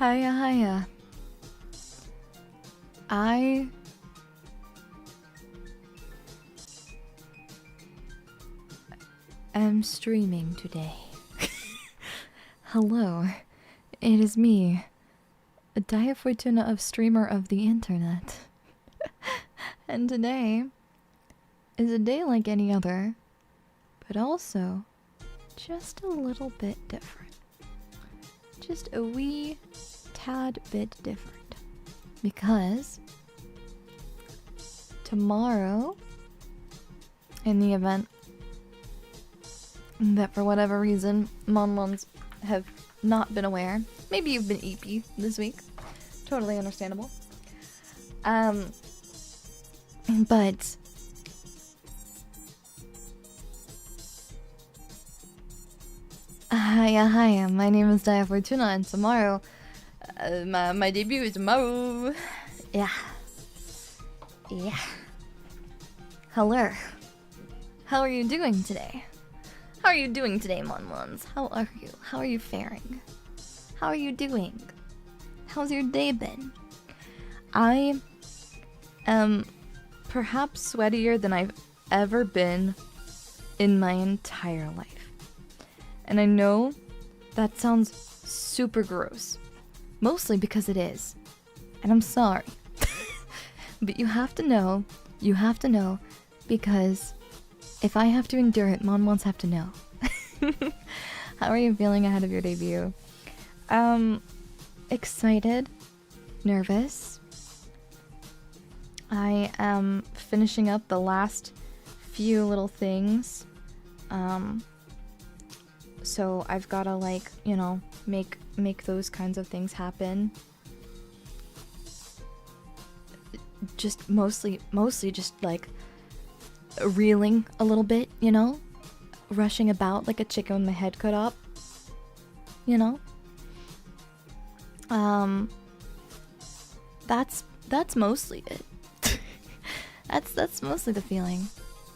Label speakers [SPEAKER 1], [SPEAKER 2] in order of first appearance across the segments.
[SPEAKER 1] Hiya, hiya. I am streaming today. Hello, it is me, Daiya Fortuna of Streamer of the Internet. And today is a day like any other, but also just a little bit different. Just a wee tad bit different. Because tomorrow, in the event that for whatever reason Monmons have not been aware, maybe you've been EP this week, totally understandable. But hiya, my name is Daiya Fortuna, and tomorrow, my debut is tomorrow. Yeah. Hello. How are you doing today? How are you doing today, Monmons? How are you? How are you faring? How are you doing? How's your day been? I am perhaps sweatier than I've ever been in my entire life. And I know that sounds super gross. Mostly because it is. And I'm sorry. But you have to know, because if I have to endure it, Monmons have to know. How are you feeling ahead of your debut? Excited, nervous. I am finishing up the last few little things. So I've gotta, like, you know, make those kinds of things happen. Just mostly just like reeling a little bit, you know, rushing about like a chicken with my head cut up, you know. That's mostly it. that's mostly the feeling.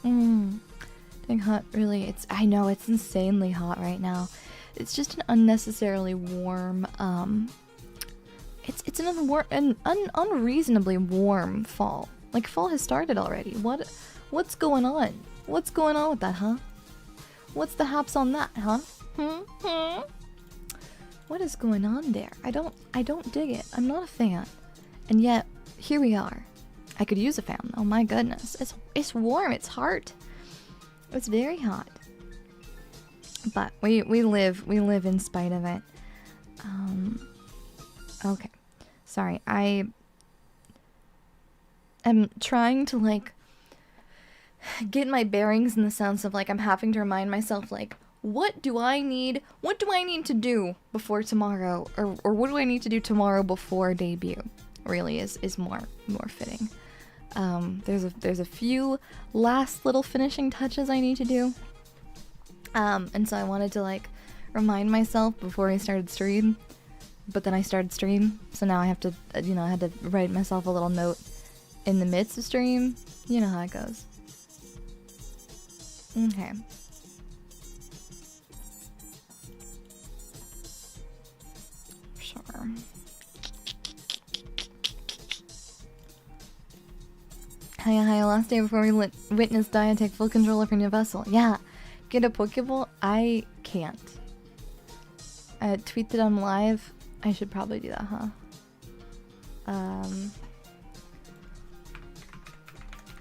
[SPEAKER 1] Getting hot, really. I know it's insanely hot right now. It's just an unnecessarily warm. It's an unreasonably warm fall. Like, fall has started already. What's going on? What's going on with that, huh? What's the haps on that, huh? What is going on there? I don't dig it. I'm not a fan. And yet, here we are. I could use a fan. Oh my goodness. It's warm. It's hot. It's very hot. But we live in spite of it. Okay. Sorry. I am trying to, like, get my bearings in the sense of, like, I'm having to remind myself, like, what do I need to do before tomorrow, or what do I need to do tomorrow before debut, really is more fitting. There's a few last little finishing touches I need to do, and so I wanted to, like, remind myself before I started stream, but then I started stream, so now I have to, you know, I had to write myself a little note in the midst of stream. You know how it goes. Okay. Sure. Hiya, last day before we witness Daiya take full control of her new vessel. Yeah, get a Pokeball? I can't. Tweet that I'm live. I should probably do that, huh?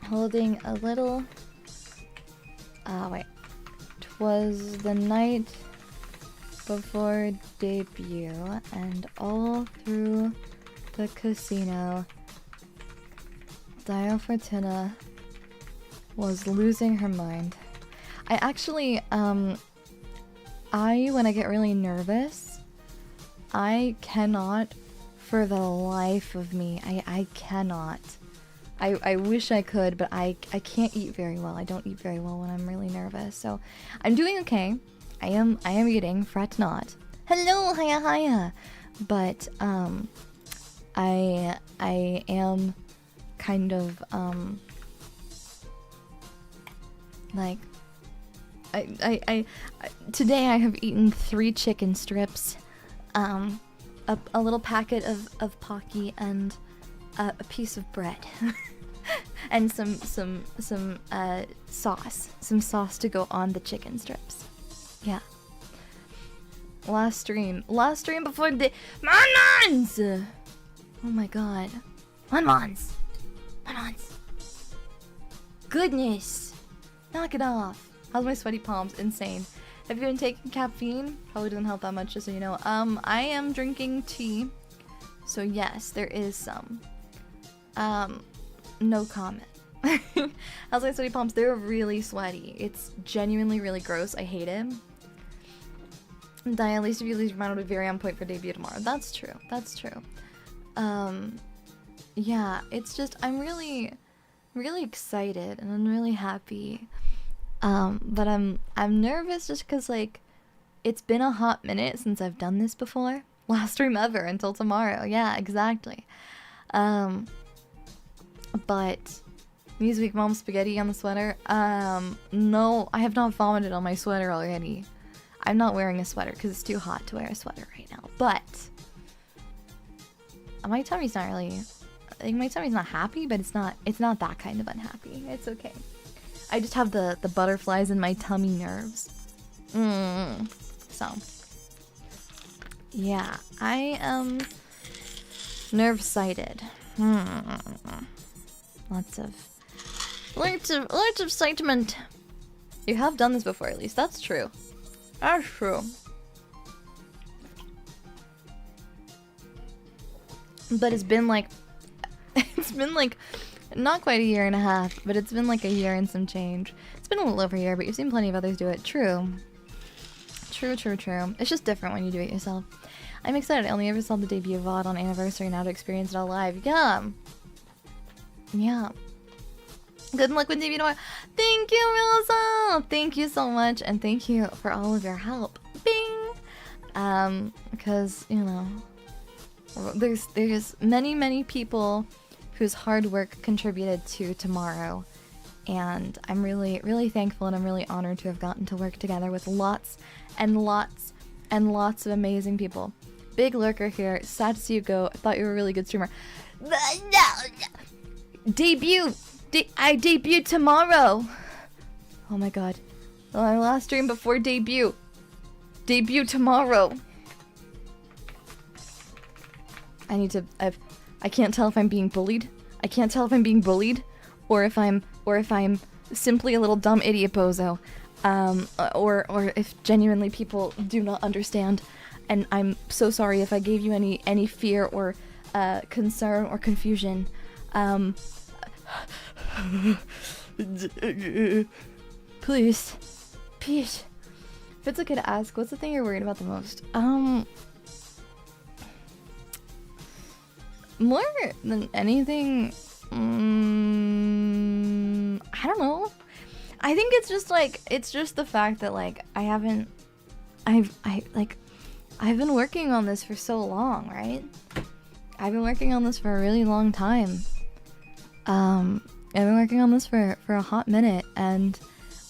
[SPEAKER 1] Holding a little... wait. 'Twas the night before debut, and all through the casino, Daiya Fortuna was losing her mind. I actually, when I get really nervous, I cannot, for the life of me, I cannot. I wish I could, but I can't eat very well. I don't eat very well when I'm really nervous. So I'm doing okay. I am eating, fret not. Hello, hiya. But I am kind of like I today I have eaten 3 chicken strips. a little packet of Pocky and a piece of bread. And some sauce. Some sauce to go on the chicken strips. Yeah. Last stream before the Manons! Oh my god. Manons! Goodness! Knock it off. How's my sweaty palms? Insane. Have you been taking caffeine? Probably doesn't help that much, just so you know. I am drinking tea. So yes, there is some. No comment. How's my sweaty palms? They're really sweaty. It's genuinely really gross. I hate it. Daiya, at least if you lose your mind, it'll be very on point for debut tomorrow. That's true. That's true. Yeah, it's just, I'm really excited and I'm really happy. But I'm nervous just because, like, it's been a hot minute since I've done this before. Last stream ever until tomorrow. Yeah, exactly. But Music Mom spaghetti on the sweater. No, I have not vomited on my sweater already. I'm not wearing a sweater because it's too hot to wear a sweater right now. But my tummy's not really, like, my tummy's not happy, but it's not that kind of unhappy. It's okay. I just have the butterflies in my tummy nerves. So yeah, I am nerve-sighted. Lots of excitement. You have done this before, at least. That's true. That's true. But it's been like not quite a year and a half, but it's been like a year and some change. It's been a little over a year, but you've seen plenty of others do it. True. It's just different when you do it yourself. I'm excited. I only ever saw the debut VOD on Anniversary, now to experience it all live. Yeah. Good luck with debut tomorrow. Thank you, Rosa. Thank you so much, and thank you for all of your help. Bing. Because, you know, there's many people whose hard work contributed to tomorrow, and I'm really thankful, and I'm really honored to have gotten to work together with lots and lots of amazing people. Big lurker here. Sad to see you go. I thought you were a really good streamer. I debut tomorrow. Oh my god. My last stream before debut. Debut tomorrow. I can't tell if I'm being bullied. I can't tell if I'm being bullied or if I'm simply a little dumb idiot bozo. Or if genuinely people do not understand, and I'm so sorry if I gave you any fear or concern or confusion. Please. If it's okay to ask, what's the thing you're worried about the most? More than anything, I don't know. I think it's just the fact that, like, I've been working on this for so long, right? I've been working on this for a really long time. I've been working on this for a hot minute, and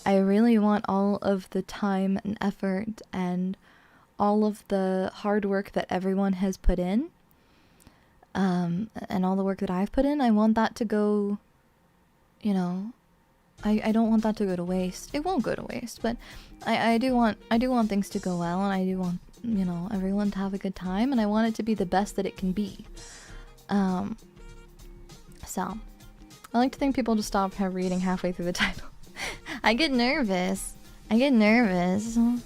[SPEAKER 1] I really want all of the time and effort and all of the hard work that everyone has put in, and all the work that I've put in. I want that to go, you know, I don't want that to go to waste. It won't go to waste, but I do want things to go well, and I do want, you know, everyone to have a good time, and I want it to be the best that it can be. So I like to think people just stop reading halfway through the title. I get nervous. Mom,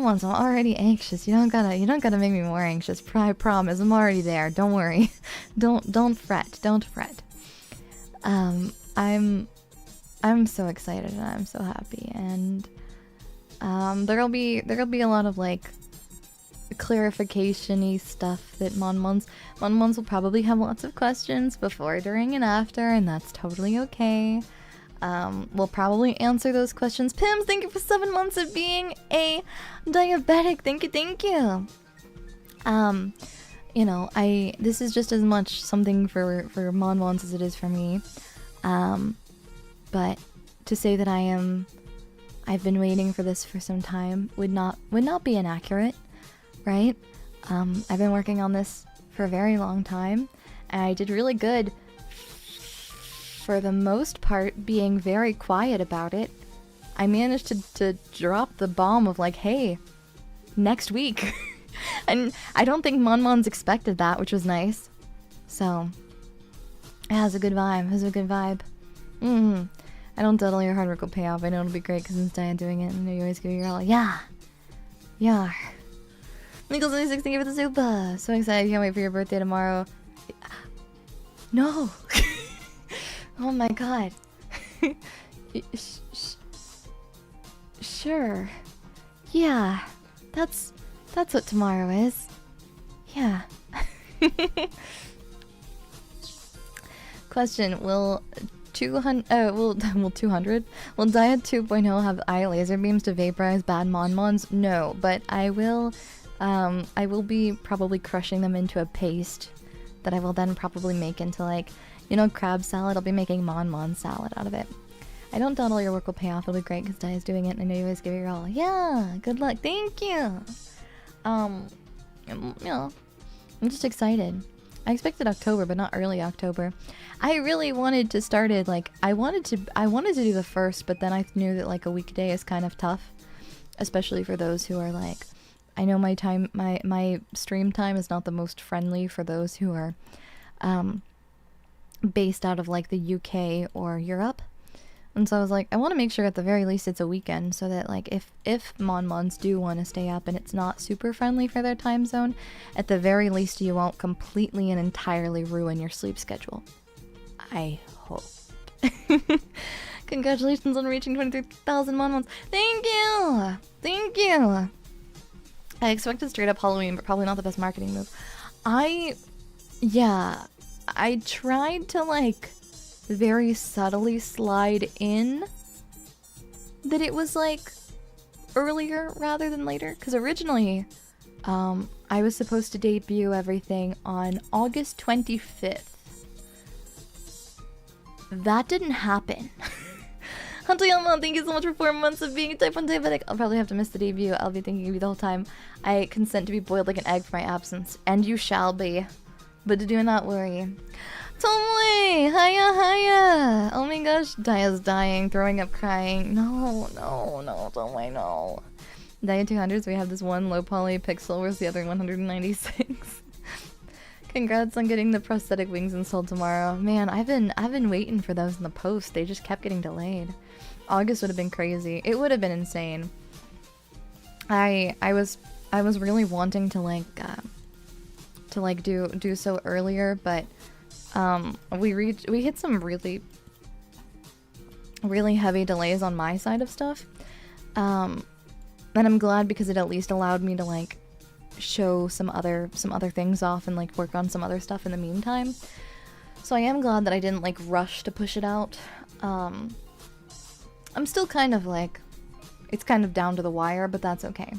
[SPEAKER 1] I'm already anxious. You don't gotta make me more anxious. I promise. I'm already there. Don't worry. Don't fret. I'm so excited and I'm so happy, and there'll be a lot of, like, clarification-y stuff that Monmons will probably have lots of questions before, during, and after, and that's totally okay. We'll probably answer those questions. Pims, thank you for 7 months of being a diabetic. Thank you. You know, this is just as much something for Monmons as it is for me. But to say that I've been waiting for this for some time would not be inaccurate, right? I've been working on this for a very long time, and I did really good for the most part, being very quiet about it. I managed to drop the bomb of like, hey, next week. And I don't think Monmons expected that, which was nice. So, it has a good vibe. It has a good vibe. I don't doubt all your hard work will pay off. I know it'll be great because it's Daiya doing it. I know you always give it your all. Yeah. Yeah. Nichols 26, thank you for the super. So excited. Can't wait for your birthday tomorrow. No. Oh my god. Sure. Yeah. That's what tomorrow is. Yeah. Question, will 200 will 200 will Daiya 2.0 have eye laser beams to vaporize bad Monmons? No, but I will be probably crushing them into a paste that I will then probably make into, like, you know, crab salad. I'll be making Mon salad out of it. I don't doubt all your work will pay off. It'll be great because Daiya's doing it and I know you always give it your all. Yeah, good luck. Thank you. You know, I'm just excited. I expected October, but not early October. I really wanted to start it, like, I wanted to do the 1st, but then I knew that, like, a weekday is kind of tough, especially for those who are, like, I know my stream time is not the most friendly for those who are, based out of, like, the UK or Europe. And so I was like, I want to make sure at the very least it's a weekend so that, like, if Monmons do want to stay up and it's not super friendly for their time zone, at the very least you won't completely and entirely ruin your sleep schedule. I hope. Congratulations on reaching 23,000 Monmons. Thank you! Thank you! I expected straight up Halloween, but probably not the best marketing move. I tried to, like, very subtly slide in that it was, like, earlier rather than later, because originally I was supposed to debut everything on August 25th. That didn't happen. Hunter Yelmon, thank you so much for 4 months of being a type 1 diabetic. I'll probably have to miss the debut. I'll be thinking of you the whole time. I consent to be boiled like an egg for my absence, and you shall be. But do not worry. Tomoe! Hiya, hiya! Oh my gosh, Daiya's dying, throwing up, crying. No, Tomoe, no. Daiya 200s, we have this one low poly pixel, where's the other 196? Congrats on getting the prosthetic wings installed tomorrow. Man, I've been waiting for those in the post. They just kept getting delayed. August would have been crazy. It would have been insane. I was really wanting to do so earlier, but we hit some really heavy delays on my side of stuff. And I'm glad because it at least allowed me to, like, show some other things off and, like, work on some other stuff in the meantime. So I am glad that I didn't, like, rush to push it out. I'm still kind of, like, it's kind of down to the wire, but that's okay.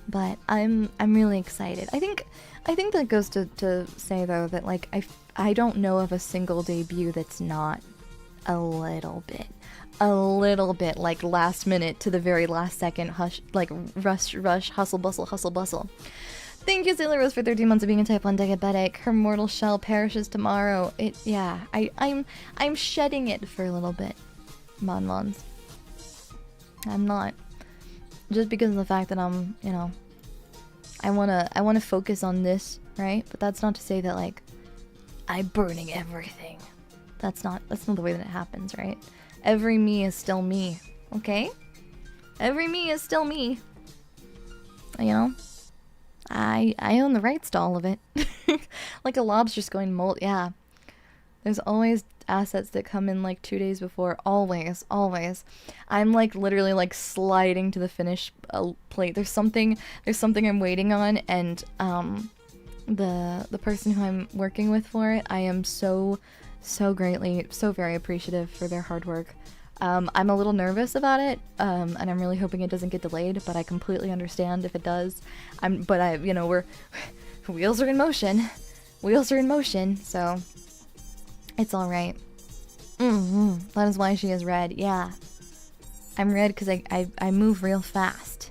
[SPEAKER 1] But I'm really excited. I think that goes to say, though, that, like, I don't know of a single debut that's not a little bit like last minute to the very last second rush, hustle bustle. Thank you, Sailor Rose, for 13 months of being a type 1 diabetic. Her mortal shell perishes tomorrow. I'm shedding it for a little bit, Monmons. I'm not. Just because of the fact that I'm, you know, I wanna focus on this, right? But that's not to say that, like, I'm burning everything. That's not the way that it happens, right? Every me is still me, okay? Every me is still me. You know? I own the rights to all of it. Like a lobster's going mold. Yeah. There's always assets that come in, like, 2 days before. Always. I'm, like, literally, like, sliding to the finish plate. There's something I'm waiting on, and the person who I'm working with for it, I am so very appreciative for their hard work. I'm a little nervous about it, and I'm really hoping it doesn't get delayed, but I completely understand if it does. You know, wheels are in motion, so it's alright. That is why she is red, yeah. I'm red because I move real fast.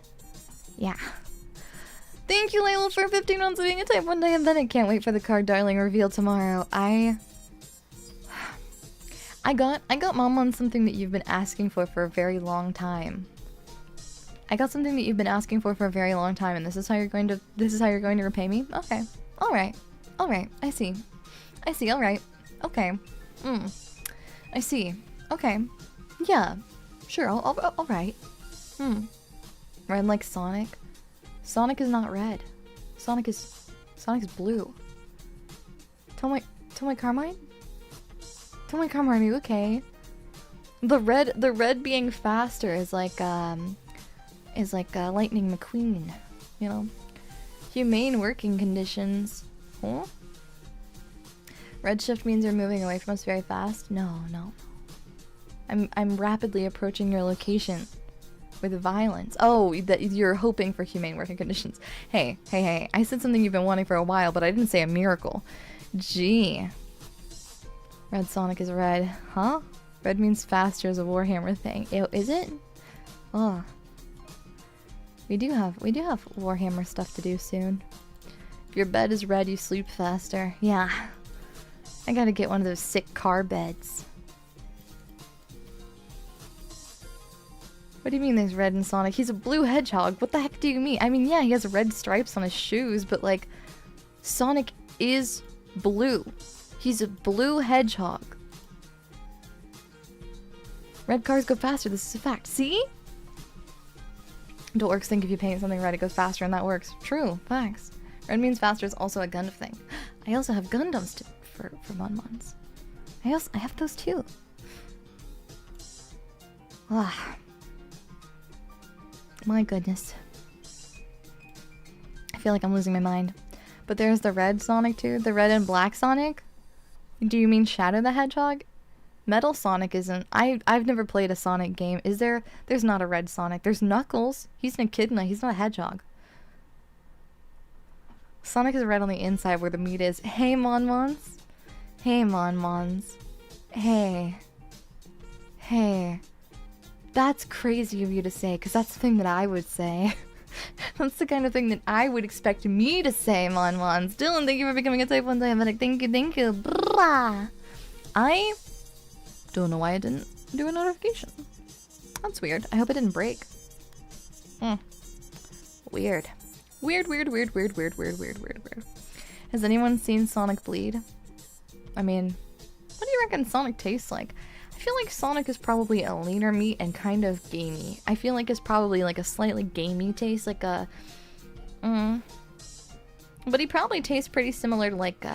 [SPEAKER 1] Yeah. Thank you, Layla, for 15 months of being a type 1 diabetic. Can't wait for the card darling reveal tomorrow. I got Mom on something that you've been asking for a very long time. I got something that you've been asking for a very long time, and this is how you're going to repay me? Okay. Alright. Alright. I see. Alright. Okay. I see. Okay. Yeah. Sure, alright. Red like Sonic? Sonic is not red. Sonic is blue. Tomoe Carmine? Tomoe Carmine, are you okay? The red being faster is like Lightning McQueen, you know? Humane working conditions. Huh? Red shift means you're moving away from us very fast? No. I'm rapidly approaching your location with violence. Oh, that you're hoping for humane working conditions. Hey. I said something you've been wanting for a while, but I didn't say a miracle. Gee. Red Sonic is red. Huh? Red means faster is a Warhammer thing. Ew, is it? Oh. We do have Warhammer stuff to do soon. If your bed is red, you sleep faster. Yeah. I gotta get one of those sick car beds. What do you mean there's red in Sonic? He's a blue hedgehog. What the heck do you mean? I mean, yeah, he has red stripes on his shoes, but like, Sonic is blue. He's a blue hedgehog. Red cars go faster, this is a fact. See? Dorks think if you paint something red, it goes faster, and that works. True, facts. Red means faster is also a Gundam thing. I also have Gundams for Mon-Mons. I have those too. Ah. My goodness. I feel like I'm losing my mind. But there's the red Sonic too. The red and black Sonic? Do you mean Shadow the Hedgehog? Metal Sonic isn't. I've never played a Sonic game. Is there? There's not a red Sonic. There's Knuckles. He's an echidna. He's not a hedgehog. Sonic is red on the inside where the meat is. Hey, Mon-Mons. Hey, Mon-Mons. Hey. That's crazy of you to say, because that's the thing that I would say. That's the kind of thing that I would expect me to say, Mon-Mons. Dylan, thank you for becoming a type 1 diabetic. Thank you. Blah. I don't know why I didn't do a notification. That's weird. I hope it didn't break. Weird. Has anyone seen Sonic bleed? I mean, what do you reckon Sonic tastes like? I feel like Sonic is probably a leaner meat and kind of gamey. I feel like it's probably like a slightly gamey taste, like a... But he probably tastes pretty similar to like,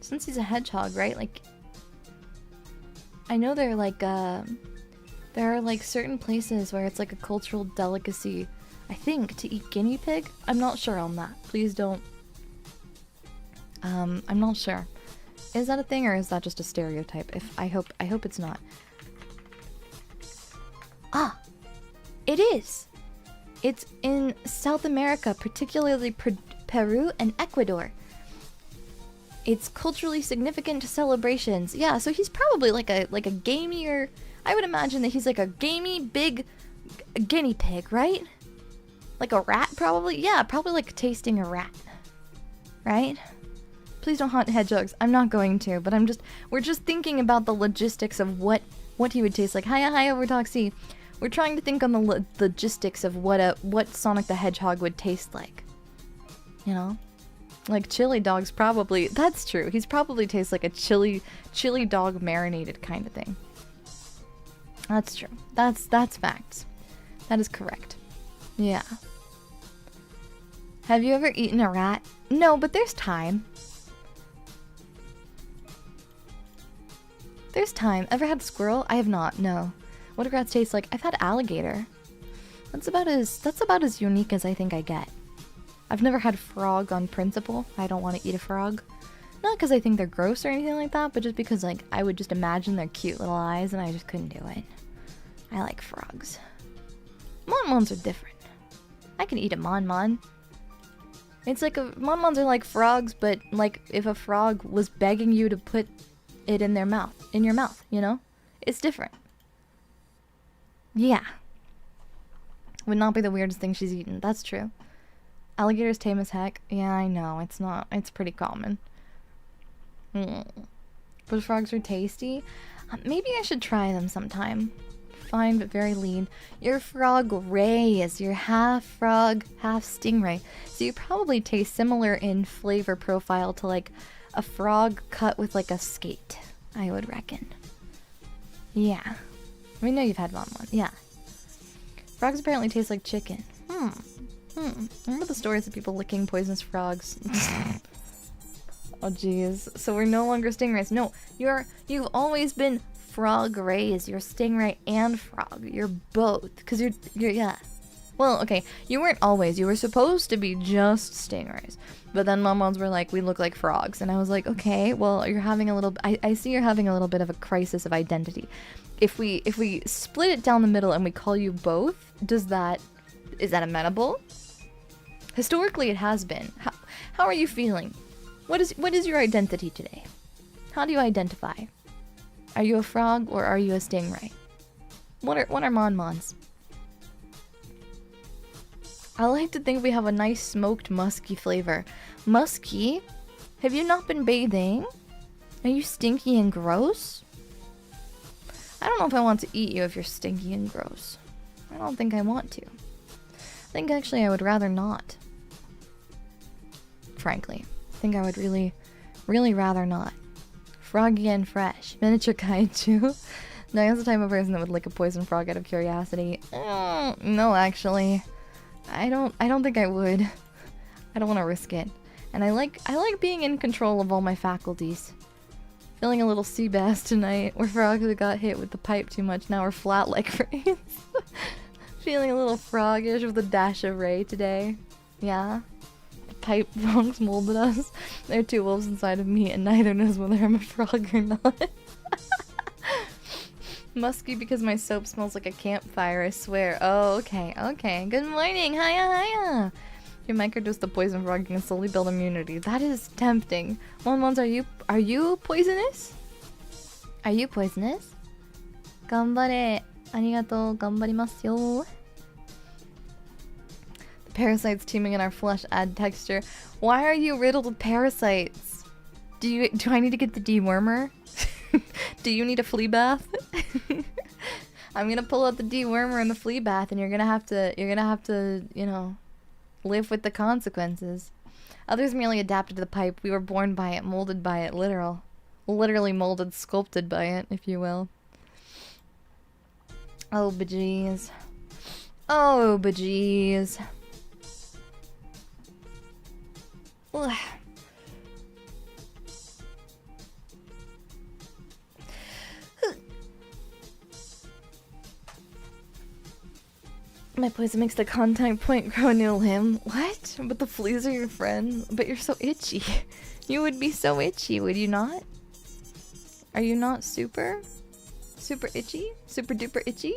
[SPEAKER 1] since he's a hedgehog, right? Like, I know there are like certain places where it's like a cultural delicacy, I think, to eat guinea pig. I'm not sure on that. Please don't. I'm not sure. Is that a thing or is that just a stereotype? I hope it's not. Ah, it is. It's in South America, particularly Peru and Ecuador. It's culturally significant celebrations. Yeah, so he's probably like a gamier. I would imagine that he's like a gamey big guinea pig, right? Like a rat, probably. Yeah, probably like tasting a rat, right? Please don't hunt hedgehogs. I'm not going to, but we're just thinking about the logistics of what he would taste like. Hiya, Overtoxy. We're trying to think on the logistics of what Sonic the Hedgehog would taste like. You know? Like chili dogs probably. That's true. He's probably tastes like a chili dog marinated kind of thing. That's true. That's facts. That is correct. Yeah. Have you ever eaten a rat? No, but there's time. There's time. Ever had squirrel? I have not, no. What do rats taste like? I've had alligator. That's about as unique as I think I get. I've never had frog on principle. I don't want to eat a frog. Not because I think they're gross or anything like that, but just because like I would just imagine their cute little eyes and I just couldn't do it. I like frogs. Mon-Mons are different. I can eat a Mon-Mon. It's like Mon-Mons are like frogs, but like if a frog was begging you to put it in your mouth, you know? It's different. Yeah. Would not be the weirdest thing she's eaten. That's true. Alligators tame as heck. Yeah, I know. It's not. It's pretty common. But frogs are tasty. Maybe I should try them sometime. Fine, but very lean. You're frog rays. You're half frog, half stingray. So you probably taste similar in flavor profile to like a frog cut with like a skate, I would reckon. Yeah. We know you've had one. Yeah. Frogs apparently taste like chicken. Remember the stories of people licking poisonous frogs? Oh jeez. So we're no longer stingrays. No, you've always been frog rays. You're stingray and frog. You're both. Cause you're yeah. Well, okay, you weren't always. You were supposed to be just stingrays. But then moms were like, we look like frogs. And I was like, okay, well, you're having a little... I see you're having a little bit of a crisis of identity. If we split it down the middle and we call you both, is that amenable? Historically, it has been. How are you feeling? What is your identity today? How do you identify? Are you a frog or are you a stingray? What are mon-mons? I like to think we have a nice smoked musky flavor. Musky? Have you not been bathing? Are you stinky and gross? I don't know if I want to eat you if you're stinky and gross. I don't think I want to. I think actually I would rather not. Frankly. I think I would really, really rather not. Froggy and fresh. Miniature kaiju. No, I was the type of person that would lick a poison frog out of curiosity. No, actually. I don't think I would. I don't want to risk it. And I like being in control of all my faculties. Feeling a little sea bass tonight. We're frogs that got hit with the pipe too much. Now we're flat like rays. Feeling a little froggish with a dash of ray today. Yeah. The pipe frogs molded us. There are two wolves inside of me and neither knows whether I'm a frog or not. Musky because my soap smells like a campfire, I swear. Oh, okay, okay. Good morning, hiya. If you microdose the poison frog, you can slowly build immunity. That is tempting. Mon-mons, are you poisonous? Are you poisonous? Ganbare. Arigato. Ganbarimasu yo. The parasites teeming in our flesh add texture. Why are you riddled with parasites? Do I need to get the dewormer? Do you need a flea bath? I'm gonna pull out the dewormer and the flea bath, and you're gonna have to, you know, live with the consequences. Others merely adapted to the pipe. We were born by it, molded by it, literally molded, sculpted by it, if you will. Oh, bejeez. Oh, bejeez. Ugh. My poison makes the contact point grow a new limb. What? But the fleas are your friends? But you're so itchy. You would be so itchy, would you not? Are you not super itchy? Super duper itchy?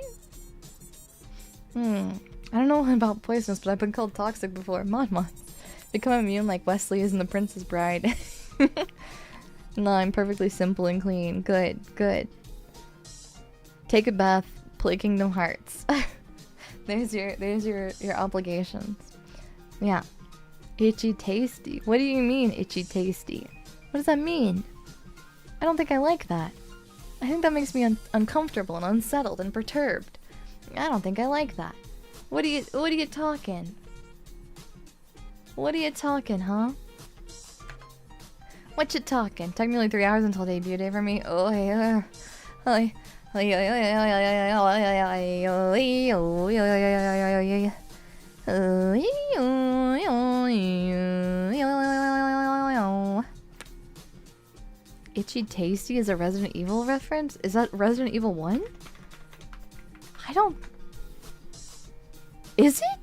[SPEAKER 1] I don't know about poisonous, but I've been called toxic before. Mon. Become immune like Wesley is in The Princess Bride. No, I'm perfectly simple and clean. Good. Take a bath, play Kingdom Hearts. There's your obligations. Yeah. Itchy tasty. What do you mean, itchy tasty? What does that mean? I don't think I like that. I think that makes me uncomfortable and unsettled and perturbed. I don't think I like that. What are you talking? What are you talking, huh? What you talking? Took nearly 3 hours until debut day for me. Oh, yeah. Itchy Tasty is a Resident Evil reference? Is that Resident Evil 1? I don't... Is it?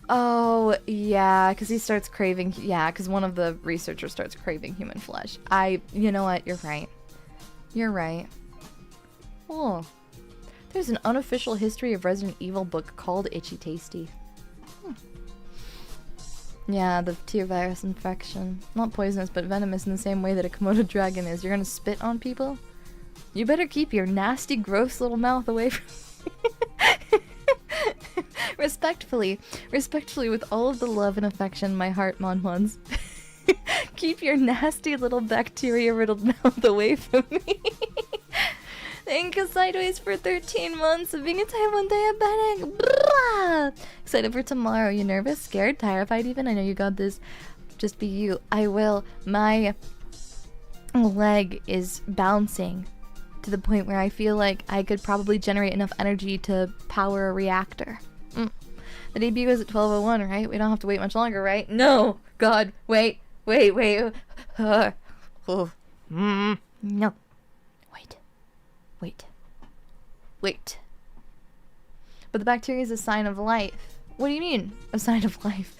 [SPEAKER 1] Oh, yeah, because he starts craving... Yeah, because one of the researchers starts craving human flesh. You know what? You're right. You're right. Oh. There's an unofficial history of Resident Evil book called Itchy Tasty. Yeah, the T virus infection. Not poisonous, but venomous in the same way that a Komodo dragon is. You're gonna spit on people? You better keep your nasty, gross little mouth away from me. Respectfully, with all of the love and affection in my heart, Monmons. Keep your nasty little bacteria-riddled mouth away from me. Thank you, Sideways, for 13 months of being a type 1 diabetic. Blah! Excited for tomorrow. You nervous, scared, terrified even? I know you got this. Just be you. I will. My leg is bouncing to the point where I feel like I could probably generate enough energy to power a reactor. The debut is at 12:01, right? We don't have to wait much longer, right? No! God, wait. No. Wait. But the bacteria is a sign of life. What do you mean, a sign of life?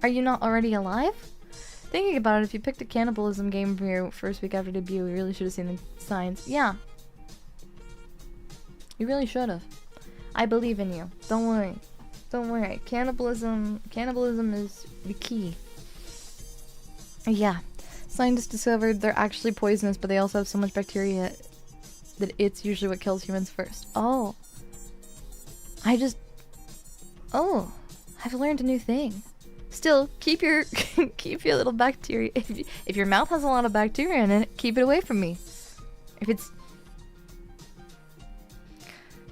[SPEAKER 1] Are you not already alive? Thinking about it, if you picked a cannibalism game for your first week after debut, you really should have seen the signs. Yeah. You really should have. I believe in you. Don't worry. Cannibalism is the key. Yeah. Scientists discovered they're actually poisonous, but they also have so much bacteria that it's usually what kills humans first. Oh. I've learned a new thing. Still, keep your little bacteria. If your mouth has a lot of bacteria in it, keep it away from me. If it's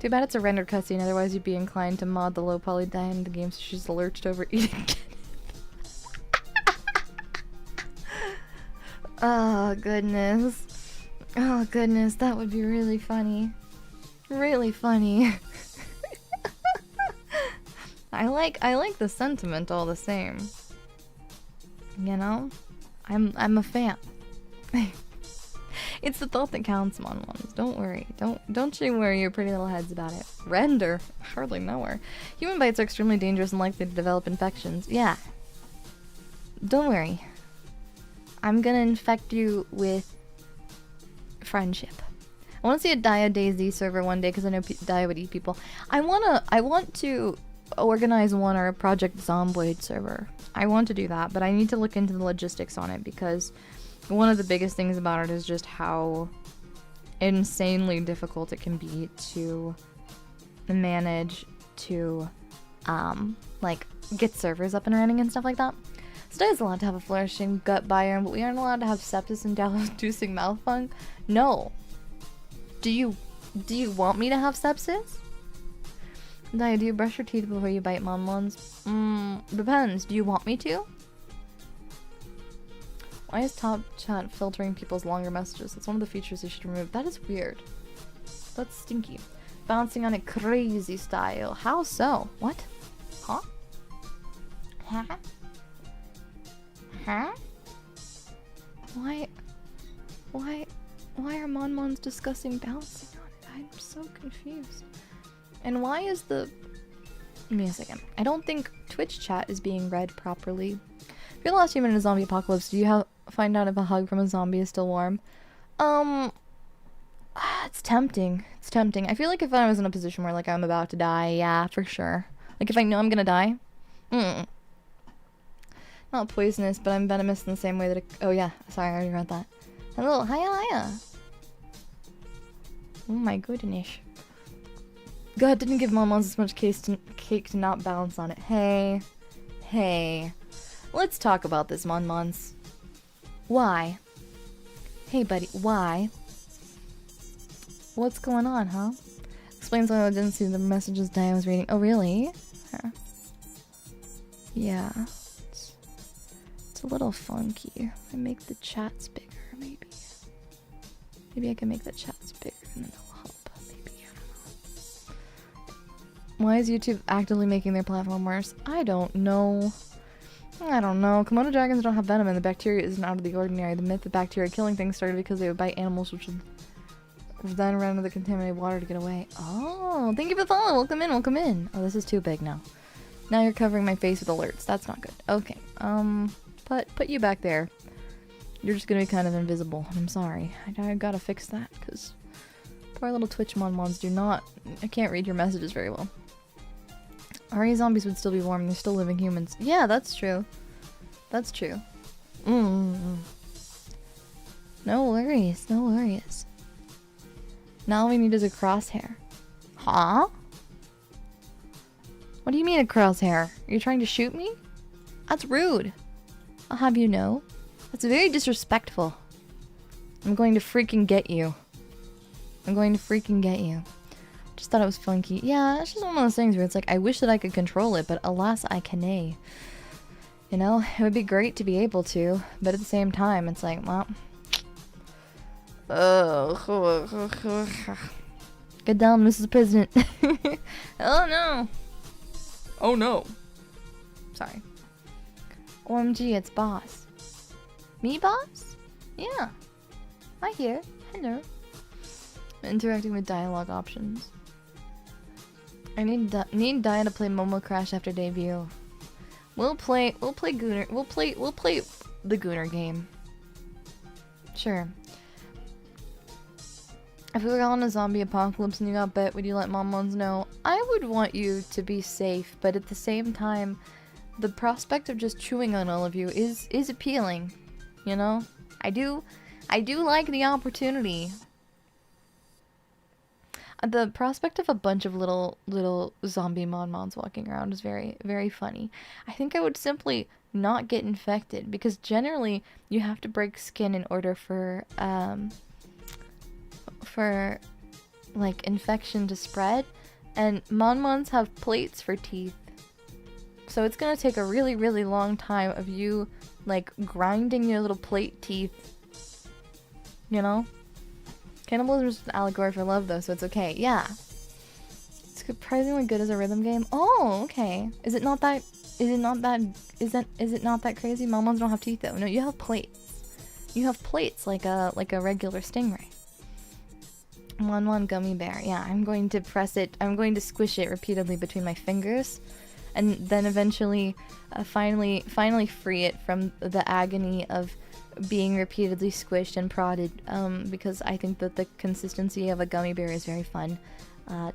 [SPEAKER 1] too bad it's a rendered cutscene, otherwise you'd be inclined to mod the low poly Daiya in the game so she's lurched over eating. Oh goodness, that would be really funny. I like the sentiment all the same. You know? I'm a fan. It's the thought that counts, Monmons. Don't worry. Don't you worry your pretty little heads about it. Render? Hardly know her. Human bites are extremely dangerous and likely to develop infections. Yeah. Don't worry. I'm gonna infect you with friendship. I want to see a Daiya DayZ server one day because I know Daiya would eat people. I want to organize one or a Project Zomboid server. I want to do that, but I need to look into the logistics on it because one of the biggest things about it is just how insanely difficult it can be to manage to like get servers up and running and stuff like that. So is allowed to have a flourishing gut biome, but we aren't allowed to have sepsis and inducing mouth funk. No. Do you want me to have sepsis? Daiya, do you brush your teeth before you bite, Monmons? Depends. Do you want me to? Why is Top Chat filtering people's longer messages? That's one of the features they should remove. That is weird. That's stinky. Bouncing on a crazy style. How so? What? Huh? Why are Monmons discussing bouncing on it? I'm so confused. And why is the... Give me a second. I don't think Twitch chat is being read properly. If you're the last human in a zombie apocalypse, do you find out if a hug from a zombie is still warm? It's tempting. It's tempting. I feel like if I was in a position where, like, I'm about to die, yeah, for sure. Like, if I know I'm gonna die, not poisonous, but I'm venomous in the same way that oh yeah, sorry, I already read that. Hello, hiya. Oh my goodness. God didn't give Monmons as much cake to not bounce on it. Hey. Let's talk about this, Monmons. Why? Hey, buddy, why? What's going on, huh? Explains why I didn't see the messages Daiya was reading. Oh, really? Huh. Yeah. It's a little funky. I make the chats bigger, maybe. Maybe I can make the chats bigger and then it'll help. Maybe, I don't know. Why is YouTube actively making their platform worse? I don't know. Komodo dragons don't have venom and the bacteria isn't out of the ordinary. The myth of bacteria killing things started because they would bite animals which would then run into the contaminated water to get away. Oh, thank you for the follow. Welcome in. Oh, this is too big now. Now you're covering my face with alerts. That's not good. Okay. Put you back there. You're just gonna be kind of invisible. I'm sorry. I gotta fix that because poor little Twitch Monmons do not... I can't read your messages very well. RA zombies would still be warm. They're still living humans. Yeah, that's true. That's true. No worries. Now all we need is a crosshair. Huh? What do you mean a crosshair? Are you trying to shoot me? That's rude. I'll have you know. That's very disrespectful. I'm going to freaking get you. I'm going to freaking get you. Just thought it was funky. Yeah, it's just one of those things where it's like, I wish that I could control it, but alas, I cannot. You know, it would be great to be able to, but at the same time, it's like, well... Get down, Mrs. President. Oh no. Oh no. Sorry. OMG, it's boss. Me, boss? Yeah. Hi here. Hello. Interacting with dialogue options. I need Daiya to play Momo Crash after debut. We'll play Gooner. We'll play the Gooner game. Sure. If we were on a zombie apocalypse and you got bit, would you let Mom-Mons know? I would want you to be safe, but at the same time, the prospect of just chewing on all of you is appealing. You know? I do like the opportunity. The prospect of a bunch of little zombie Mon-Mons walking around is very, very funny. I think I would simply not get infected, because generally you have to break skin in order for like infection to spread, and Mon-Mons have plates for teeth, so it's gonna take a really, really long time of you like grinding your little plate teeth, you know? Cannibalism is an allegory for love though, so it's okay. Yeah, it's surprisingly good as a rhythm game. Oh, okay. Is it not that crazy? Mon-Mons don't have teeth though. No, you have plates. You have plates like a regular stingray. Mon gummy bear. Yeah, I'm going to press it. I'm going to squish it repeatedly between my fingers, and then eventually, finally free it from the agony of being repeatedly squished and prodded. Because I think that the consistency of a gummy bear is very fun,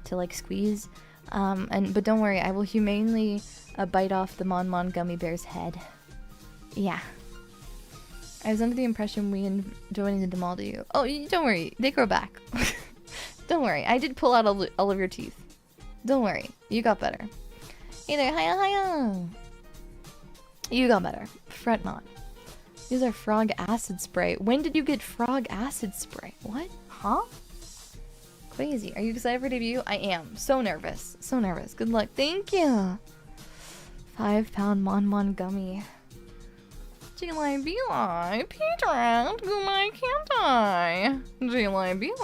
[SPEAKER 1] to like squeeze. But don't worry, I will humanely bite off the Mon gummy bear's head. Yeah. I was under the impression we donated them all to you. Oh, don't worry, they grow back. Don't worry, I did pull out all of your teeth. Don't worry, you got better. Hey there, hiya. You got better. Fret not. Use our frog acid spray. When did you get frog acid spray? What? Huh? Crazy. Are you excited for debut? I am. So nervous. So nervous. Good luck. Thank you. 5-pound Mon gummy. G-Line Peter out, go my can't I? G-Line Peter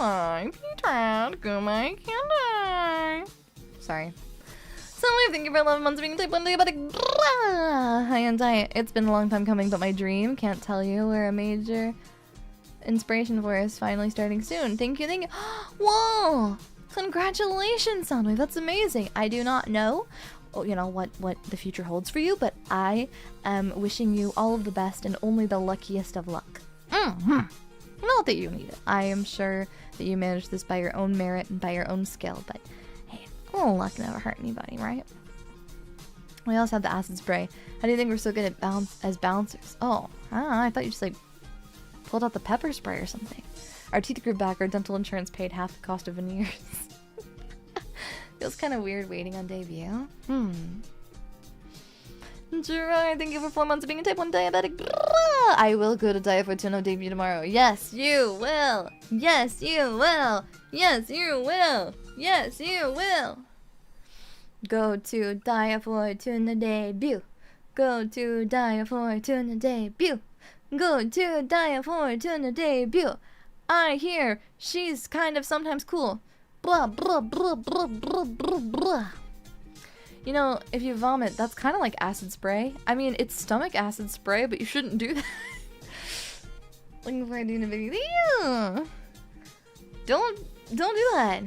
[SPEAKER 1] out, go my can't I? Sorry. So thank you for 11 months of being type 1 diabetic. Hi, and Daiya. It's been a long time coming, but my dream, can't tell you, where a major inspiration for is finally starting soon. Thank you, thank you. Whoa! Congratulations, Soundwave. That's amazing. I do not know you know what the future holds for you, but I am wishing you all of the best and only the luckiest of luck. Not that you need it. I am sure that you managed this by your own merit and by your own skill, but hey, a little luck never hurt anybody, right? We also have the acid spray. How do you think we're so good at as bouncers? Oh, I don't know, I thought you just like pulled out the pepper spray or something. Our teeth grew back, our dental insurance paid half the cost of veneers. Feels kind of weird waiting on debut. Gerard, thank you for 4 months of being a type 1 diabetic. I will go to Daiya Fortuna debut tomorrow. Yes, you will. Yes, you will. Yes, you will. Yes, you will. Go to Daiya Fortuna debut. Go to Daiya Fortuna debut. Go to Daiya Fortuna debut. I hear she's kind of sometimes cool. Blah, blah, blah, blah, blah, blah, blah. You know, if you vomit, that's kind of like acid spray. I mean, it's stomach acid spray, but you shouldn't do that. Looking forward to doing a video. Don't do that.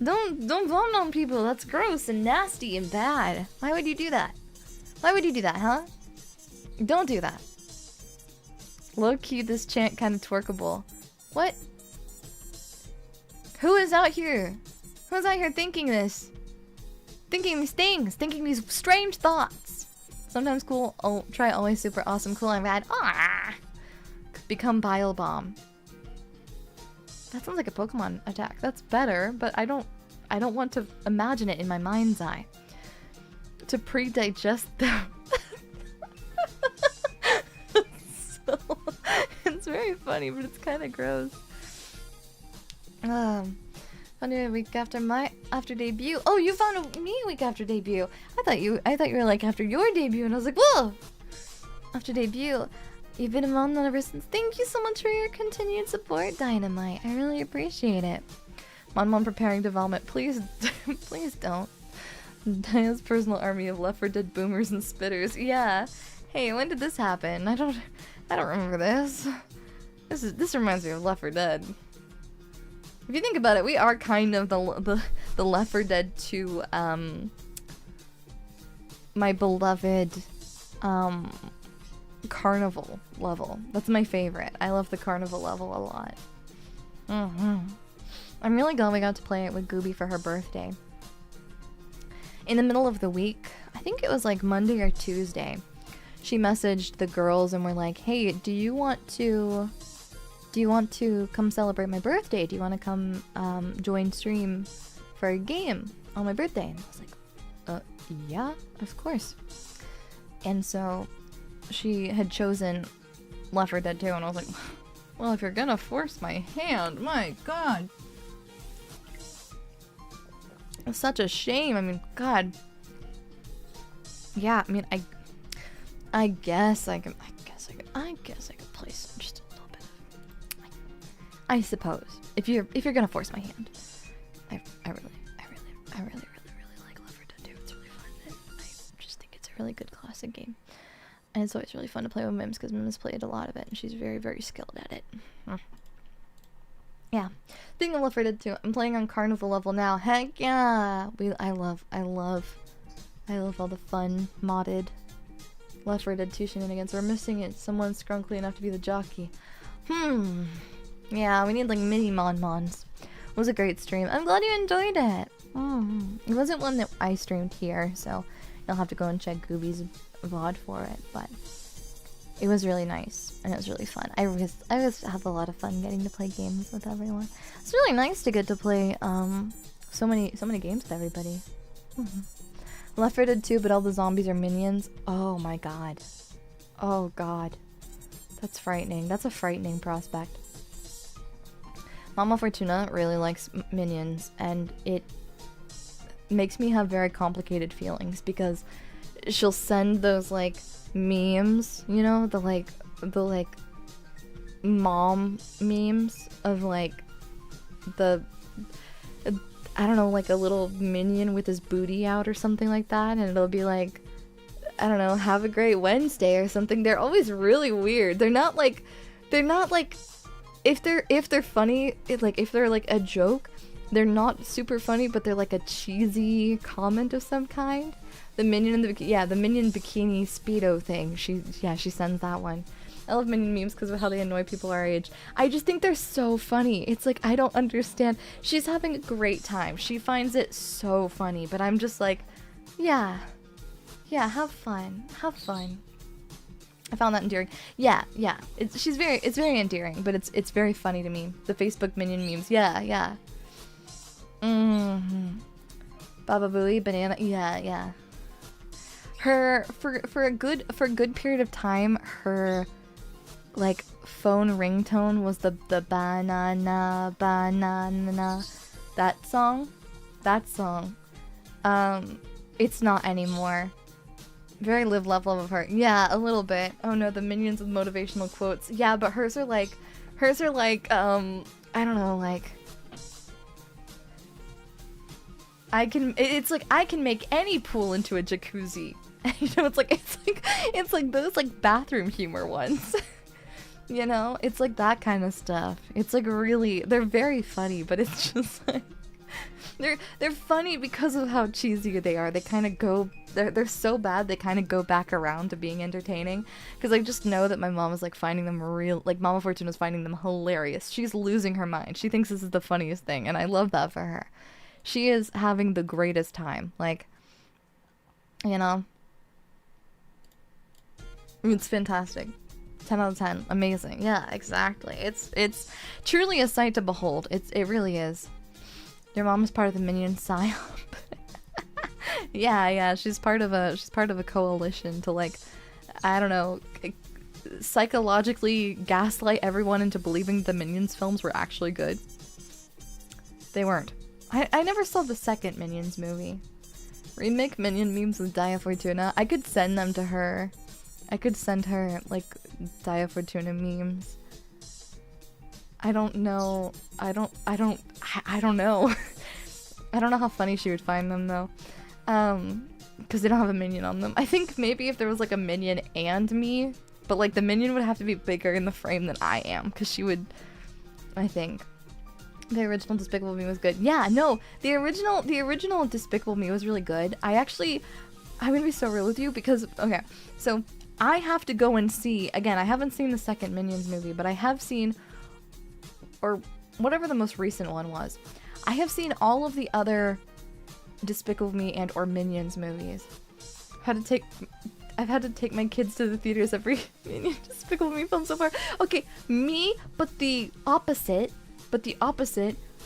[SPEAKER 1] Don't vomit on people. That's gross and nasty and bad. Why would you do that? Why would you do that, huh? Don't do that. Low key, this chant kind of twerkable. What? Who is out here? Who's out here thinking this? Thinking these things, thinking these strange thoughts. Sometimes cool, try always super awesome, cool and rad. Ah! Become Bile Bomb. That sounds like a Pokemon attack. That's better, but I don't I don't want to imagine it in my mind's eye. To pre-digest them. So, it's very funny, but it's kind of gross. Funny a week after debut. Oh, you found me a week after debut. I thought you were like after your debut, and I was like, whoa! After debut. You've been around ever since. Thank you so much for your continued support, Dynamite. I really appreciate it. Mon preparing development. Please, please don't. Daiya's personal army of Left 4 Dead boomers and spitters. Yeah. Hey, when did this happen? I don't remember this. This reminds me of Left 4 Dead. If you think about it, we are kind of the Left 4 Dead 2, my beloved, carnival level. That's my favorite. I love the carnival level a lot. I'm really glad we got to play it with Gooby for her birthday. In the middle of the week, I think it was like Monday or Tuesday, she messaged the girls and were like, hey, do you want to come celebrate my birthday? Do you want to come join stream for a game on my birthday? And I was like, yeah, of course. And so she had chosen Left 4 Dead 2, and I was like, well, if you're gonna force my hand, my god. It's such a shame. I mean, god. Yeah, I mean, I guess I could play just a little bit of, I suppose. If you're gonna force my hand. I really like Left 4 Dead 2. It's really fun. And I just think it's a really good classic game. And it's always really fun to play with Mims because Mims played a lot of it and she's very, very skilled at it. Yeah. Speaking of Left 4 Dead 2, I'm playing on Carnival level now. Heck yeah! I love all the fun, modded Left 4 Dead 2 shenanigans. We're missing it. Someone scrunkly enough to be the jockey. Yeah, we need like mini Mons. It was a great stream. I'm glad you enjoyed it. It wasn't one that I streamed here, so you'll have to go and check Gooby's VOD for it, but it was really nice and it was really fun. I always have a lot of fun getting to play games with everyone. It's really nice to get to play so many games with everybody. Left 4 Dead 2, but all the zombies are minions. Oh my god. Oh god. That's frightening. That's a frightening prospect. Mama Fortuna really likes minions, and it makes me have very complicated feelings because she'll send those like memes, you know, the mom memes of like the I don't know, like a little minion with his booty out or something like that, and it'll be like, I don't know, have a great Wednesday or something. They're always really weird. They're not like if they're funny, if they're like a joke, they're not super funny, but they're like a cheesy comment of some kind. The minion in the minion bikini speedo thing. She sends that one. I love minion memes because of how they annoy people our age. I just think they're so funny. It's like, I don't understand. She's having a great time. She finds it so funny, but I'm just like, yeah, have fun. I found that endearing. Yeah. It's very endearing, but it's very funny to me. The Facebook minion memes. Yeah. Baba Booey, banana. Yeah. Her for a good period of time, her like phone ringtone was the banana. That song. It's not anymore. Very live love of her. Yeah, a little bit. Oh no, the minions with motivational quotes. Yeah, but hers are like I don't know, like I can make any pool into a jacuzzi. You know, it's like those like bathroom humor ones. You know, it's like that kind of stuff. It's like really, they're very funny, but it's just like they're funny because of how cheesy they are. They kind of go, they're so bad they kind of go back around to being entertaining. Because I just know that my mom is like finding them Mama Fortuna is finding them hilarious. She's losing her mind. She thinks this is the funniest thing, and I love that for her. She is having the greatest time. Like, you know, it's fantastic. 10 out of 10. Amazing. Yeah, exactly. It's truly a sight to behold. It really is. Your mom is part of the minion psyop. Yeah, she's part of a coalition to, like, I don't know, psychologically gaslight everyone into believing the Minions films were actually good. They weren't. I never saw the second Minions movie. Remake Minion memes with Daiya Fortuna. I could send them to her. I could send her, like, Daiya Fortuna memes. I don't know. I don't know. I don't know how funny she would find them, though. Because they don't have a minion on them. I think maybe if there was, like, a minion and me, but, like, the minion would have to be bigger in the frame than I am, because she would, I think. The original Despicable Me was good. Yeah, no, the original Despicable Me was really good. I'm gonna be so real with you, because, okay, so I have to go and see, again, I haven't seen the second Minions movie, but I have seen, or whatever the most recent one was, I have seen all of the other Despicable Me and or Minions movies. I've had to take my kids to the theaters every Minion Despicable Me film so far. Okay, me, but the opposite,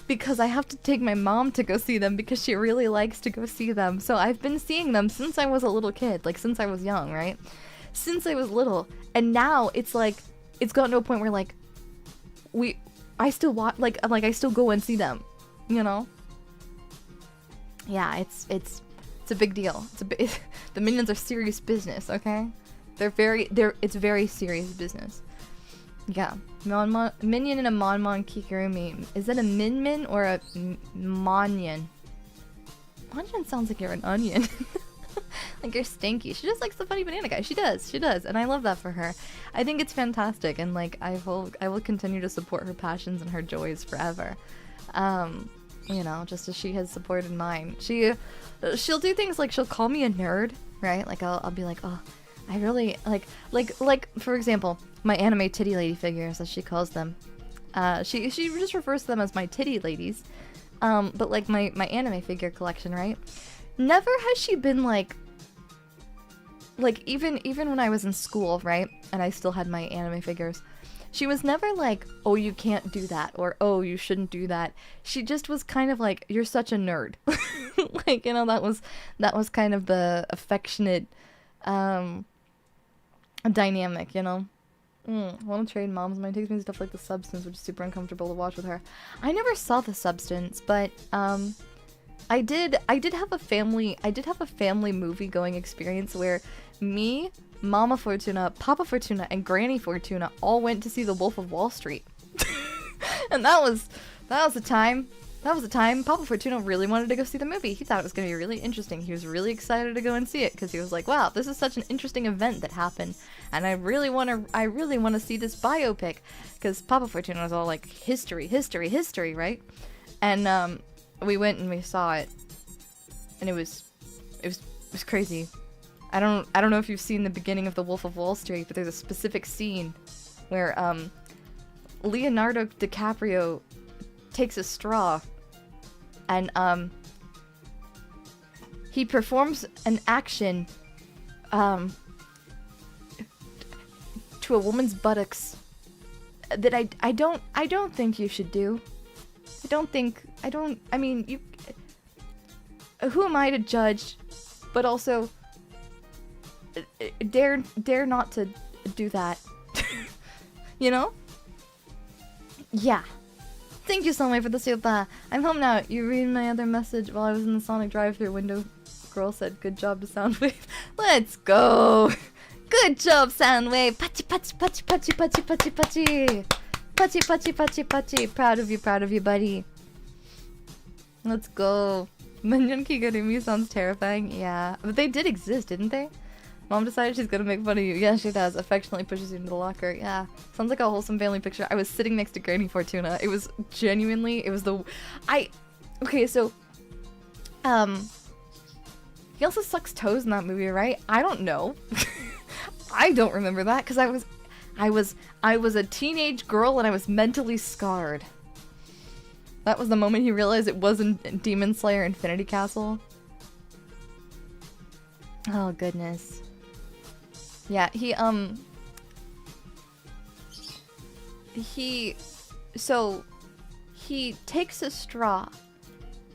[SPEAKER 1] because I have to take my mom to go see them because she really likes to go see them. So I've been seeing them since I was a little kid, like since I was young, right? Since I was little. And now it's like, it's gotten to a point where, like, I still watch, like I still go and see them, you know? Yeah, it's a big deal. The Minions are serious business, okay? It's very serious business. Yeah. Minion and a Mon Kigurumi. Is that a Min or a Monyon? Monyon sounds like you're an onion. Like you're stinky. She just likes the funny banana guy. She does. And I love that for her. I think it's fantastic, and, like, I will continue to support her passions and her joys forever. You know, just as she has supported mine. She'll do things like she'll call me a nerd, right? Like I'll be like, oh, I really like for example, my anime titty lady figures, as she calls them. She just refers to them as my titty ladies. But like my anime figure collection, right? Never has she been like even when I was in school, right? And I still had my anime figures. She was never like, oh, you can't do that, or oh, you shouldn't do that. She just was kind of like, you're such a nerd. Like, you know, that was kind of the affectionate dynamic, you know? Want to trade moms. Mine takes me to stuff like The Substance, which is super uncomfortable to watch with her. I never saw The Substance, but I did have a family movie going experience where me, Mama Fortuna, Papa Fortuna, and Granny Fortuna all went to see The Wolf of Wall Street. And that was the time. That was the time Papa Fortuna really wanted to go see the movie. He thought it was going to be really interesting. He was really excited to go and see it because he was like, wow, this is such an interesting event that happened. And I really want to see this biopic, because Papa Fortuna was all like, history, right? And we went and we saw it. And it was crazy. I don't know if you've seen the beginning of The Wolf of Wall Street, but there's a specific scene where Leonardo DiCaprio takes a straw and he performs an action to a woman's buttocks that I don't think you should do. I mean, you, who am I to judge? But also, dare not to do that. You know? Yeah. Thank you so much for the super. I'm home now. You read my other message while I was in the Sonic drive-thru window. Girl said, good job to Soundwave. Let's go. Good job, Soundwave. Pachi, pachi, pachi, pachi, pachi, pachi, pachi. Pachi, pachi, pachi, pachi. Proud of you, buddy. Let's go. Minion Kigurumi sounds terrifying. Yeah. But they did exist, didn't they? Mom decided she's gonna make fun of you. Yeah, she does. Affectionately pushes you into the locker. Yeah. Sounds like a wholesome family picture. I was sitting next to Granny Fortuna. It was genuinely, okay, so, he also sucks toes in that movie, right? I don't know. I don't remember that, because I was a teenage girl and I was mentally scarred. That was the moment he realized it wasn't Demon Slayer Infinity Castle. Oh, goodness. Yeah, he takes a straw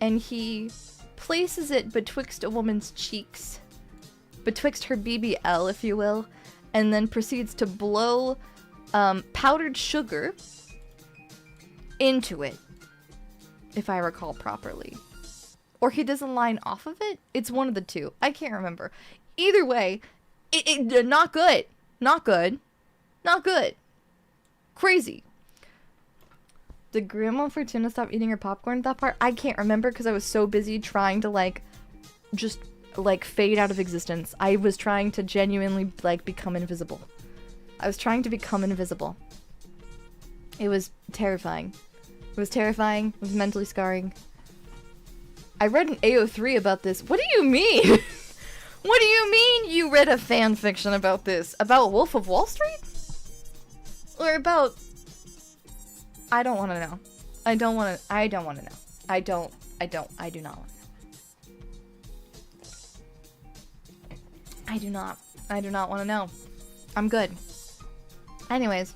[SPEAKER 1] and he places it betwixt a woman's cheeks, betwixt her BBL, if you will, and then proceeds to blow powdered sugar into it, if I recall properly. Or he doesn't line off of it? It's one of the two. I can't remember. Either way, not good. Not good. Not good. Crazy. Did Grandma Fortuna stop eating her popcorn at that part? I can't remember because I was so busy trying to, like, just, like, fade out of existence. I was trying to genuinely, like, become invisible. I was trying to become invisible. It was terrifying. It was terrifying. It was mentally scarring. I read an AO3 about this. What do you mean? What do you mean you read a fan fiction about this? About Wolf of Wall Street? Or about... I don't want to know. I don't want to know. I do not want to know. I do not want to know. I'm good. Anyways.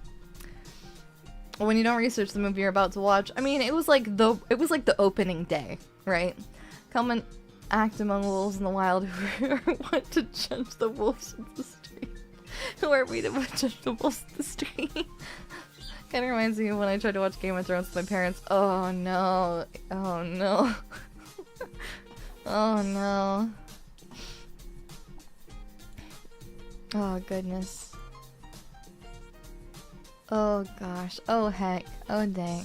[SPEAKER 1] When you don't research the movie you're about to watch, I mean, it was like the opening day, right? Come and act among wolves in the wild who want to judge the wolves in the street. Who are we to judge the wolves in the street? Kind of reminds me of when I tried to watch Game of Thrones with my parents. Oh no. Oh no. Oh no. Oh goodness. Oh gosh. Oh heck. Oh dang.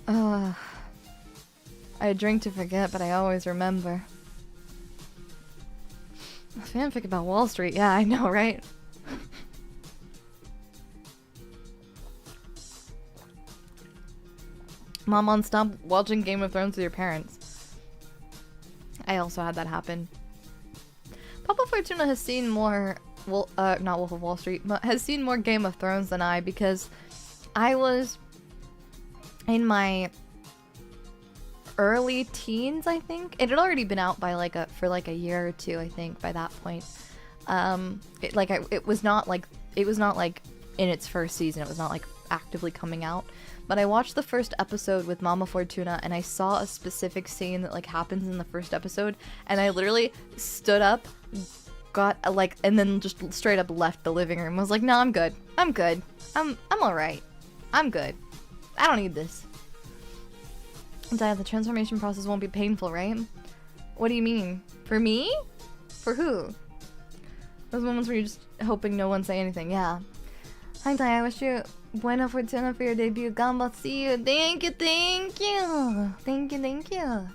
[SPEAKER 1] Oh. I drink to forget, but I always remember. A fanfic about Wall Street. Yeah, I know, right? Mom, stop watching Game of Thrones with your parents. I also had that happen. Papa Fortuna has seen more, well, not Wolf of Wall Street, but has seen more Game of Thrones than I, because I was in my early teens, I think. It had already been out by for a year or two, I think, by that point. It was not like in its first season. It was not like actively coming out. But I watched the first episode with Mama Fortuna, and I saw a specific scene that like happens in the first episode, and I literally stood up, and then just straight up left the living room. I was like, no, I'm good. I'm good. I'm alright. I'm good. I don't need this. Daiya, the transformation process won't be painful, right? What do you mean? For me? For who? Those moments where you're just hoping no one say anything. Yeah. Hi, Daiya. I wish you buena fortuna for your debut. Gamba, see you. Thank you, thank you. Thank you, thank you.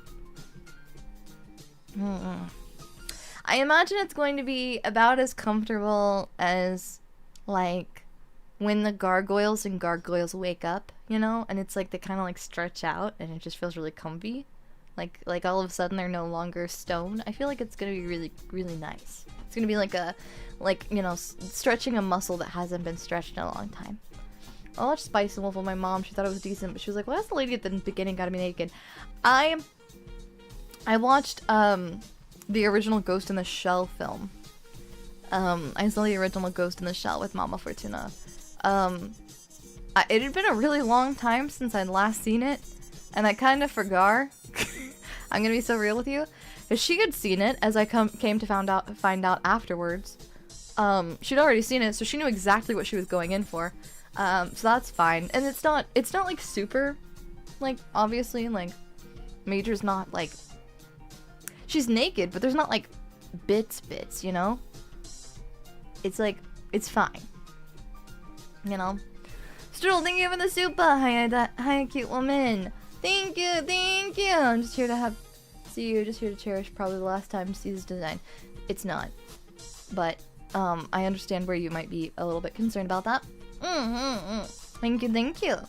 [SPEAKER 1] I imagine it's going to be about as comfortable as, like, when the gargoyles and gargoyles wake up, you know? And it's like they kind of like stretch out and it just feels really comfy. Like all of a sudden they're no longer stone. I feel like it's going to be really, really nice. It's going to be like, you know, stretching a muscle that hasn't been stretched in a long time. I watched Spice and Wolf with my mom. She thought it was decent, but she was like, well, that's the lady at the beginning gotta be naked. I watched, the original Ghost in the Shell film. I saw the original Ghost in the Shell with Mama Fortuna. It had been a really long time since I'd last seen it, and I kind of forgot. I'm gonna be so real with you. If she had seen it, as I came to find out afterwards, she'd already seen it, so she knew exactly what she was going in for. So that's fine. And it's not like super, like, obviously, like, Major's not like, she's naked, but there's not like bits, you know? It's like, it's fine. You know? Stroll, thank you for the super! Hi, cute woman! Thank you! I'm just here to see you, just here to cherish probably the last time to see this design. It's not. But, I understand where you might be a little bit concerned about that. Thank you. That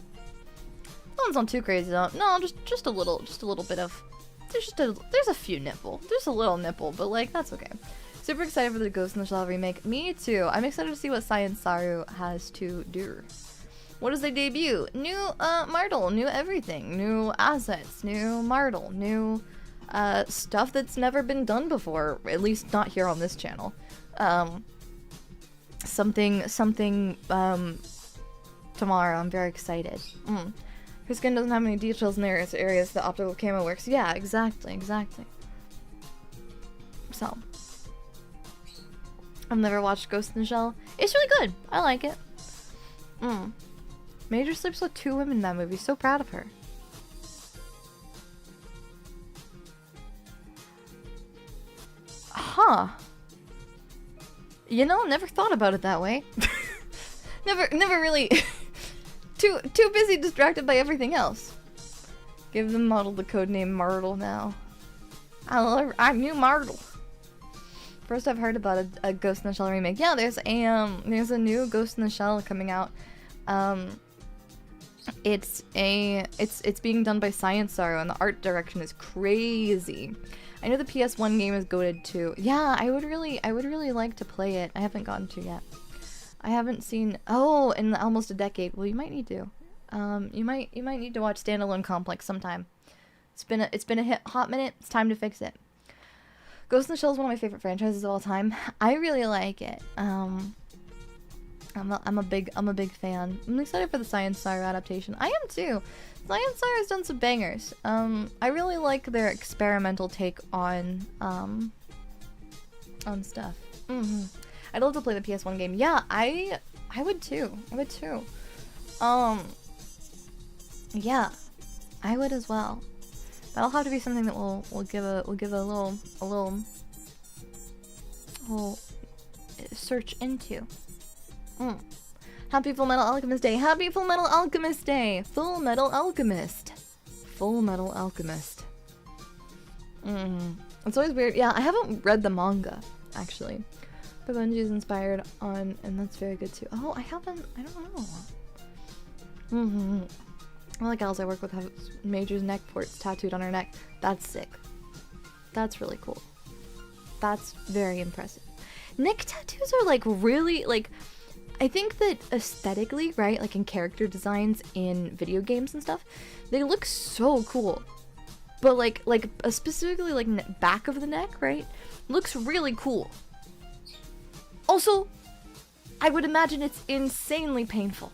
[SPEAKER 1] one's not too crazy though. No, just a little bit of, there's a few nipple. There's a little nipple, but like, that's okay. Super excited for the Ghost in the Shell remake. Me too. I'm excited to see what Science Saru has to do. What does they debut? New, Martle, new everything, new assets, new Martle, new, stuff that's never been done before, at least not here on this channel. Something, tomorrow. I'm very excited. Her skin doesn't have any details in the areas the optical camo works. Yeah, exactly. So, I've never watched Ghost in the Shell. It's really good. I like it. Major sleeps with 2 women in that movie. So proud of her. Huh. You know, never thought about it that way. never really. too busy distracted by everything else. Give the model the codename Myrtle now. I knew Myrtle. First I've heard about a Ghost in the Shell remake. Yeah, there's a new Ghost in the Shell coming out. It's being done by Science Sorrow, and the art direction is crazy. I know the PS1 game is goated too. Yeah, I would really like to play it. I haven't gotten to yet. I haven't seen in almost a decade. Well, you might need to. You might need to watch Standalone Complex sometime. It's been a hot minute. It's time to fix it. Ghost in the Shell is one of my favorite franchises of all time. I really like it. I'm a big fan. I'm excited for the Science Sorrow adaptation. I am too. Science Sorrow has done some bangers. I really like their experimental take on stuff. I'd love to play the PS1 game. Yeah, I would too. Yeah, I would as well. That'll have to be something that we'll give a little search into. Happy Full Metal Alchemist Day! Happy Full Metal Alchemist Day! Full Metal Alchemist. It's always weird. Yeah, I haven't read the manga actually. But Bungie is inspired on, and that's very good too. Oh, I don't know. All the gals I work with have Major's neck ports tattooed on her neck. That's sick. That's really cool. That's very impressive. Neck tattoos are like really like, I think that aesthetically, right, like in character designs in video games and stuff, they look so cool. But like specifically like back of the neck, right, looks really cool. Also, I would imagine it's insanely painful.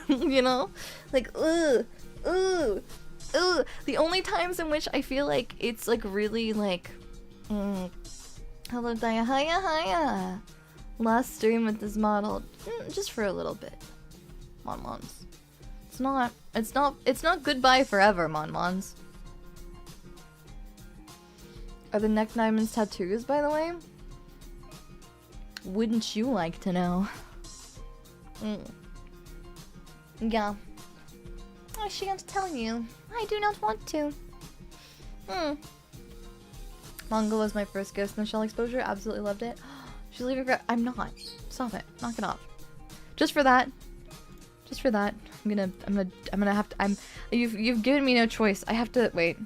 [SPEAKER 1] You know? Like, ugh. The only times in which I feel like it's like really like, hello Daiya, hiya. Last stream with this model, just for a little bit. Mon. It's not goodbye forever, Mon. Are the neck diamonds tattoos, by the way? Wouldn't you like to know? Yeah. I shan't tell you. I do not want to. Manga was my first Ghost in the Shell exposure. Absolutely loved it. She's leaving. I'm not. Stop it. Knock it off. Just for that. I'm gonna have to. You've given me no choice. I have to wait.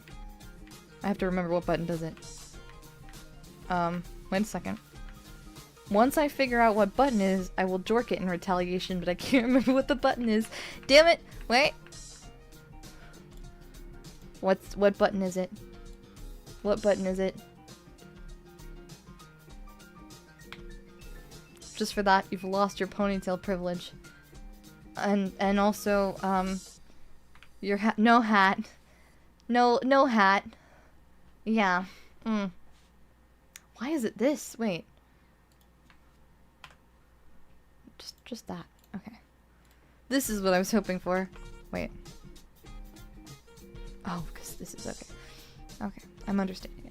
[SPEAKER 1] I have to remember what button does it. Wait a second. Once I figure out what button is, I will jork it in retaliation, but I can't remember what the button is. Damn it! Wait! What button is it? What button is it? Just for that, you've lost your ponytail privilege. And also, your hat- no hat. No hat. Yeah. Why is it this? Wait. Just that. Okay. This is what I was hoping for. Wait. Oh, because this is okay. Okay, I'm understanding.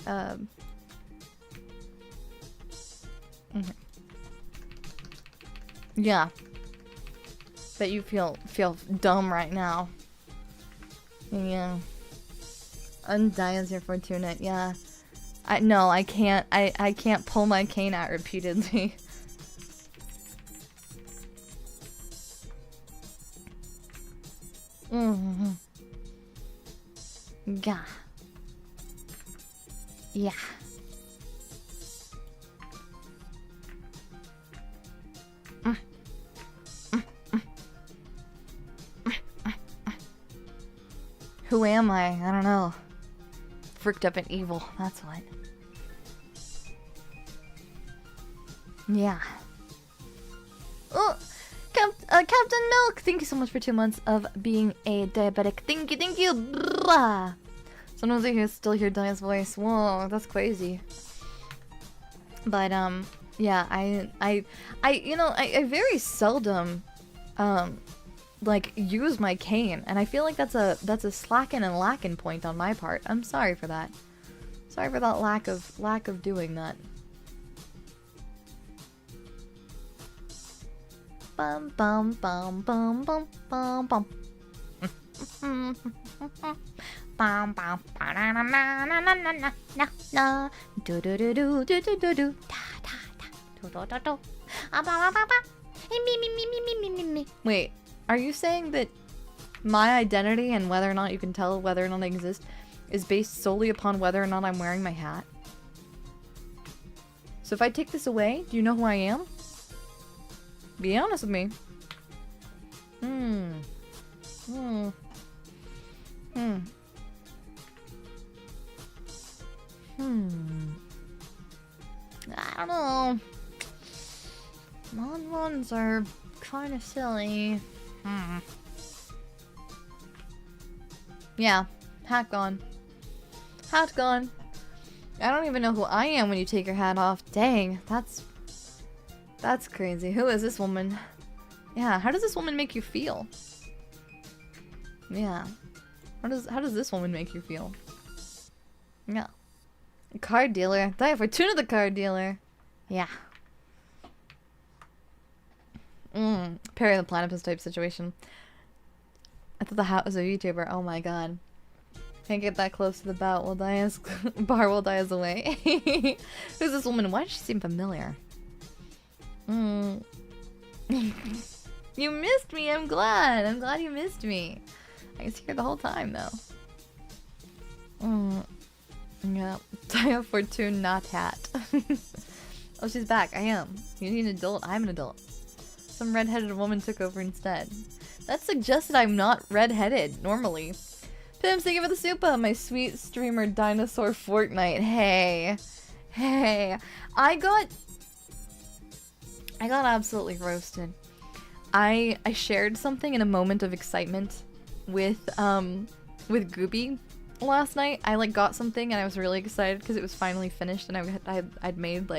[SPEAKER 1] Okay. Yeah. Bet you feel dumb right now. Yeah. Daiya's your Fortuna. Yeah. I can't. I can't pull my cane out repeatedly. Yeah. Yeah. Who am I? I don't know. Fricked up and evil. That's what. Yeah. Oh, Captain Milk, thank you so much for 2 months of being a diabetic. Thank you, thank you. Blah. Sometimes I still hear Daiya's voice. Whoa, that's crazy. But yeah, I very seldom like use my cane, and I feel like that's a slacking and lacking point on my part. I'm sorry for that. Sorry for that lack of doing that. Bum bum bum bum bum bum bum. Bum bum ba na na na na na na na na do do do do do do do do da da da do do do do ba ba ba ba me me me me me me me. Wait, are you saying that my identity and whether or not you can tell whether or not I exist is based solely upon whether or not I'm wearing my hat? So if I take this away, do you know who I am? Be honest with me. I don't know. Ones are kind of silly. Yeah, hat gone. Hat gone. I don't even know who I am when you take your hat off. Dang, that's crazy. Who is this woman? Yeah, how does this woman make you feel? Yeah. How does this woman make you feel? Yeah. Car dealer. Daiya Fortuna the car dealer. Yeah. Perry the Platypus type situation. I thought the hat was a VTuber. Oh my god. Can't get that close to the bar while Daiya's away. Who's this woman? Why does she seem familiar? You missed me. I'm glad. I'm glad you missed me. I was here the whole time though. Yeah. Daiya Fortune not hat. Oh, she's back. I am. You need an adult. I'm an adult. Some redheaded woman took over instead. That suggests that I'm not redheaded normally. Pimps, thank you for the super. My sweet streamer dinosaur Fortnite. Hey. Hey. I got absolutely roasted. I shared something in a moment of excitement with Gooby last night. I like got something and I was really excited because it was finally finished, and I'd made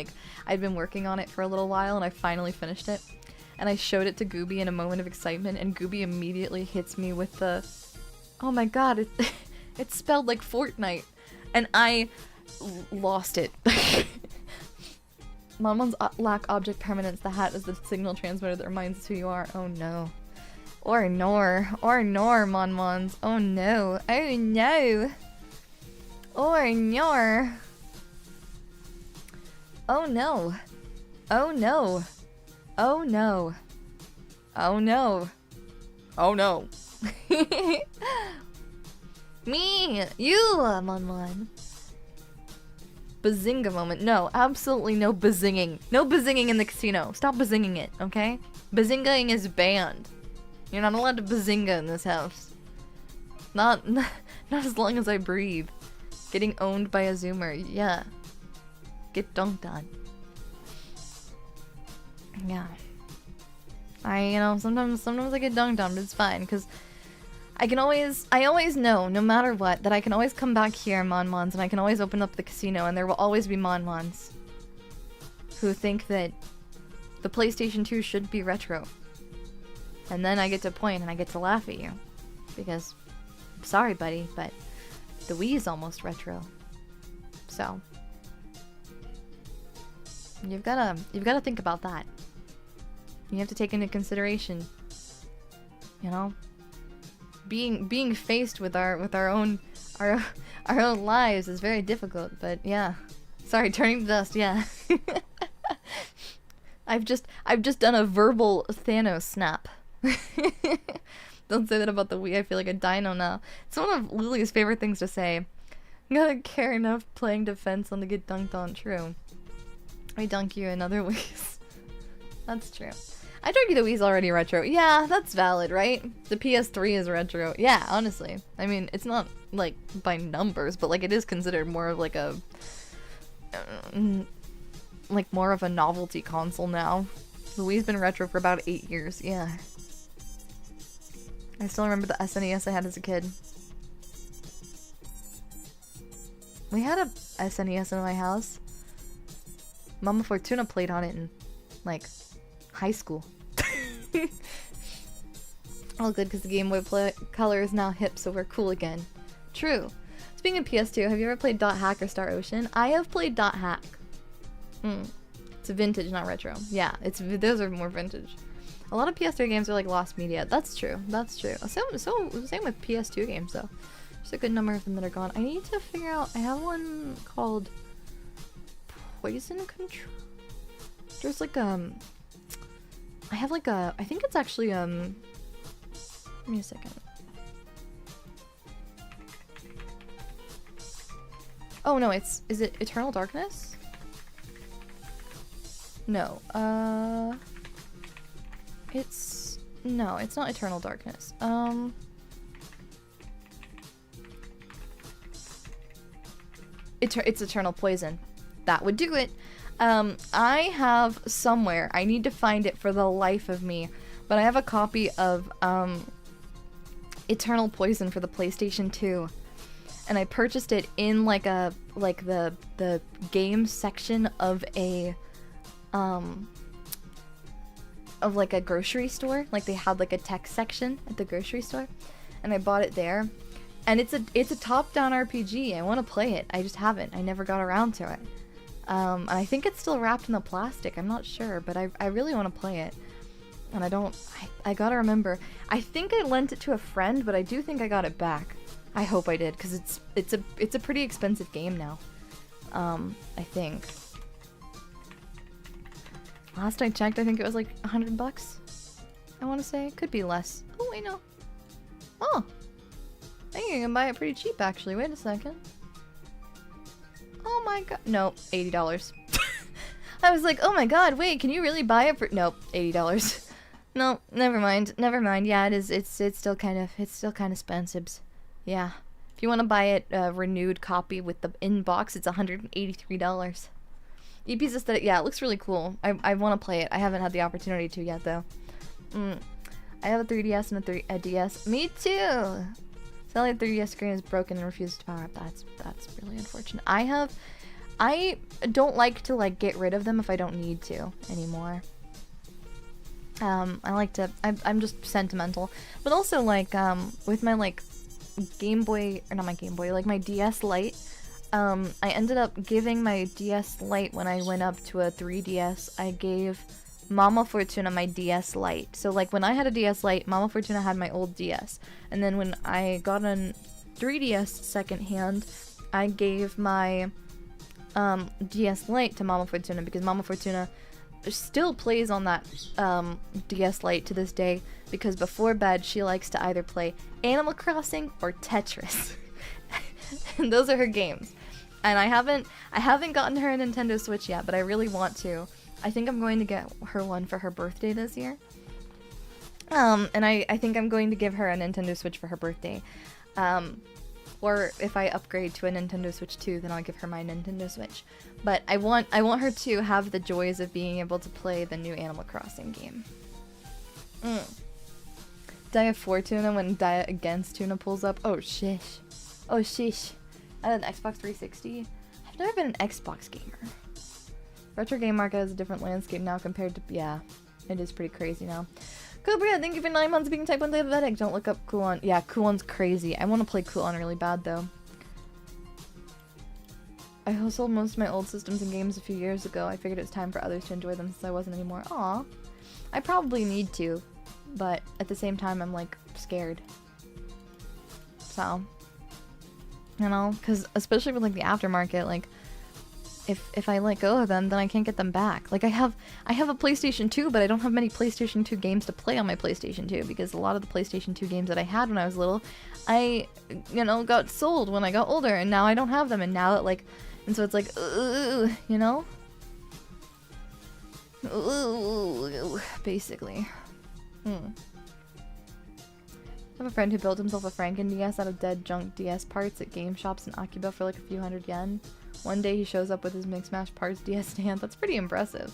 [SPEAKER 1] I'd been working on it for a little while and I finally finished it. And I showed it to Gooby in a moment of excitement, and Gooby immediately hits me with the, oh my god, it's spelled like Fortnite, and I lost it. Monmons lack object permanence. The hat is the signal transmitter that reminds us who you are. Oh no. Or nor, Monmons. Oh no. Oh no. Or nor. Oh no. Oh no. Oh no. Oh no. Oh no. Me! You, Monmon. Bazinga moment. No, absolutely no bazinging. No bazinging in the casino. Stop bazinging it, okay? Bazingaing is banned. You're not allowed to bazinga in this house. Not as long as I breathe. Getting owned by a zoomer. Yeah. Get dunked on. Yeah. Sometimes I get dunked on, but it's fine, because I always know, no matter what, that I can always come back here, Monmons, and I can always open up the casino, and there will always be Monmons who think that the PlayStation 2 should be retro. And then I get to point and I get to laugh at you. Because, sorry buddy, but the Wii is almost retro. So, you've gotta think about that. You have to take into consideration, you know, being faced with our own lives is very difficult. But yeah, sorry, turning to dust. Yeah, I've just done a verbal Thanos snap. Don't say that about the Wii. I feel like a dino now. It's one of Lily's favorite things to say. I gotta care enough playing defense on to get dunked on. True. I dunk you in other ways. That's true. I'd argue the Wii's already retro. Yeah, that's valid, right? The PS3 is retro. Yeah, honestly. I mean, it's not, like, by numbers, but, like, it is considered more of, like, a... more of a novelty console now. The Wii's been retro for about 8 years, yeah. I still remember the SNES I had as a kid. We had a SNES in my house. Mama Fortuna played on it in, like, high school. All good because the Game Boy Color is now hip, so we're cool again. True. Speaking of PS2, have you ever played Dot Hack or Star Ocean? I have played Dot Hack. It's a vintage, not retro. Yeah, those are more vintage. A lot of PS3 games are like lost media. That's true. That's true. Same with PS2 games though. There's a good number of them that are gone. I need to figure out. I have one called Poison Control. There's like I have like a. I think it's actually Give me a second. Oh no, is it Eternal Darkness? No, it's not Eternal Darkness. It's Eternal Poison. That would do it. I have somewhere, I need to find it for the life of me, but I have a copy of, Eternal Poison for the PlayStation 2. And I purchased it in like the game section of a grocery store. Like they had like a tech section at the grocery store, and I bought it there. And it's a top-down RPG. I want to play it. I just haven't. I never got around to it. And I think it's still wrapped in the plastic. I'm not sure, but I really want to play it. And I gotta remember. I think I lent it to a friend, but I do think I got it back. I hope I did, because it's a pretty expensive game now. I think. Last I checked, I think it was like $100. I want to say. Could be less. Oh, wait, no. Oh! I think you can buy it pretty cheap, actually. Wait a second. Oh my god. Nope, $80. I was like, oh my god, wait, can you really buy it for— Nope, $80. No, never mind. Never mind. Yeah, it is. It's still kind of expensive. Yeah. If you want to buy it a renewed copy with the in-box, it's $183. EP's aesthetic, yeah, it looks really cool. I want to play it. I haven't had the opportunity to yet, though. I have a 3DS and a DS. Me too! Sadly, the 3DS screen is broken and refuses to power up. That's really unfortunate. I don't like to, like, get rid of them if I don't need to anymore. I like to— I'm just sentimental. But also, like, with my, like, Game Boy— or not my Game Boy, like, my DS Lite, I ended up giving my DS Lite when I went up to a 3DS. I gave Mama Fortuna my DS Lite. So, like, when I had a DS Lite, Mama Fortuna had my old DS. And then when I got a 3DS secondhand, I gave my DS Lite to Mama Fortuna, because Mama Fortuna still plays on that DS Lite to this day, because before bed she likes to either play Animal Crossing or Tetris. And those are her games. And I haven't gotten her a Nintendo Switch yet, but I really want to. I think I'm going to get her one for her birthday this year. And I think I'm going to give her a Nintendo Switch for her birthday. Or if I upgrade to a Nintendo Switch 2, then I'll give her my Nintendo Switch. But I want her to have the joys of being able to play the new Animal Crossing game. Daiya Fortuna when Daiya Against Tuna pulls up. Oh, shish. Oh, sheesh. I had an Xbox 360. I've never been an Xbox gamer. Retro game market has a different landscape now compared to— yeah, it is pretty crazy now. Cobra, thank you for 9 months being type 1 diabetic. Don't look up Kulon. Yeah, Kulon's crazy. I want to play Kulon really bad, though. I sold most of my old systems and games a few years ago. I figured it was time for others to enjoy them since I wasn't anymore. Aw. I probably need to, but at the same time, I'm, like, scared. So, you know, because especially with, like, the aftermarket, like, if I let go of them, then I can't get them back. Like, I have a PlayStation 2, but I don't have many PlayStation 2 games to play on my PlayStation 2, because a lot of the PlayStation 2 games that I had when I was little, I, you know, got sold when I got older, and now I don't have them, and now that, like, and so it's like, you know? Basically. I have a friend who built himself a Franken DS out of dead junk DS parts at game shops in Akiba for like a few hundred yen. One day he shows up with his Mix Mash Parts DS stand. That's pretty impressive.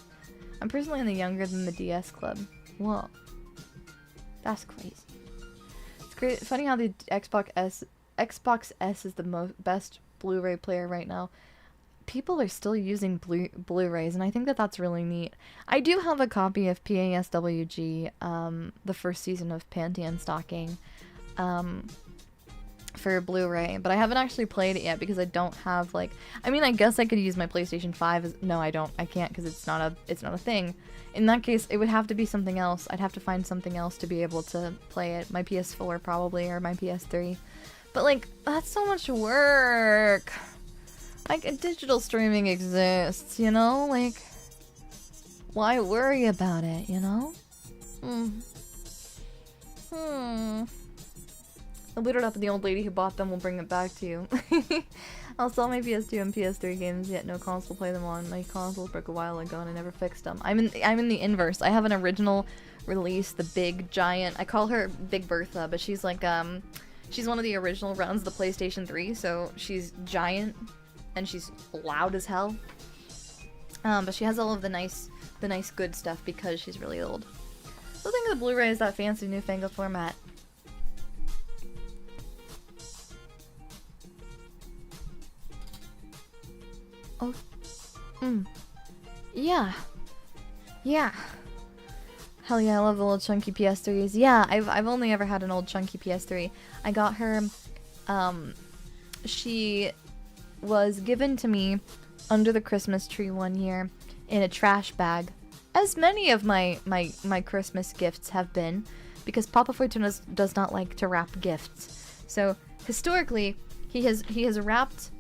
[SPEAKER 1] I'm personally in the younger than the DS club. Whoa. That's crazy. great. Funny how the Xbox S is the best Blu-ray player right now. People are still using Blu-rays, and I think that that's really neat. I do have a copy of PASWG, the first season of Pantheon Stalking, for Blu-ray, but I haven't actually played it yet because I don't have, like, I mean, I guess I could use my PlayStation 5 as, no, I can't because it's not a thing. In that case, it would have to be something else. I'd have to find something else to be able to play it. My PS4 probably, or my PS3. But, like, that's so much work. Like, digital streaming exists, you know? Like, why worry about it, you know? I'll boot it up and the old lady who bought them will bring it back to you. I'll sell my PS2 and PS3 games, yet no console to play them on. My console broke a while ago and I never fixed them. I'm in the inverse. I have an original release, the big giant. I call her Big Bertha, but she's like she's one of the original runs of the PlayStation 3, so she's giant and she's loud as hell. But she has all of the nice good stuff because she's really old. The thing of the Blu-ray is that fancy newfangled format. Oh, yeah. Hell yeah, I love the little chunky PS3s. Yeah, I've only ever had an old chunky PS3. I got her, she was given to me under the Christmas tree one year in a trash bag, as many of my Christmas gifts have been, because Papa Fortuna does not like to wrap gifts. So historically, he has wrapped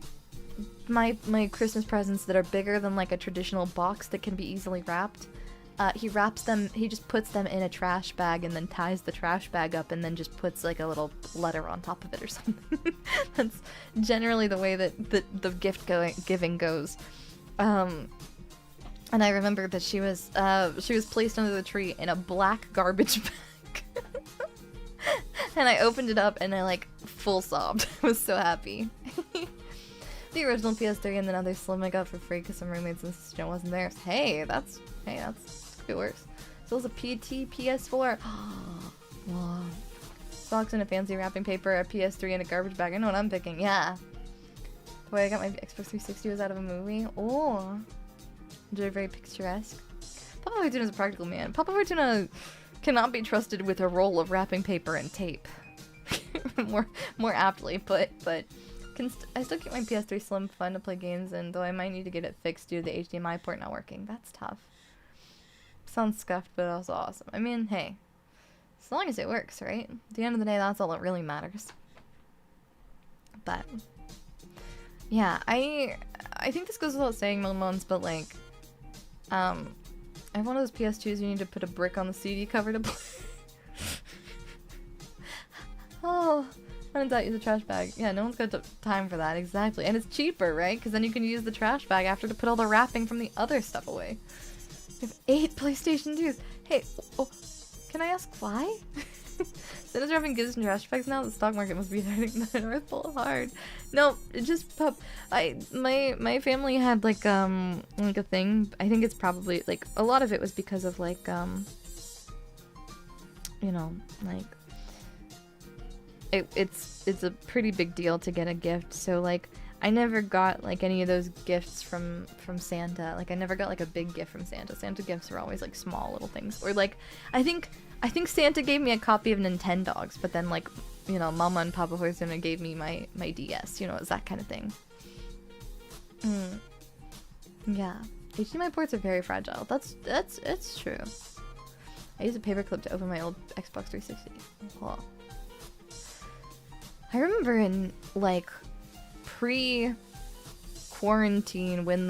[SPEAKER 1] my Christmas presents that are bigger than like a traditional box that can be easily wrapped. He wraps them, he just puts them in a trash bag and then ties the trash bag up and then just puts like a little letter on top of it or something. That's generally the way that the gift giving goes. And I remember that she was placed under the tree in a black garbage bag. And I opened it up and I like full sobbed. I was so happy. The original PS3 and then other Slim I got for free because some roommates insisted it wasn't theirs. Hey, that's could be worse. So it was a PT PS4. Wow. Box in a fancy wrapping paper, a PS3 in a garbage bag. I know what I'm picking. Yeah. The way I got my Xbox 360 was out of a movie. Oh. Very picturesque. Papa Fortuna is a practical man. Papa Fortuna cannot be trusted with a roll of wrapping paper and tape. more aptly, but I still keep my PS3 Slim fun to play games, and though I might need to get it fixed due to the HDMI port not working. That's tough. Sounds scuffed, but also awesome. I mean, hey, as long as it works, right? At the end of the day, that's all that really matters. But yeah, I think this goes without saying, Moons, but like, I have one of those PS2s you need to put a brick on the CD cover to play. Oh. When in doubt, use a trash bag. Yeah, no one's got time for that, exactly. And it's cheaper, right? Because then you can use the trash bag after to put all the wrapping from the other stuff away. We have 8 PlayStation 2s. Hey, can I ask why? Instead of wrapping gifts in trash bags now, the stock market must be hitting the North Pole hard. No, it just my family had like a thing. I think it's probably like a lot of it was because of like you know, like it's a pretty big deal to get a gift, so like I never got like any of those gifts from Santa. Like I never got like a big gift from Santa. Santa gifts were always like small little things, or like I think Santa gave me a copy of Nintendogs, but then like, you know, Mama and Papa Fortuna gave me my DS, you know, it's that kind of thing. Yeah, HDMI ports are very fragile. It's true. I used a paperclip to open my old Xbox 360. Oh. I remember in, like, pre-quarantine when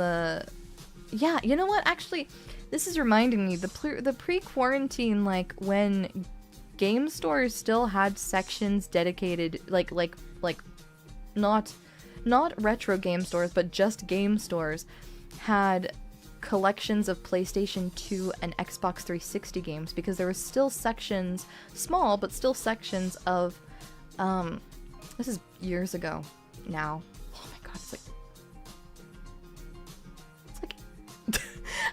[SPEAKER 1] yeah, you know what? Actually, this is reminding me. The pre-quarantine, like, when game stores still had sections dedicated, like not retro game stores, but just game stores had collections of PlayStation 2 and Xbox 360 games, because there were still sections, small, but still sections of, this is years ago now. Oh my god, it's like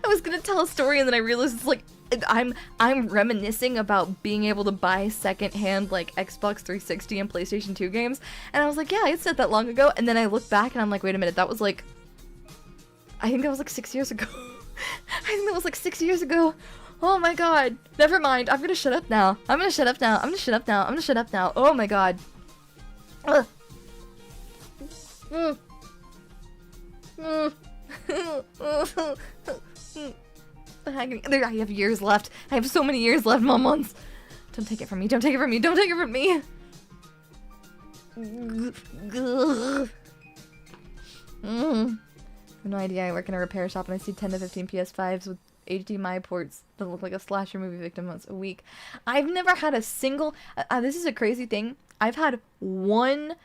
[SPEAKER 1] I was gonna tell a story and then I realized it's like I'm reminiscing about being able to buy secondhand like Xbox 360 and PlayStation 2 games, and I was like, yeah, I said that long ago, and then I look back and I'm like, wait a minute, that was like, I think that was like 6 years ago. I think that was like 6 years ago. Oh my god. Never mind. I'm gonna shut up now. I'm gonna shut up now. I'm gonna shut up now. I'm gonna shut up now. Oh my god. Ugh. I have years left. I have so many years left, Mom Ones. Don't take it from me. Don't take it from me. Don't take it from me. I have no idea. I work in a repair shop and I see 10 to 15 PS5s with HDMI ports that look like a slasher movie victim once a week. I've never had a single. This is a crazy thing. I've had one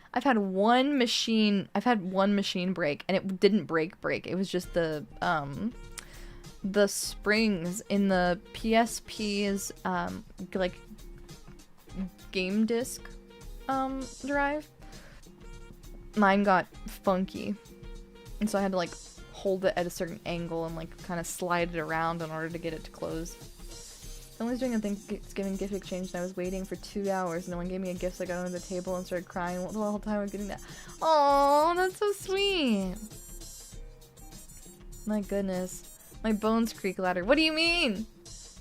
[SPEAKER 1] machine break, and it didn't break. It was just the springs in the PSP's like game disc drive. Mine got funky, and so I had to like hold it at a certain angle and like kind of slide it around in order to get it to close. Someone was doing a Thanksgiving gift exchange and I was waiting for 2 hours. No one gave me a gift, so I got under the table and started crying the whole time I was getting that. Oh, that's so sweet. My goodness. My bones creak louder. What do you mean?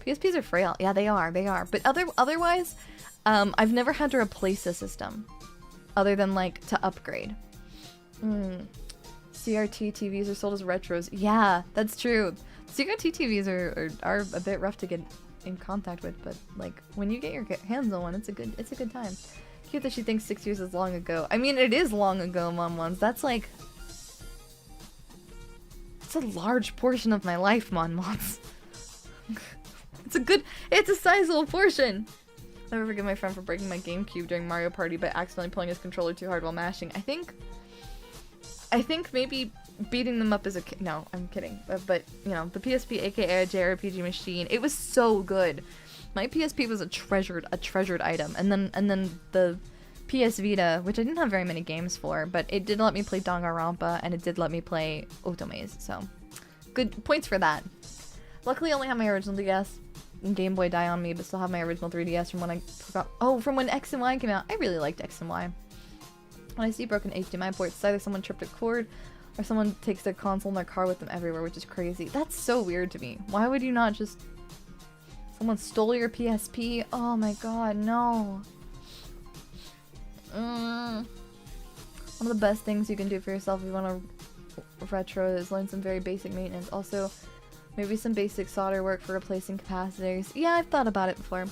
[SPEAKER 1] PSPs are frail. Yeah, they are. But otherwise, I've never had to replace a system other than like to upgrade. CRT TVs are sold as retros. Yeah, that's true. CRT TVs are a bit rough to get in contact with, but like when you get your hands on one, it's a good time. Cute that she thinks 6 years is long ago. I mean, it is long ago, Mom Ones. That's like, it's a large portion of my life, Mom Ones. It's a sizable portion. I'll never forgive my friend for breaking my GameCube during Mario Party by accidentally pulling his controller too hard while mashing. I think maybe beating them up as a kid. No, I'm kidding. But you know, the PSP, aka a JRPG machine, it was so good. My PSP was a treasured item, and then the PS Vita, which I didn't have very many games for, but it did let me play Danganronpa, and it did let me play Otomaze. So, good points for that. Luckily, I only have my original DS. And Game Boy die on me, but still have my original 3DS from when I forgot. Oh, from when X and Y came out. I really liked X and Y. When I see broken HDMI ports, it's either someone tripped a cord or someone takes their console in their car with them everywhere, which is crazy. That's so weird to me. Why would you not just... Someone stole your PSP? Oh my god, no. One of the best things you can do for yourself if you want to retro is learn some very basic maintenance. Also, maybe some basic solder work for replacing capacitors. Yeah, I've thought about it before.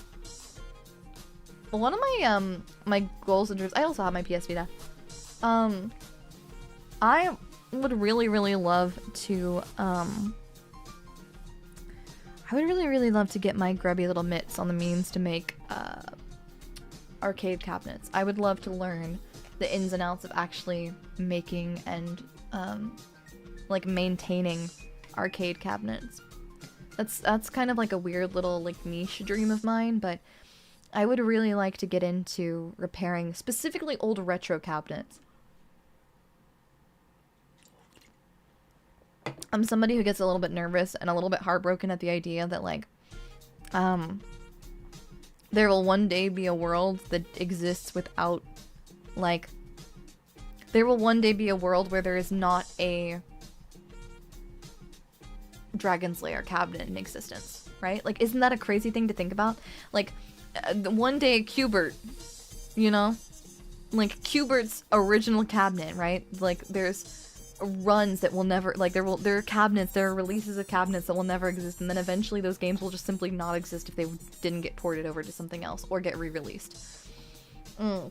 [SPEAKER 1] One of my my goals and dreams. I also have my PS Vita. I would really love to I would really love to get my grubby little mitts on the means to make arcade cabinets. I would love to learn the ins and outs of actually making and like maintaining arcade cabinets. That's kind of like a weird little like niche dream of mine, but I would really like to get into repairing specifically old retro cabinets. I'm somebody who gets a little bit nervous and a little bit heartbroken at the idea that like there will one day be a world that exists without like there will one day be a world where there is not a Dragon's Lair cabinet in existence, right? Like, isn't that a crazy thing to think about? Like, one day Qbert, you know? Like, Qbert's original cabinet, right? Like, there's runs that will never, like, there are cabinets, there are releases of cabinets that will never exist, and then eventually those games will just simply not exist if they didn't get ported over to something else, or get re-released. I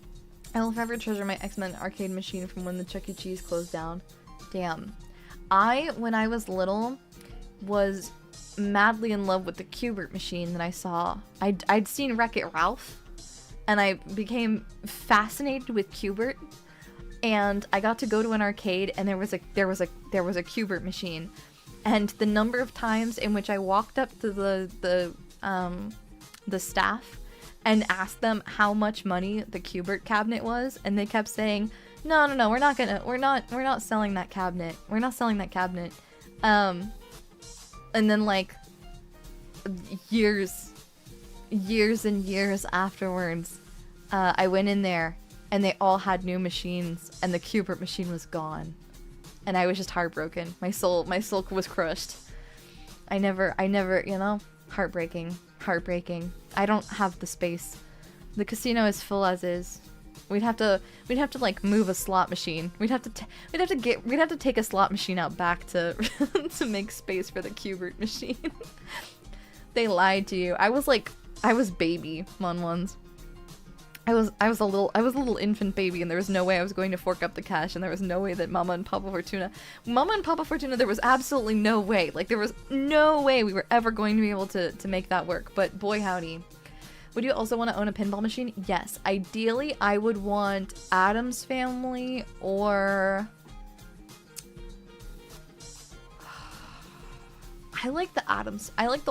[SPEAKER 1] will forever treasure my X-Men arcade machine from when the Chuck E. Cheese closed down. Damn. When I was little, was madly in love with the Qbert machine that I saw. I'd seen Wreck-It Ralph, and I became fascinated with Qbert, and I got to go to an arcade, and there was a Qbert machine, and the number of times in which I walked up to the staff and asked them how much money the Qbert cabinet was, and they kept saying, no, we're not selling that cabinet. We're not selling that cabinet. And then, like, years and years afterwards, I went in there and they all had new machines and the Cubert machine was gone. And I was just heartbroken. My soul was crushed. I never, you know, heartbreaking. I don't have the space. The casino is full as is. We'd have to like move a slot machine. We'd have to take a slot machine out back to to make space for the Cubert machine. They lied to you. I was baby Mon-Ones. I was a little infant baby, and there was no way I was going to fork up the cash, and there was no way that Mama and Papa Fortuna, there was absolutely no way. Like, there was no way we were ever going to be able to make that work. But boy howdy. Would you also want to own a pinball machine? Yes. Ideally, I would want Addams Family or... I like the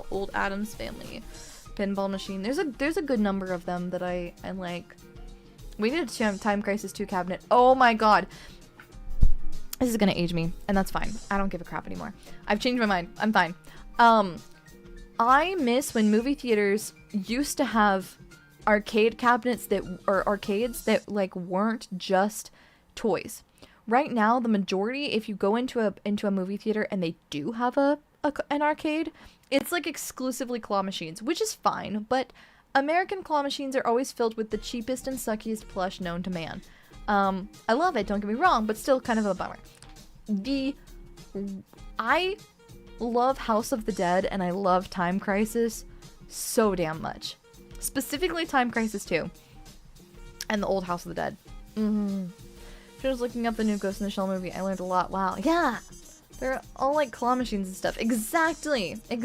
[SPEAKER 1] old Addams Family pinball machine. There's a good number of them that I like. We need a Time Crisis 2 cabinet. Oh my god. This is gonna age me, and that's fine. I don't give a crap anymore. I've changed my mind. I'm fine. I miss when movie theaters used to have arcades that like weren't just toys. Right now, the majority, if you go into a movie theater and they do have an arcade, it's like exclusively claw machines, which is fine, but American claw machines are always filled with the cheapest and suckiest plush known to man. I love it, don't get me wrong, but still kind of a bummer. I love House of the Dead and I love Time Crisis so damn much. Specifically Time Crisis 2 and the old House of the Dead. I was looking up the new Ghost in the Shell movie. I learned a lot. Wow. Yeah! They're all like claw machines and stuff. Exactly! Have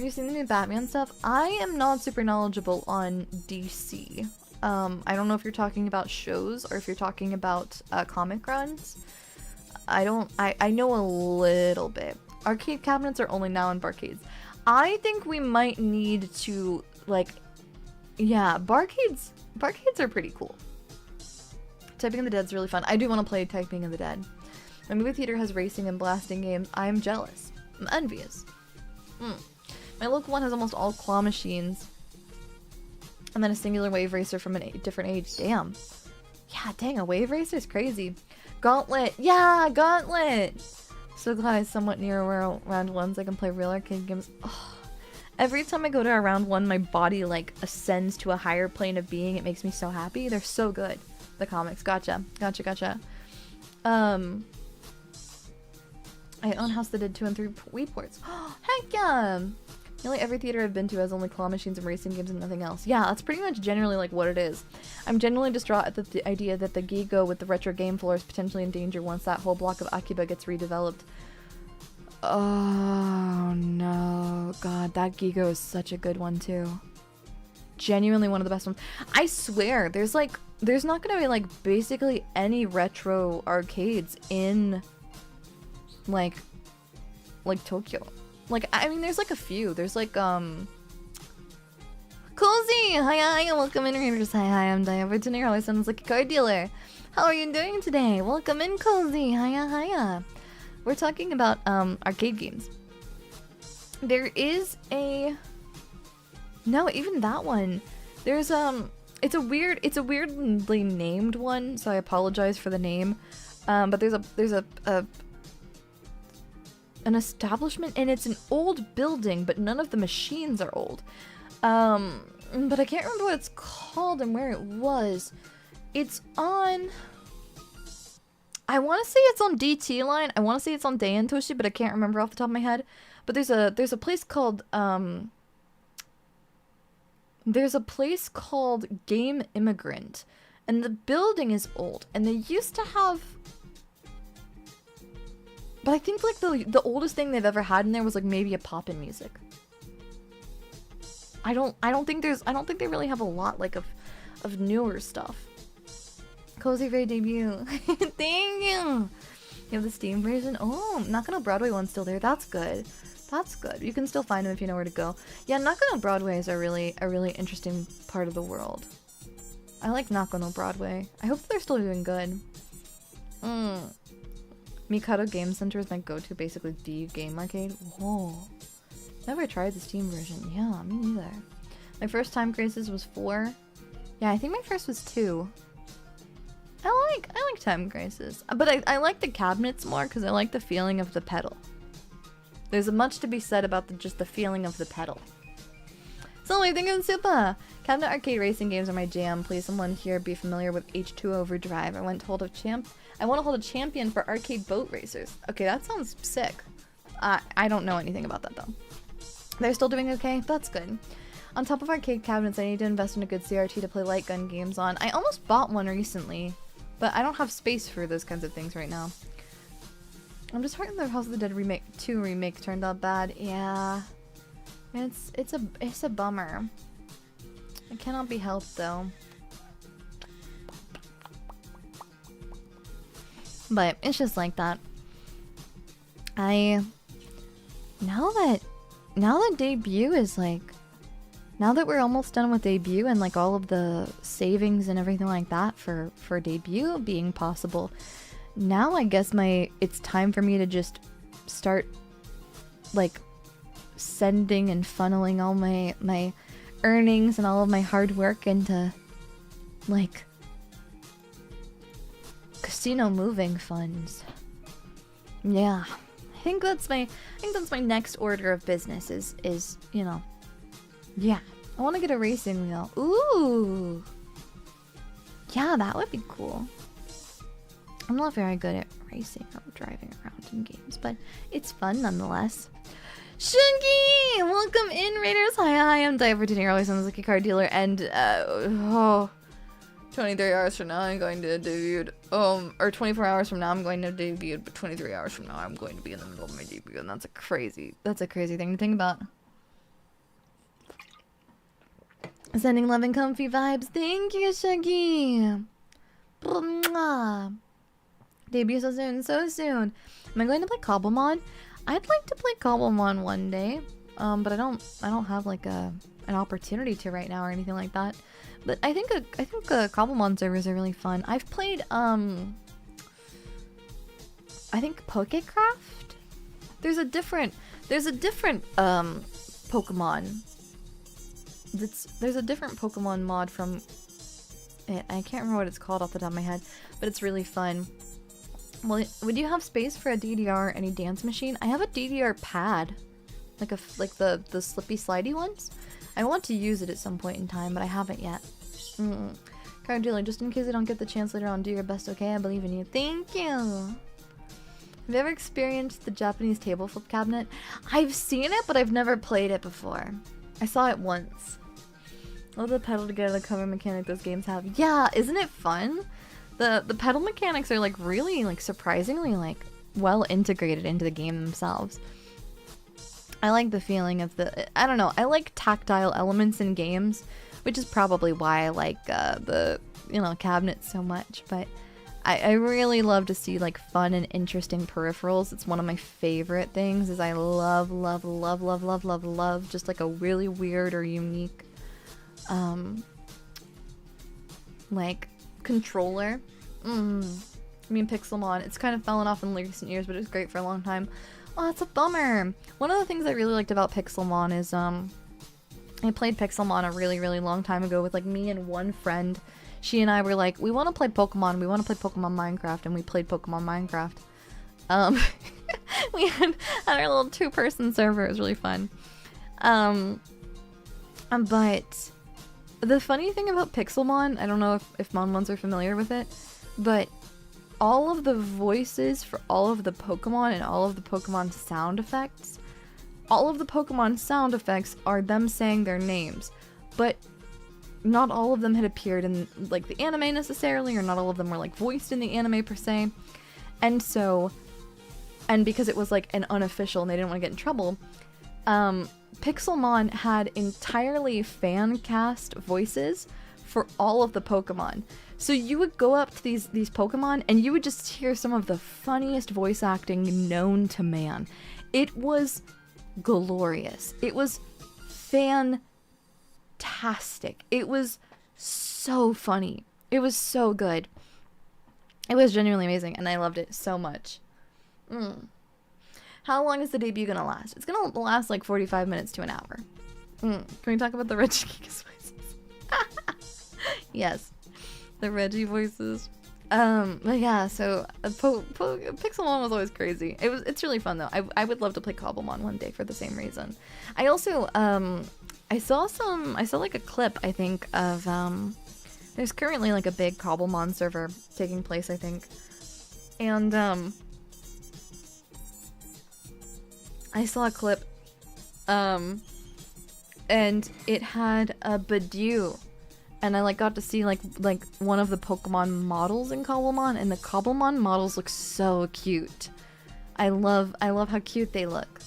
[SPEAKER 1] you seen the new Batman stuff? I am not super knowledgeable on DC. I don't know if you're talking about shows or if you're talking about comic runs. I know a little bit. Arcade cabinets are only now in barcades. I think we might need to, like, yeah, barcades are pretty cool. Typing in the Dead's really fun. I do want to play Typing in the Dead. My movie theater has racing and blasting games. I am jealous. I'm envious. My local one has almost all claw machines. And then a singular wave racer from a different age. Damn. Yeah, dang, a wave racer is crazy. Gauntlet. Yeah, Gauntlet! So glad I'm somewhat near round ones. I can play real arcade games. Oh. Every time I go to a round one, my body, like, ascends to a higher plane of being. It makes me so happy. They're so good. The comics. Gotcha. I own House of the Dead 2 and 3 Wii ports. Heck yeah! Nearly every theater I've been to has only claw machines and racing games and nothing else. Yeah, that's pretty much generally like what it is. I'm genuinely distraught at the idea that the Gigo with the retro game floor is potentially in danger once that whole block of Akiba gets redeveloped. Oh no, god, that Gigo is such a good one too. Genuinely one of the best ones. I swear, there's not gonna be like basically any retro arcades in like Tokyo. Like, I mean, there's like a few. There's like, Cozy! Hi, welcome in, readers. Hi, I'm Daiya. Fortuna always sounds like a car dealer. How are you doing today? Welcome in, Cozy. Hiya. We're talking about, arcade games. There is a... No, even that one. There's, it's a weirdly named one, so I apologize for the name. But there's an establishment, and it's an old building, but none of the machines are old. But I can't remember what it's called and where it was. It's on... I want to say it's on DT line. I want to say it's on Daiya Toshi, but I can't remember off the top of my head. But there's a place called, Game Immigrant, and the building is old, and they used to have... But I think like the oldest thing they've ever had in there was like maybe a pop-in music. I don't think they really have a lot like of newer stuff. Cozy Ray debut. Thank you. You have the Steam version? Oh, Nakano Broadway one's still there. That's good. You can still find them if you know where to go. Yeah, Nakano Broadway is a really interesting part of the world. I like Nakano Broadway. I hope they're still doing good. Mikado Game Center is my go-to, basically the game arcade. Whoa. Never tried the Steam version. Yeah, me neither. My first time graces was 4. Yeah, I think my first was 2. I like time graces, but I like the cabinets more because I like the feeling of the pedal. There's much to be said about just the feeling of the pedal. So I think I'm super. Cabinet arcade racing games are my jam. Please, someone here be familiar with H2 Overdrive. I want to hold a champion for arcade boat racers. Okay, that sounds sick. I don't know anything about that though. They're still doing okay. That's good. On top of arcade cabinets, I need to invest in a good CRT to play light gun games on. I almost bought one recently, but I don't have space for those kinds of things right now. I'm just heartened the House of the Dead 2 remake turned out bad. Yeah. It's a bummer. It cannot be helped though. But it's just like that. Now that debut is like, now that we're almost done with debut and like all of the savings and everything like that for debut being possible, now I guess it's time for me to just start like sending and funneling all my earnings and all of my hard work into like casino moving funds. Yeah. I think that's my next order of business is, you know, yeah. I want to get a racing wheel. Ooh. Yeah, that would be cool. I'm not very good at racing or driving around in games, but it's fun nonetheless. Shunky! Welcome in, Raiders. Hi, I'm Daiya for Fortuna. You're always on the Lucky Card Dealer, and 23 hours from now I'm going to debut. Or 24 hours from now I'm going to debut, but 23 hours from now I'm going to be in the middle of my debut, and that's a crazy thing to think about. Sending love and comfy vibes. Thank you, Shaggy. Debut so soon, so soon. Am I going to play Cobblemon? I'd like to play Cobblemon one day, but I don't have like an opportunity to right now or anything like that. But I think Cobblemon servers are really fun. I've played I think Pokecraft. There's a different Pokemon. There's a different Pokemon mod from it. I can't remember what it's called off the top of my head, but it's really fun. Well, would you have space for a DDR any dance machine? I have a DDR pad, like the slippy slidey ones. I want to use it at some point in time, but I haven't yet. Card dealer, just in case I don't get the chance later on, do your best, okay? I believe in you. Thank you. Have you ever experienced the Japanese table flip cabinet? I've seen it, but I've never played it before. I saw it once. Love the pedal together, the cover mechanic those games have. Yeah, isn't it fun? The pedal mechanics are like really like surprisingly like well integrated into the game themselves. I like the feeling of I don't know, I like tactile elements in games, which is probably why I like the, you know, cabinets so much, but I really love to see like fun and interesting peripherals. It's one of my favorite things is I love just like a really weird or unique like controller. I mean, Pixelmon, it's kind of fallen off in recent years, but it was great for a long time. Oh, that's a bummer. One of the things I really liked about Pixelmon is I played Pixelmon a really long time ago with like me and one friend. She and I were like, we want to play Pokemon, Minecraft, and we played Pokemon Minecraft. We had our little 2-person server. It was really fun. But the funny thing about Pixelmon, I don't know if Mon-Mons are familiar with it, but all of the voices for all of the Pokemon and all of the Pokemon sound effects, are them saying their names, but not all of them had appeared in like the anime necessarily, or not all of them were like voiced in the anime per se. And so, and because it was like an unofficial and they didn't want to get in trouble, Pixelmon had entirely fan cast voices for all of the Pokemon. So you would go up to these Pokemon and you would just hear some of the funniest voice acting known to man. It was glorious. It was fantastic. It was so funny. It was so good. It was genuinely amazing and I loved it so much. How long is the debut gonna last? It's gonna last like 45 minutes to an hour. Can we talk about the Reggie voices? Yes, the Reggie voices. But yeah, so Pixel 1 was always crazy. It's really fun though. I would love to play Cobblemon one day for the same reason. I also I saw like a clip, I think, of there's currently like a big Cobblemon server taking place, I think. And I saw a clip and it had a Badoo. And I like got to see like one of the Pokemon models in Cobblemon, and the Cobblemon models look so cute. I love how cute they look.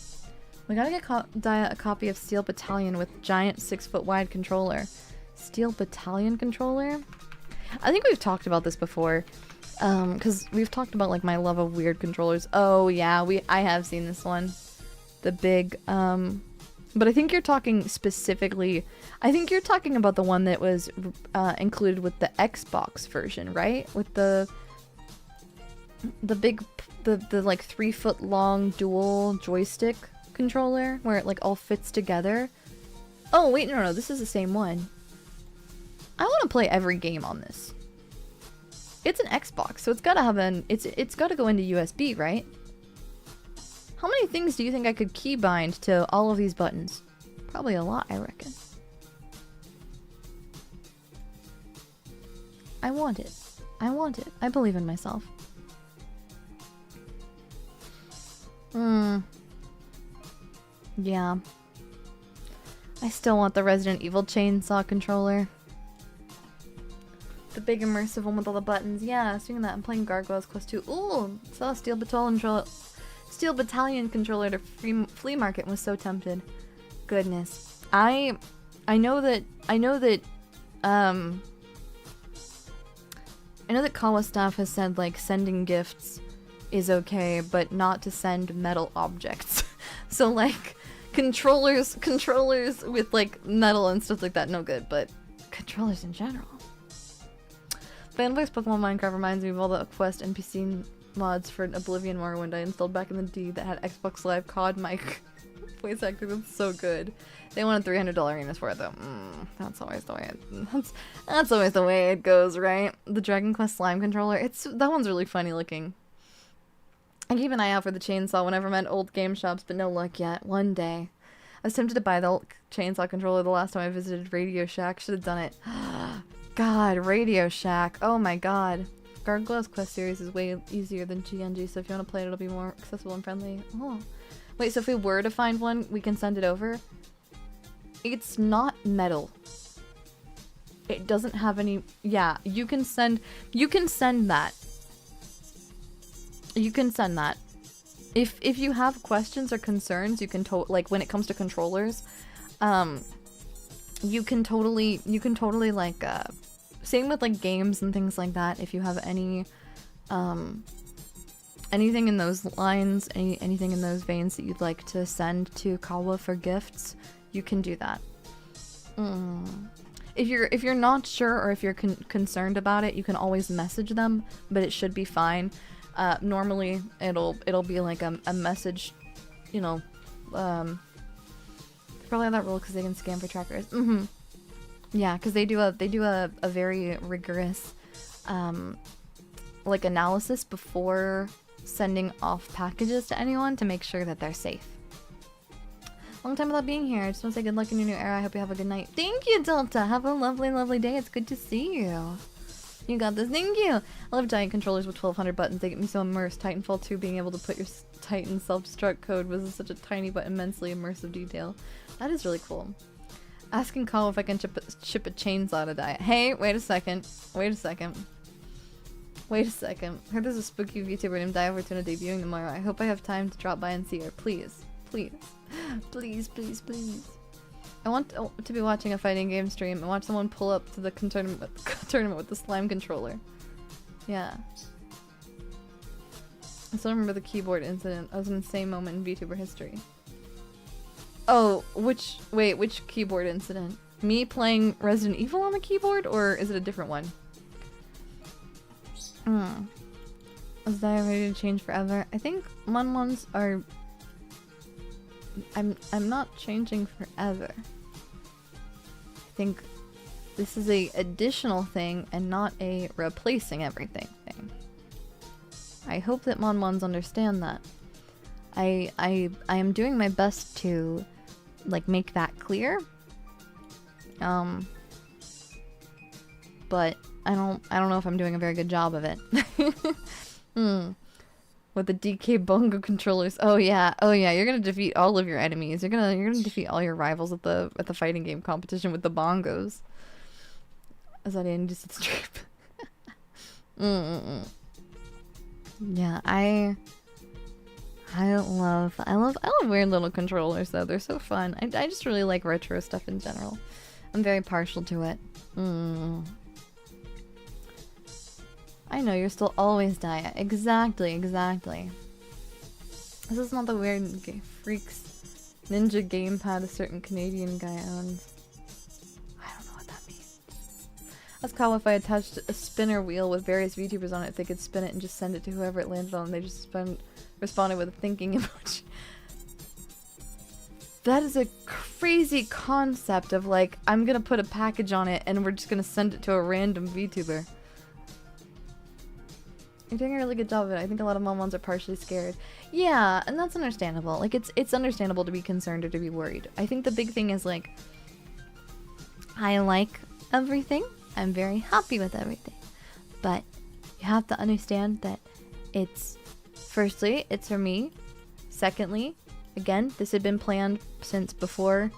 [SPEAKER 1] We gotta get Daiya a copy of Steel Battalion with giant 6-foot wide controller. Steel Battalion controller? I think we've talked about this before, because we've talked about like my love of weird controllers. Oh yeah, I have seen this one. The big but I think you're talking specifically, I think you're talking about the one that was included with the Xbox version, right? With the big, the like 3-foot long dual joystick controller where it like all fits together. Oh wait, no, this is the same one. I want to play every game on this. It's an Xbox, so it's gotta have it's gotta go into USB, right? How many things do you think I could keybind to all of these buttons? Probably a lot, I reckon. I want it. I want it. I believe in myself. Yeah. I still want the Resident Evil chainsaw controller. The big immersive one with all the buttons. Yeah, speaking of that, I'm playing Gargoyles Quest 2. Ooh, saw a Steel Battalion controller at a flea market and was so tempted. Goodness. I know that Kawa staff has said like sending gifts is okay, but not to send metal objects. So like controllers with like metal and stuff like that, no good, but controllers in general. Fanboys Pokemon Minecraft reminds me of all the Quest NPC mods for Oblivion Morrowind I installed back in the D that had Xbox Live COD mic voice acting. That's so good. They wanted $300 arenas for it though. That's always the way that's always the way it goes, right? The Dragon Quest slime controller. That one's really funny looking. I keep an eye out for the chainsaw whenever I'm at old game shops, but no luck yet. One day. I was tempted to buy the chainsaw controller the last time I visited Radio Shack. Should have done it. God, Radio Shack. Oh my god. Gargoyles Quest series is way easier than GNG, so if you want to play it, it'll be more accessible and friendly. Oh. Wait, so if we were to find one, we can send it over? It's not metal. It doesn't have any... Yeah, you can send that. You can send that. If you have questions or concerns, you can like when it comes to controllers, you can totally like same with like games and things like that. If you have any anything in those lines, anything in those veins that you'd like to send to Kawa for gifts, you can do that. If you're not sure or if you're concerned about it, you can always message them, but it should be fine. Normally it'll be like a message, you know, probably have that rule because they can scan for trackers. Yeah, because they do a very rigorous like analysis before sending off packages to anyone to make sure that they're safe. Long time without being here. I just want to say good luck in your new era. I hope you have a good night. Thank you, Delta. Have a lovely day. It's good to see you. You got this. Thank you. I love giant controllers with 1200 buttons. They get me so immersed. Titanfall 2, being able to put your Titan self-destruct code was such a tiny but immensely immersive detail. That is really cool. Asking Call if I can ship a chainsaw to Daiya. Hey, wait a second. Heard there's a spooky VTuber named Daiya Fortuna debuting tomorrow. I hope I have time to drop by and see her. Please. I want to be watching a fighting game stream and watch someone pull up to the tournament with the slime controller. Yeah. I still remember the keyboard incident. That was an insane moment in VTuber history. Oh, which keyboard incident? Me playing Resident Evil on the keyboard, or is it a different one? Is Daiya ready to change forever? I think Mon-Mons are I'm not changing forever. I think this is a additional thing and not a replacing everything thing. I hope that Mon-Mons understand that. I am doing my best to like make that clear. But I don't know if I'm doing a very good job of it. With the DK bongo controllers. Oh yeah, you're gonna defeat all of your enemies. You're gonna defeat all your rivals at the fighting game competition with the bongos. Is that in just strip? Yeah, I love weird little controllers though. They're so fun. I just really like retro stuff in general. I'm very partial to it. I know, you're still always Daiya. Exactly. This is not the weird freaks ninja gamepad a certain Canadian guy owns. I don't know what that means. That's cool. If I attached a spinner wheel with various VTubers on it, they could spin it and just send it to whoever it landed on, and they just responded with a thinking emoji. That is a crazy concept of like, I'm gonna put a package on it and we're just gonna send it to a random VTuber. You're doing a really good job of it. I think a lot of Mon-Mons are partially scared. Yeah, and that's understandable. Like, it's understandable to be concerned or to be worried. I think the big thing is, like, I like everything. I'm very happy with everything. But you have to understand that it's, firstly, it's for me. Secondly, again, this had been planned since before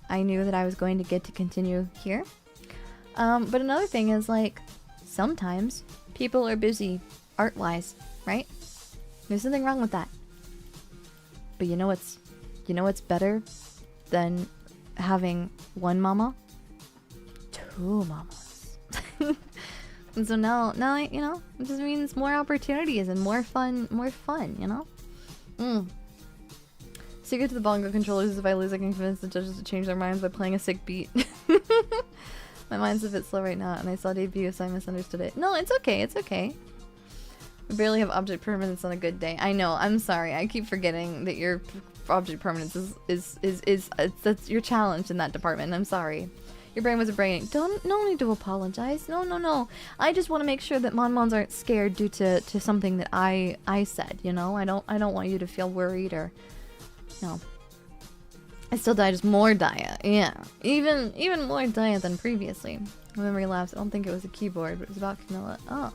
[SPEAKER 1] I knew that I was going to get to continue here. But another thing is, like, sometimes people are busy art-wise, right? There's nothing wrong with that. But you know what's better than having one mama? Two mamas. And so now, you know, it just means more opportunities and more fun, you know? Secret to the bongo controllers is if I lose, I can convince the judges to change their minds by playing a sick beat. My mind's a bit slow right now, and I saw debut, so I misunderstood it. No, it's okay, it's okay. We barely have object permanence on a good day. I know, I'm sorry. I keep forgetting that your object permanence is that's your challenge in that department. I'm sorry. Your brain was a brain. No need to apologize. No. I just want to make sure that Mon-Mons aren't scared due to something that I said, you know? I don't want you to feel worried or no. I still die, just more Daiya. Yeah. Even more Daiya than previously. Memory lapse. I don't think it was a keyboard, but it was about Camilla. Oh.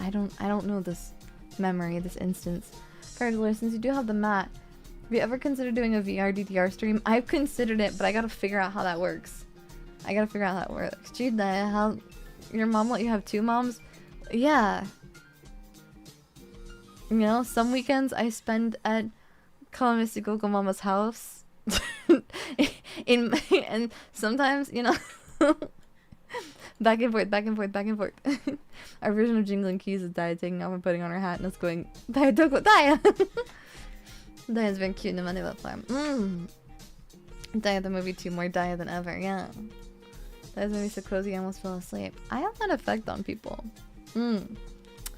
[SPEAKER 1] I don't know this memory, this instance. Cardler, since you do have the mat, have you ever considered doing a VR DDR stream? I've considered it, but I gotta figure out how that works. Gee, Daiya, how your mom let you have two moms? Yeah. You know, some weekends I spend at Kawamisi Gogo Mama's house. And sometimes, you know, back and forth. Our version of Jingling Keys is Daiya taking off and putting on her hat and us going, Daiya Doko, Daiya! Daiya's been cute in the Manila farm. Daiya the movie too, more Daiya than ever, yeah. Daiya's movie so cozy I almost fell asleep. I have that effect on people.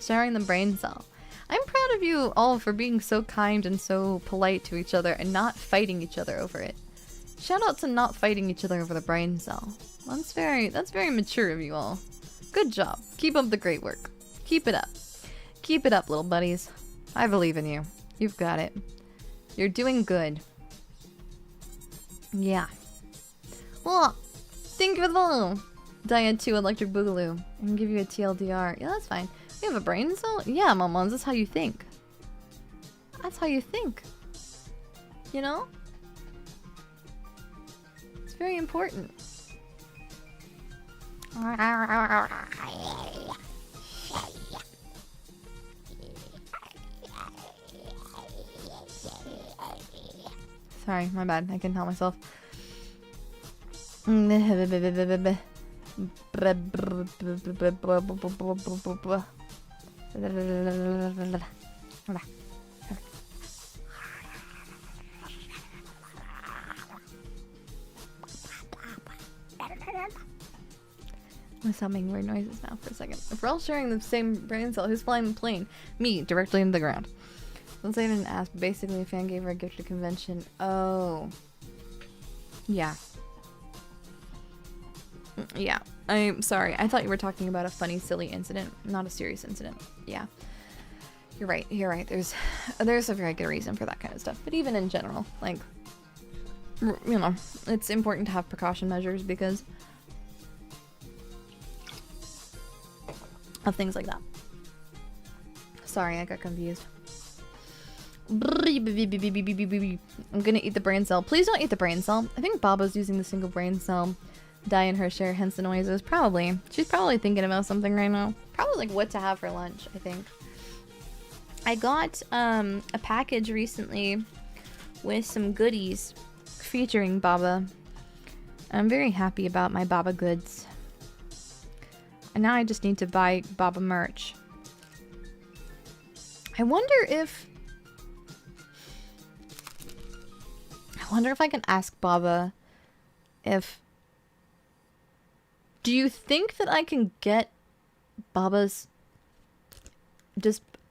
[SPEAKER 1] Sharing the brain cell. I'm proud of you all for being so kind and so polite to each other and not fighting each other over it. Shout out to not fighting each other over the brain cell. That's very mature of you all. Good job. Keep up the great work. Keep it up. Keep it up, little buddies. I believe in you. You've got it. You're doing good. Yeah. Well, thank you for the follow. Daiya 2 Electric Boogaloo. I can give you a TLDR. Yeah, that's fine. You have a brain cell? Yeah, Mon-Mons, that's how you think. That's how you think. You know? It's very important. Sorry, my bad. I can tell myself. I'm humming weird noises now for a second. If we're all sharing the same brain cell, who's flying the plane? Me, directly into the ground. Let's say I didn't ask, but basically a fan gave her a gift at a convention. Oh. Yeah. Yeah. I'm sorry. I thought you were talking about a funny, silly incident, not a serious incident. Yeah. You're right. You're right. There's a very good reason for that kind of stuff. But even in general, like, you know, it's important to have precaution measures because of things like that. Sorry, I got confused. I'm gonna eat the brain cell. Please don't eat the brain cell. I think Baba's using the single brain cell die in her share, hence the noises. Probably. She's probably thinking about something right now. Probably like what to have for lunch, I think. I got a package recently with some goodies featuring Baba. I'm very happy about my Baba goods. And now I just need to buy Baba merch. I wonder if I can ask Baba if... Do you think that I can get Baba's...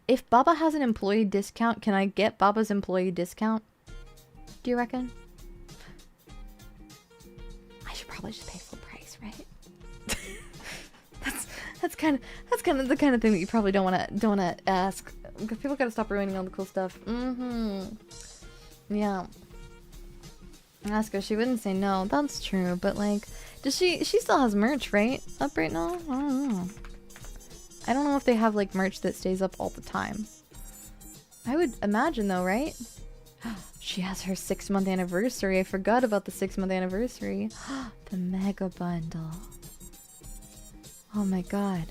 [SPEAKER 1] If Baba has an employee discount, can I get Baba's employee discount? Do you reckon? I should probably just pay full price, right? that's kind of the kind of thing that you probably don't wanna ask. Because people gotta stop ruining all the cool stuff. Yeah. Ask her, she wouldn't say no. That's true, but like, does she still has merch, right? Up right now? I don't know. I don't know if they have like merch that stays up all the time. I would imagine though, right? She has her 6-month anniversary. I forgot about the 6-month anniversary. The mega bundle. Oh my god.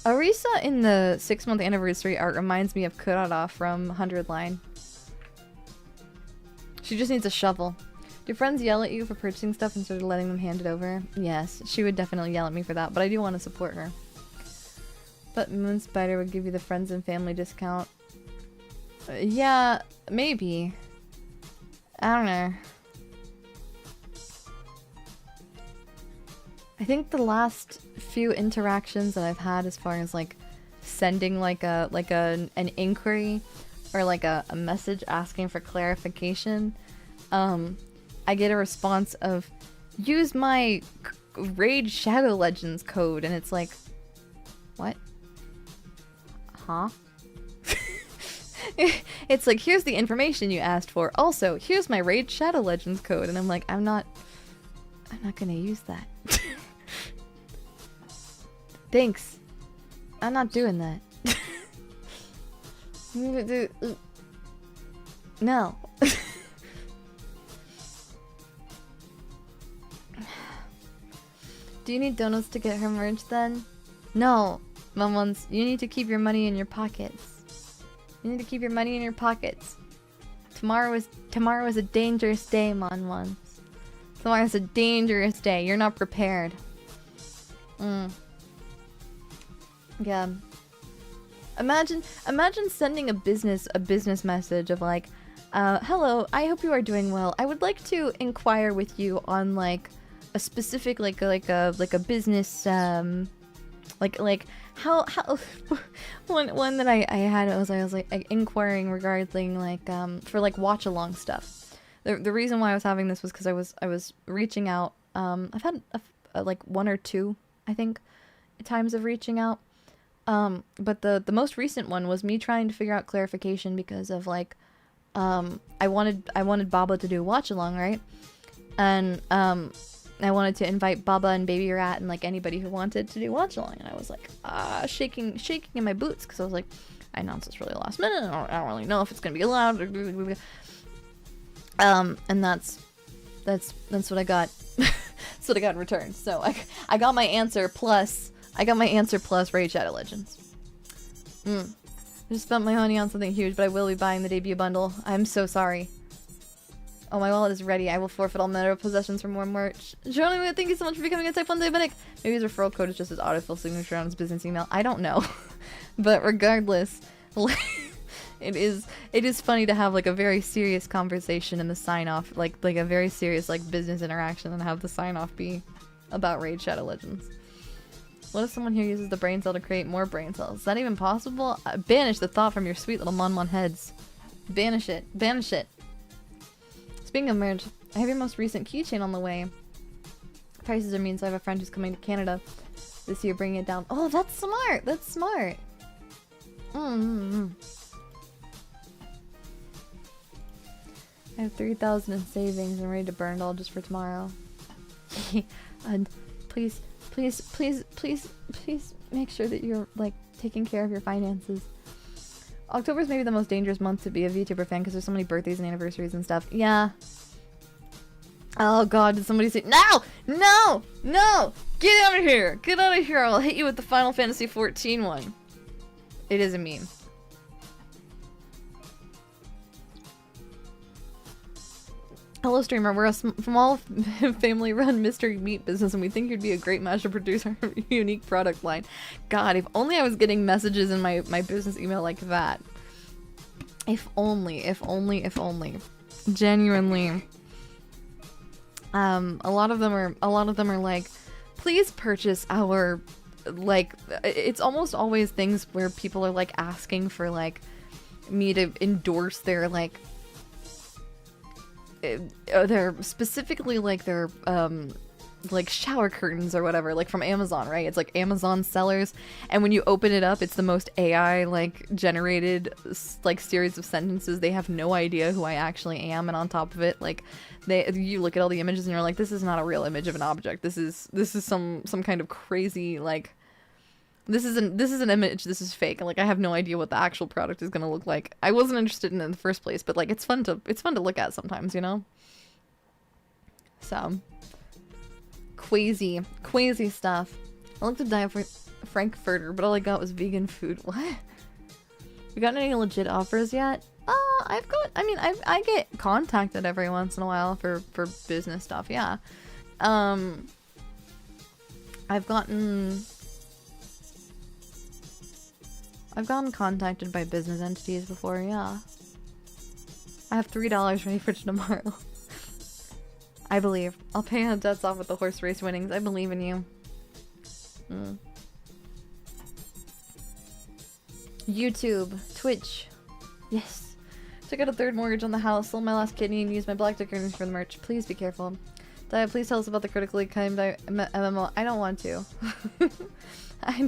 [SPEAKER 1] Arisa in the 6-month anniversary art reminds me of Kurara from 100 Line. She just needs a shovel. Do friends yell at you for purchasing stuff instead of letting them hand it over? Yes, she would definitely yell at me for that, but I do want to support her. But Moon Spider would give you the friends and family discount. Yeah, maybe. I don't know. I think the last few interactions that I've had as far as like sending like an inquiry or like a message asking for clarification, I get a response of use my Raid Shadow Legends code, and it's like, what? Huh? It's like, here's the information you asked for. Also, here's my Raid Shadow Legends code, and I'm like, I'm not gonna use that. Thanks. I'm not doing that. No. Do you need donuts to get her merch then? No, Mumons, you need to keep your money in your pockets. You need to keep your money in your pockets. Tomorrow is a dangerous day, Monmons. Tomorrow's a dangerous day. You're not prepared. Yeah. Imagine sending a business message of like, hello, I hope you are doing well. I would like to inquire with you on like a specific like a business like how one that I had I was like inquiring regarding like for like watch along stuff. The reason why I was having this was because I was reaching out. I've had like 1 or 2 I think times of reaching out. But the most recent one was me trying to figure out clarification because of like I wanted Baba to do a watch along, right? And I wanted to invite Baba and Baby Rat and like anybody who wanted to do watch along, and I was like shaking in my boots because I was like, I announced this really last minute. I don't really know if it's gonna be allowed. And that's what I got. That's what I got in return. So I got my answer plus Raid Shadow Legends. I just spent my money on something huge, but I will be buying the debut bundle. I'm so sorry. Oh, my wallet is ready. I will forfeit all meta possessions for more merch. Johnny, thank you so much for becoming a Type 1 diabetic. Maybe his referral code is just his autofill signature on his business email. I don't know. But regardless, it is funny to have like a very serious conversation in the sign-off, like a very serious like business interaction, and have the sign-off be about Raid Shadow Legends. What if someone here uses the brain cell to create more brain cells? Is that even possible? Banish the thought from your sweet little Mon heads. Banish it. Banish it. Speaking of merch, I have your most recent keychain on the way. Prices are mean, so I have a friend who's coming to Canada this year, bringing it down. Oh, that's smart. That's smart. I have 3,000 in savings and ready to burn it all just for tomorrow. And please make sure that you're like taking care of your finances. October's maybe the most dangerous month to be a VTuber fan because there's so many birthdays and anniversaries and stuff. Yeah. Oh god, did somebody say no! No! No! Get out of here! Get out of here! I'll hit you with the Final Fantasy XIV one. It is a meme. Hello streamer, we're a small family-run mystery meat business and we think you'd be a great match to produce our unique product line. God, if only I was getting messages in my business email like that. If only. Genuinely. A lot of them are like, please purchase our, like, it's almost always things where people are like asking for like me to endorse their like they're specifically like their like shower curtains or whatever, like from Amazon, right? It's like Amazon sellers, and when you open it up, it's the most AI like generated like series of sentences. They have no idea who I actually am, and on top of it, like you look at all the images and you're like, this is not a real image of an object. This is some kind of crazy like this is an image. This is fake. Like I have no idea what the actual product is gonna look like. I wasn't interested in it in the first place, but like it's fun to look at sometimes, you know. So quazy stuff. I looked at Daiya for Frankfurter, but all I got was vegan food. What? You got any legit offers yet? I get contacted every once in a while for business stuff. Yeah. I've gotten contacted by business entities before, yeah. I have $3 ready for tomorrow. I believe. I'll pay our debts off with the horse race winnings. I believe in you. YouTube. Twitch. Yes. Took out a third mortgage on the house, sold my last kidney, and used my black dick earnings for the merch. Please be careful. Daiya, please tell us about the critically acclaimed MMO. I don't want to. I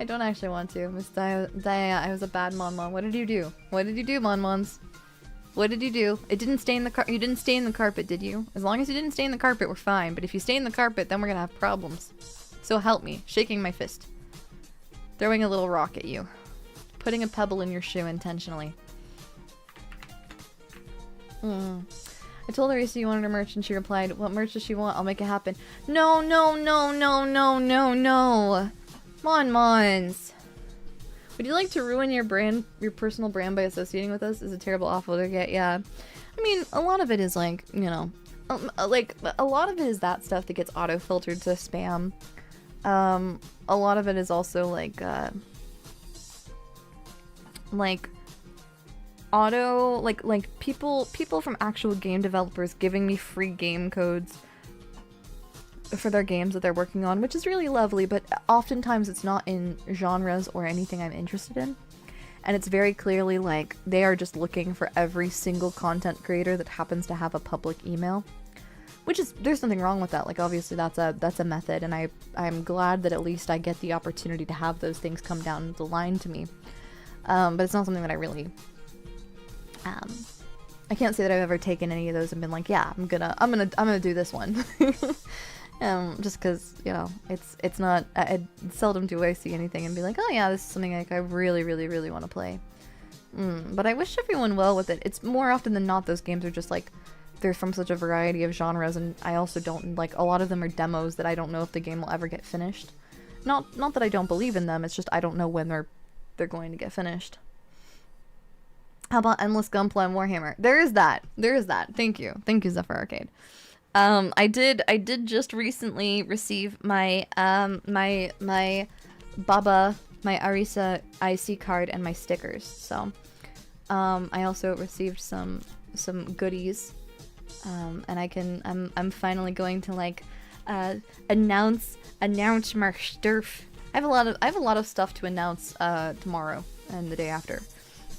[SPEAKER 1] don't actually want to. Miss Daiya, I was a bad Mon. What did you do? What did you do, Mon? What did you do? It didn't stain the you didn't stain the carpet, did you? As long as you didn't stain the carpet, we're fine. But if you stain the carpet, then we're gonna have problems. So help me. Shaking my fist. Throwing a little rock at you. Putting a pebble in your shoe intentionally. I told her you wanted her merch and she replied, what merch does she want? I'll make it happen. No. Mons. Would you like to ruin your personal brand by associating with us? Is a terrible offer to get, yeah. I mean, a lot of it is like, you know, like, a lot of it is that stuff that gets auto-filtered to spam. A lot of it is also like people from actual game developers giving me free game codes for their games that they're working on, which is really lovely, but oftentimes it's not in genres or anything I'm interested in. And it's very clearly like they are just looking for every single content creator that happens to have a public email. Which is, there's nothing wrong with that. Like obviously that's a method, and I'm glad that at least I get the opportunity to have those things come down the line to me. But it's not something that I really I can't say that I've ever taken any of those and been like, yeah, I'm gonna do this one. Just because, you know, it's not, I seldom do I see anything and be like, oh yeah, this is something like I really want to play. But I wish everyone well with it. It's more often than not those games are just like, they're from such a variety of genres, and I also don't, like, a lot of them are demos that I don't know if the game will ever get finished. Not that I don't believe in them, it's just I don't know when they're going to get finished. How about Endless Gunpla and Warhammer? There is that. Thank you, Zephyr Arcade. I did just recently receive my my Baba, my Arisa IC card and my stickers. So I also received some goodies. And I'm finally going to like announce my stuff I have a lot of stuff to announce tomorrow and the day after,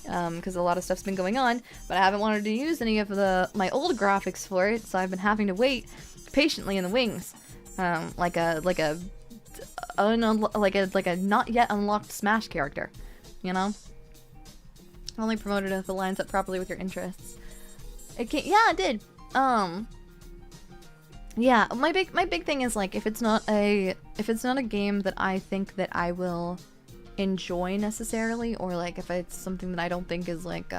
[SPEAKER 1] because a lot of stuff's been going on, but I haven't wanted to use any of my old graphics for it, so I've been having to wait patiently in the wings, like a not yet unlocked Smash character, you know. Only promoted if it lines up properly with your interests. Yeah, it did. Yeah, my big thing is like if it's not a game that I think that I will enjoy necessarily, or like if it's something that I don't think is like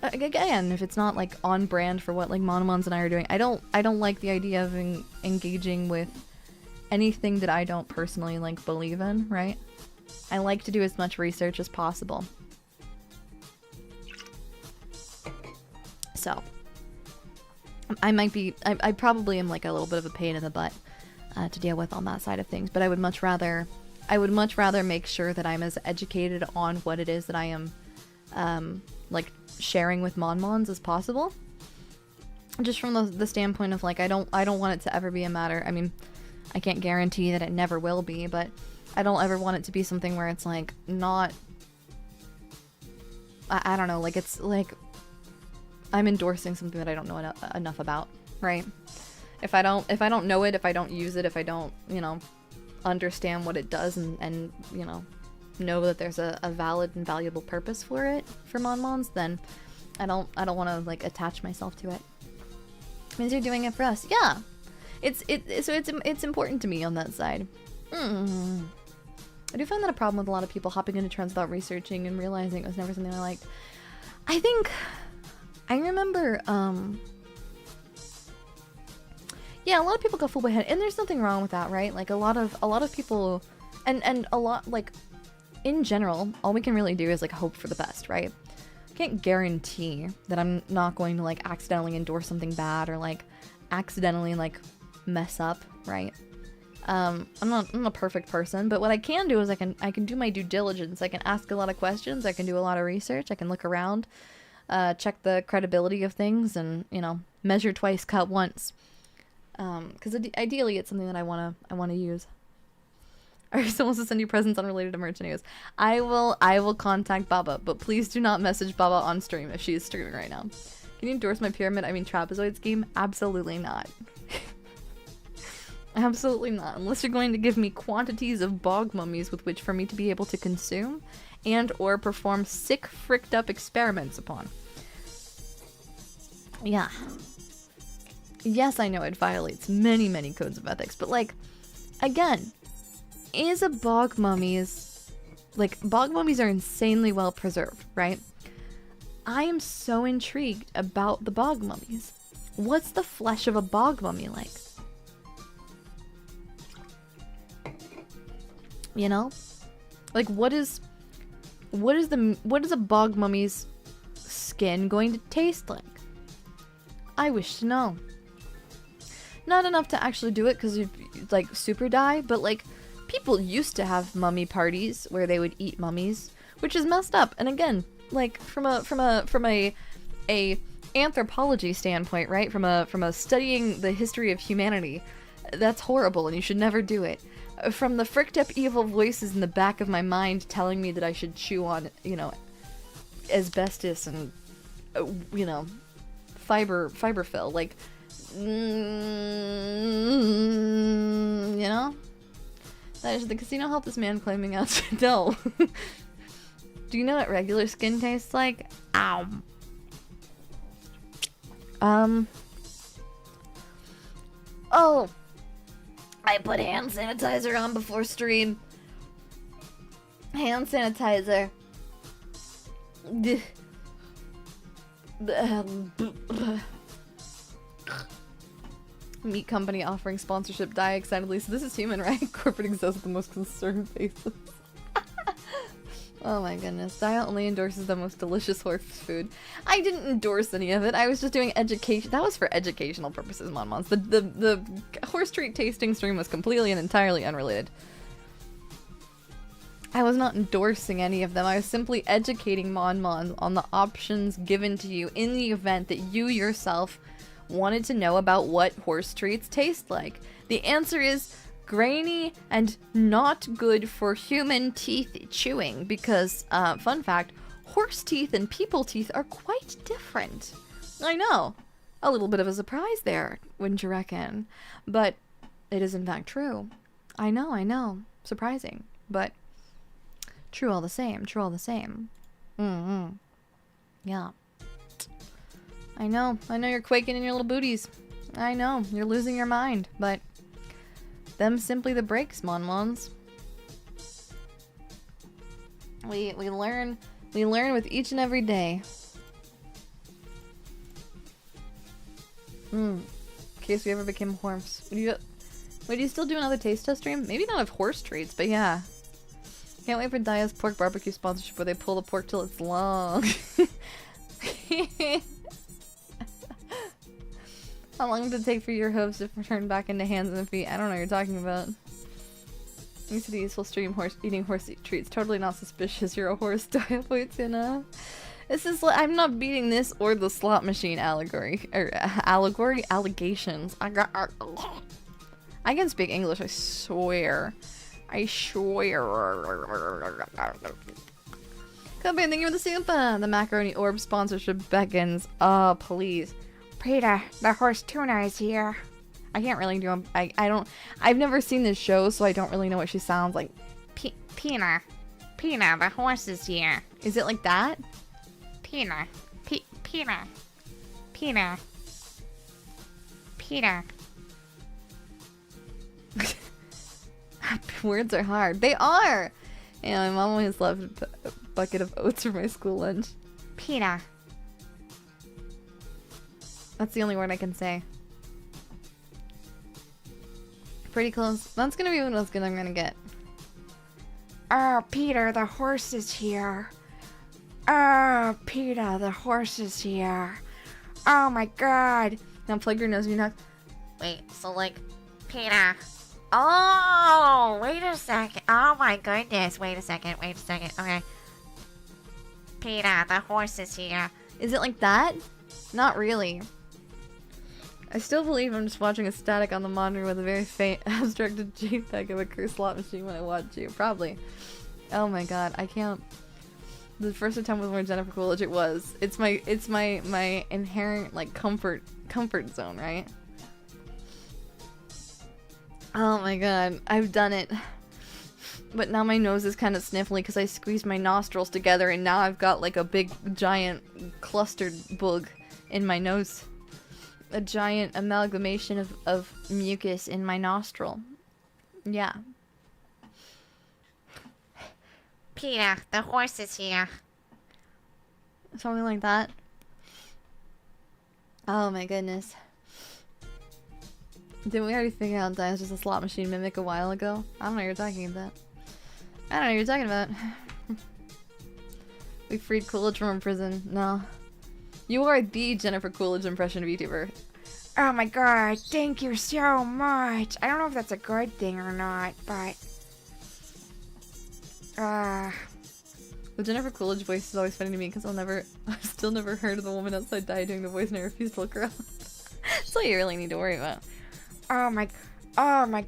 [SPEAKER 1] again, if it's not like on brand for what like Monomons and I are doing, I don't like the idea of engaging with anything that I don't personally like believe in, right? I like to do as much research as possible. So I probably am like a little bit of a pain in the butt to deal with on that side of things, but I would much rather make sure that I'm as educated on what it is that I am like sharing with Monmons as possible. Just from the standpoint of like I don't want it to ever be a matter. I mean, I can't guarantee that it never will be, but I don't ever want it to be something where it's like not. I don't know, like it's like I'm endorsing something that I don't know enough about, right? If I don't know it, if I don't use it, if I don't, you know, understand what it does and you know that there's a valid and valuable purpose for it for Monmons, then I don't want to like attach myself to it. It means you're doing it for us. Yeah. It's important to me on that side. I do find that a problem with a lot of people hopping into trends without researching and realizing it was never something I liked. I remember, yeah, a lot of people go full ahead, and there's nothing wrong with that, right? Like a lot of people, and a lot, like, in general, all we can really do is like hope for the best, right? I can't guarantee that I'm not going to like accidentally endorse something bad or like accidentally like mess up, right? I'm not a perfect person, but what I can do is I can do my due diligence. I can ask a lot of questions. I can do a lot of research. I can look around. Check the credibility of things, and you know, measure twice, cut once. Because ideally, it's something that I wanna use. Or someone wants to send you presents unrelated to merch news. I will contact Baba, but please do not message Baba on stream if she is streaming right now. Can you endorse my trapezoid scheme? Absolutely not. Absolutely not, unless you're going to give me quantities of bog mummies with which for me to be able to consume and or perform sick fricked up experiments upon. Yeah. Yes, I know it violates many, many codes of ethics, but like, again, is a bog mummies, like, bog mummies are insanely well preserved, right? I am so intrigued about the bog mummies. What's the flesh of a bog mummy like? You know? Like, what is a bog mummy's skin going to taste like? I wish to know. Not enough to actually do it because you like super die, but like people used to have mummy parties where they would eat mummies, which is messed up. And again, like from a anthropology standpoint, right? From a studying the history of humanity, that's horrible and you should never do it. From the fricked up evil voices in the back of my mind telling me that I should chew on, you know, asbestos and, you know, fiberfill, like, you know? That is the casino helped this man claiming out. No. Do you know what regular skin tastes like? Ow. Oh. I put hand sanitizer on before stream. Hand sanitizer. Meat company offering sponsorship. Daiya excitedly. So this is human, right? Corporate execs with the most concerned faces. Oh my goodness. Daiya only endorses the most delicious horse food. I didn't endorse any of it. I was just doing education. That was for educational purposes, Monmons. The horse treat tasting stream was completely and entirely unrelated. I was not endorsing any of them. I was simply educating Monmons on the options given to you in the event that you yourself wanted to know about what horse treats taste like. The answer is grainy and not good for human teeth chewing because, fun fact, horse teeth and people teeth are quite different. I know. A little bit of a surprise there, wouldn't you reckon? But it is in fact true. I know. Surprising. But true all the same. Yeah. I know you're quaking in your little booties. I know, you're losing your mind, but them simply the breaks, mon-mons. We learn with each and every day. In case we ever became horse. Would you still do another taste test stream? Maybe not of horse treats, but yeah. Can't wait for Daiya's pork barbecue sponsorship where they pull the pork till it's long. How long does it take for your hooves to turn back into hands and feet? I don't know what you're talking about. Used to the useful stream eating horse treats. Totally not suspicious. You're a horse. Daiya Fortuna. This is like, I'm not beating this or the slot machine allegory. Or allegations. I can speak English, I swear. Come in, thank you for the super. The macaroni orb sponsorship beckons. Oh, please. Peter, the horse tuna is here. I can't really do him. I've never seen this show, so I don't really know what she sounds like.
[SPEAKER 2] Pina, the horse is here.
[SPEAKER 1] Is it like that?
[SPEAKER 2] Pina.
[SPEAKER 1] Words are hard. They are! Yeah, my mom always loved a bucket of oats for my school lunch.
[SPEAKER 2] Pina.
[SPEAKER 1] That's the only word I can say. Pretty close. That's gonna be what else good I'm gonna get.
[SPEAKER 2] Oh, Peter, the horse is here. Oh, Peter, the horse is here. Oh my god.
[SPEAKER 1] Now plug your nose, you know.
[SPEAKER 2] Wait, so like, Peter. Oh, wait a second. Oh my goodness. Wait a second. Okay. Peter, the horse is here.
[SPEAKER 1] Is it like that? Not really. I still believe I'm just watching a static on the monitor with a very faint abstracted JPEG of a cursed slot machine when I watch you. Probably. Oh my god, I can't. The first attempt was more Jennifer Coolidge. It was. It's my inherent like comfort zone, right? Oh my god, I've done it. But now my nose is kind of sniffly because I squeezed my nostrils together and now I've got like a big giant clustered bug in my nose. A giant amalgamation of mucus in my nostril. Yeah.
[SPEAKER 2] Peter, the horse is here.
[SPEAKER 1] Something like that. Oh my goodness. Didn't we already figure out that it was just a slot machine mimic a while ago? I don't know what you're talking about. I don't know what you're talking about. We freed Coolidge from prison. No. You are the Jennifer Coolidge impression VTuber.
[SPEAKER 2] Oh my god, thank you so much. I don't know if that's a good thing or not, but...
[SPEAKER 1] The Jennifer Coolidge voice is always funny to me because I've still never heard of the woman outside Daiya doing the voice and I refuse to look around. That's all you really need to worry about.
[SPEAKER 2] Oh my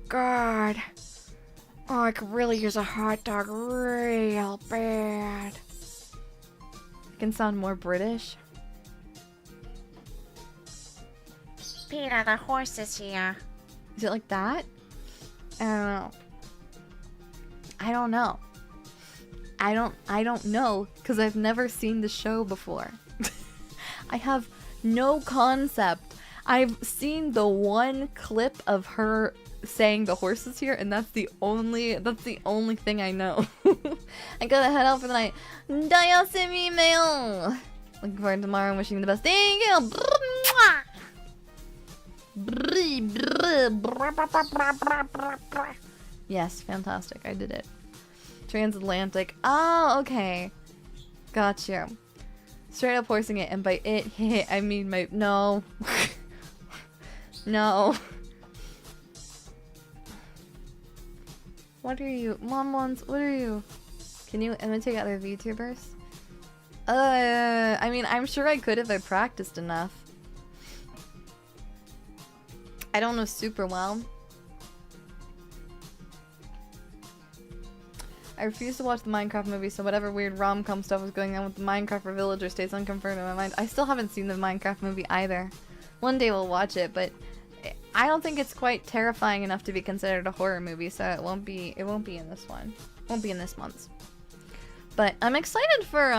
[SPEAKER 2] god. Oh, I could really use a hot dog real bad.
[SPEAKER 1] It can sound more British.
[SPEAKER 2] Peter, the horse is here.
[SPEAKER 1] Is it like that? I don't know. I don't know because I've never seen the show before. I have no concept. I've seen the one clip of her saying the horse is here, and that's the only thing I know. I gotta head out for the night. Daiya sent me email. Looking forward to tomorrow and wishing you the best. Thank you. Yes, fantastic. I did it. Transatlantic. Oh, okay. Gotcha. Straight up horsing it, and by it, I mean my... No. No. What are you? Mom wants... What are you? Can you imitate other VTubers? I mean, I'm sure I could if I practiced enough. I don't know super well. I refuse to watch the Minecraft movie, so whatever weird rom-com stuff was going on with the Minecraft or Villager stays unconfirmed in my mind. I still haven't seen the Minecraft movie either. One day we'll watch it, but I don't think it's quite terrifying enough to be considered a horror movie, so it won't be in this one. It won't be in this month's. But I'm excited for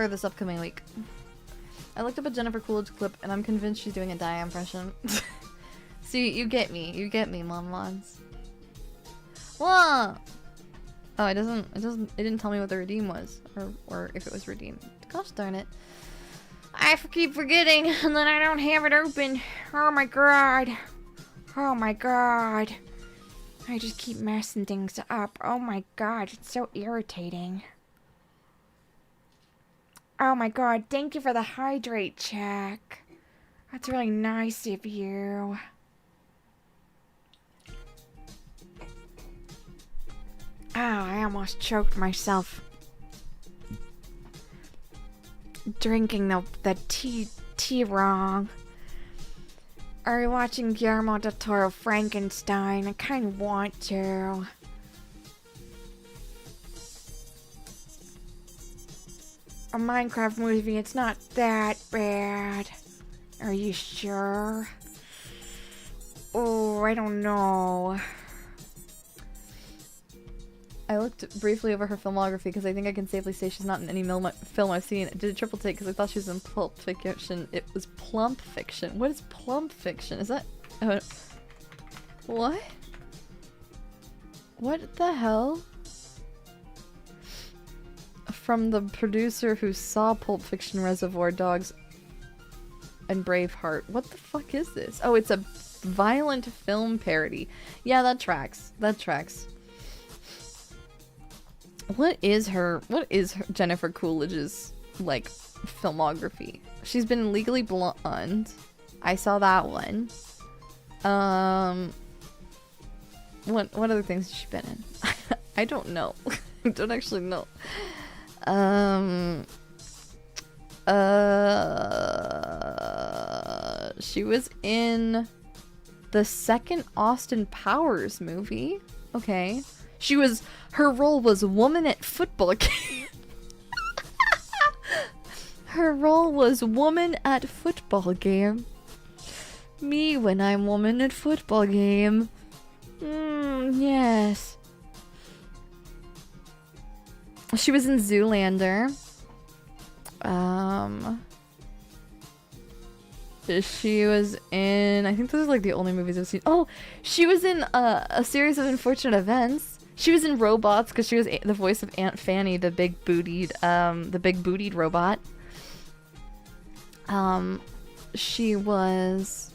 [SPEAKER 1] this upcoming week. I looked up a Jennifer Coolidge clip and I'm convinced she's doing a Daiya impression. See, you get me, Mom Mods. Whoa! Oh, it didn't tell me what the redeem was, or if it was redeemed. Gosh darn it.
[SPEAKER 2] I keep forgetting, and then I don't have it open. Oh my god. Oh my god. I just keep messing things up. Oh my god, it's so irritating. Oh my god, thank you for the hydrate check. That's really nice of you. Oh, I almost choked myself. Drinking the tea wrong. Are you watching Guillermo del Toro Frankenstein? I kind of want to. A Minecraft movie, it's not that bad. Are you sure? Oh, I don't know.
[SPEAKER 1] I looked briefly over her filmography because I think I can safely say she's not in any film I've seen. I did a triple take because I thought she was in Pulp Fiction. It was Plump Fiction. What is Plump Fiction? Is that... what? What the hell? From the producer who saw Pulp Fiction, Reservoir Dogs, and Braveheart. What the fuck is this? Oh, it's a violent film parody. Yeah, that tracks. That tracks. What is Jennifer Coolidge's, like, filmography? She's been in Legally Blonde. I saw that one. What other things has she been in? I don't know. I don't actually know. She was in the second Austin Powers movie. Okay. Her role was woman at football game. Her role was woman at football game. Me when I'm woman at football game. Yes. She was in Zoolander. She was in... I think those are like the only movies I've seen. Oh! She was in a series of unfortunate events. She was in Robots because she was the voice of Aunt Fanny, the big bootied robot. She was...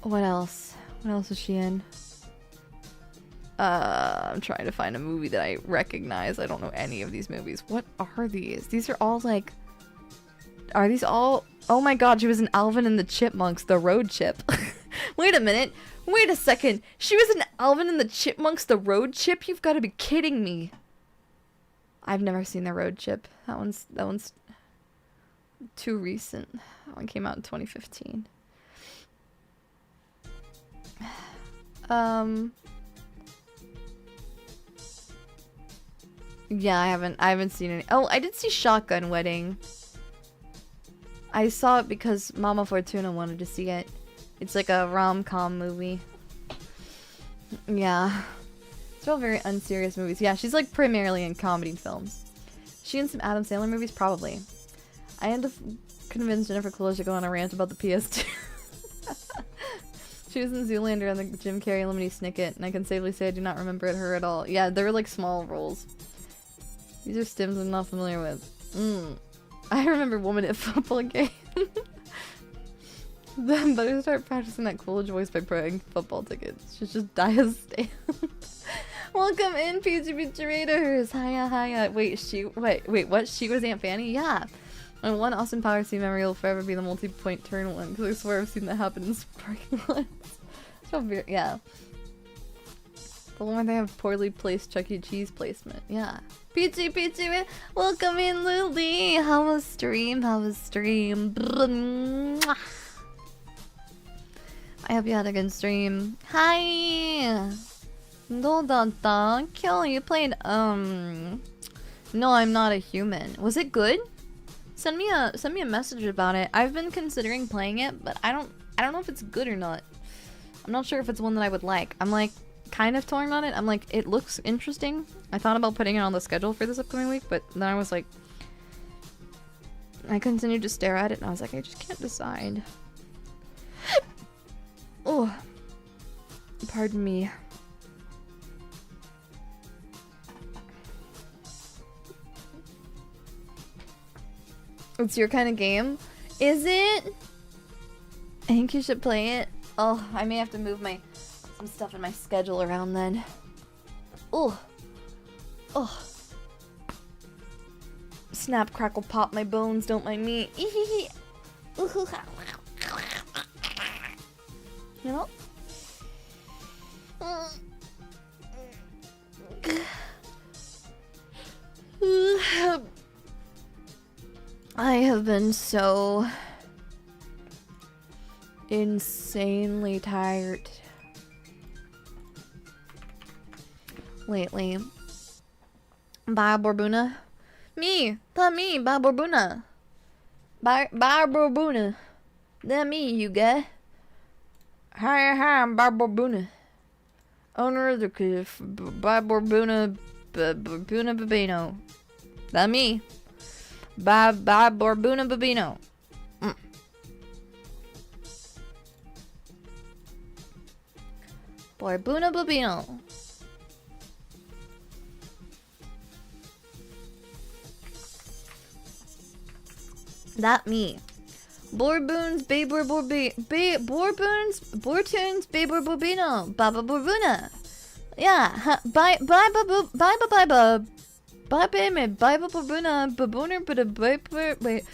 [SPEAKER 1] what else? What else was she in? I'm trying to find a movie that I recognize. I don't know any of these movies. What are these? These are all like... Are these all... Oh my god, she was in Alvin and the Chipmunks, the Road Chip. Wait a minute. Wait a second. She was in Alvin and the Chipmunks, the Road Chip? You've got to be kidding me. I've never seen the Road Chip. That one's too recent. That one came out in 2015. Yeah, I haven't seen any. Oh, I did see Shotgun Wedding. I saw it because Mama Fortuna wanted to see it. It's like a rom-com movie. Yeah. It's all very unserious movies. Yeah, she's like primarily in comedy films. She in some Adam Sandler movies? Probably. I had to convince Jennifer Coolidge to go on a rant about the PS2. She was in Zoolander and the Jim Carrey Lemony Snicket, and I can safely say I do not remember her at all. Yeah, they were like small roles. These are stims I'm not familiar with. I remember Woman at Football Game. Then better start practicing that Coolidge voice by praying football tickets. She's just Daiya's stand. Welcome in, PGB Raiders. Hiya, hiya. Wait, what? She was Aunt Fanny? Yeah. My one Austin Powers scene memory will forever be the multi-point turn one, because I swear I've seen that happen in sparking lights. So weird. Yeah. The one where they have poorly placed Chuck E. Cheese placement. Yeah. Peachy, welcome in, Lily. How was stream? I hope you had a good stream. Hi! Kill, you played, No, I'm not a human. Was it good? Send me a message about it. I've been considering playing it, but I don't know if it's good or not. I'm not sure if it's one that I would like. I'm like kind of torn on it. I'm like, it looks interesting. I thought about putting it on the schedule for this upcoming week, but then I was like, I continued to stare at it and I was like, I just can't decide. Oh, pardon me. It's your kind of game? Is it? I think you should play it. Oh, I may have to move some stuff in my schedule around then. Oh. Oh. Snap, crackle, pop, my bones, don't mind me. You know? I have been so insanely tired lately. Bye, Borbuna. Me! Me! Bye, Borbuna. Bye, Borbuna. That me, you guy. Hi, I'm Bye, Borbuna. Owner of the cliff. Bye, Borbuna. Borbuna Babino. That me. Bye, Borbuna Babino. Borbuna Babino. That me. Borboons, Borboons, Bortoons, Borbino, Baba Borbuna. Yeah, bye, baby, bye, Borbuna, Babooner, but a wait.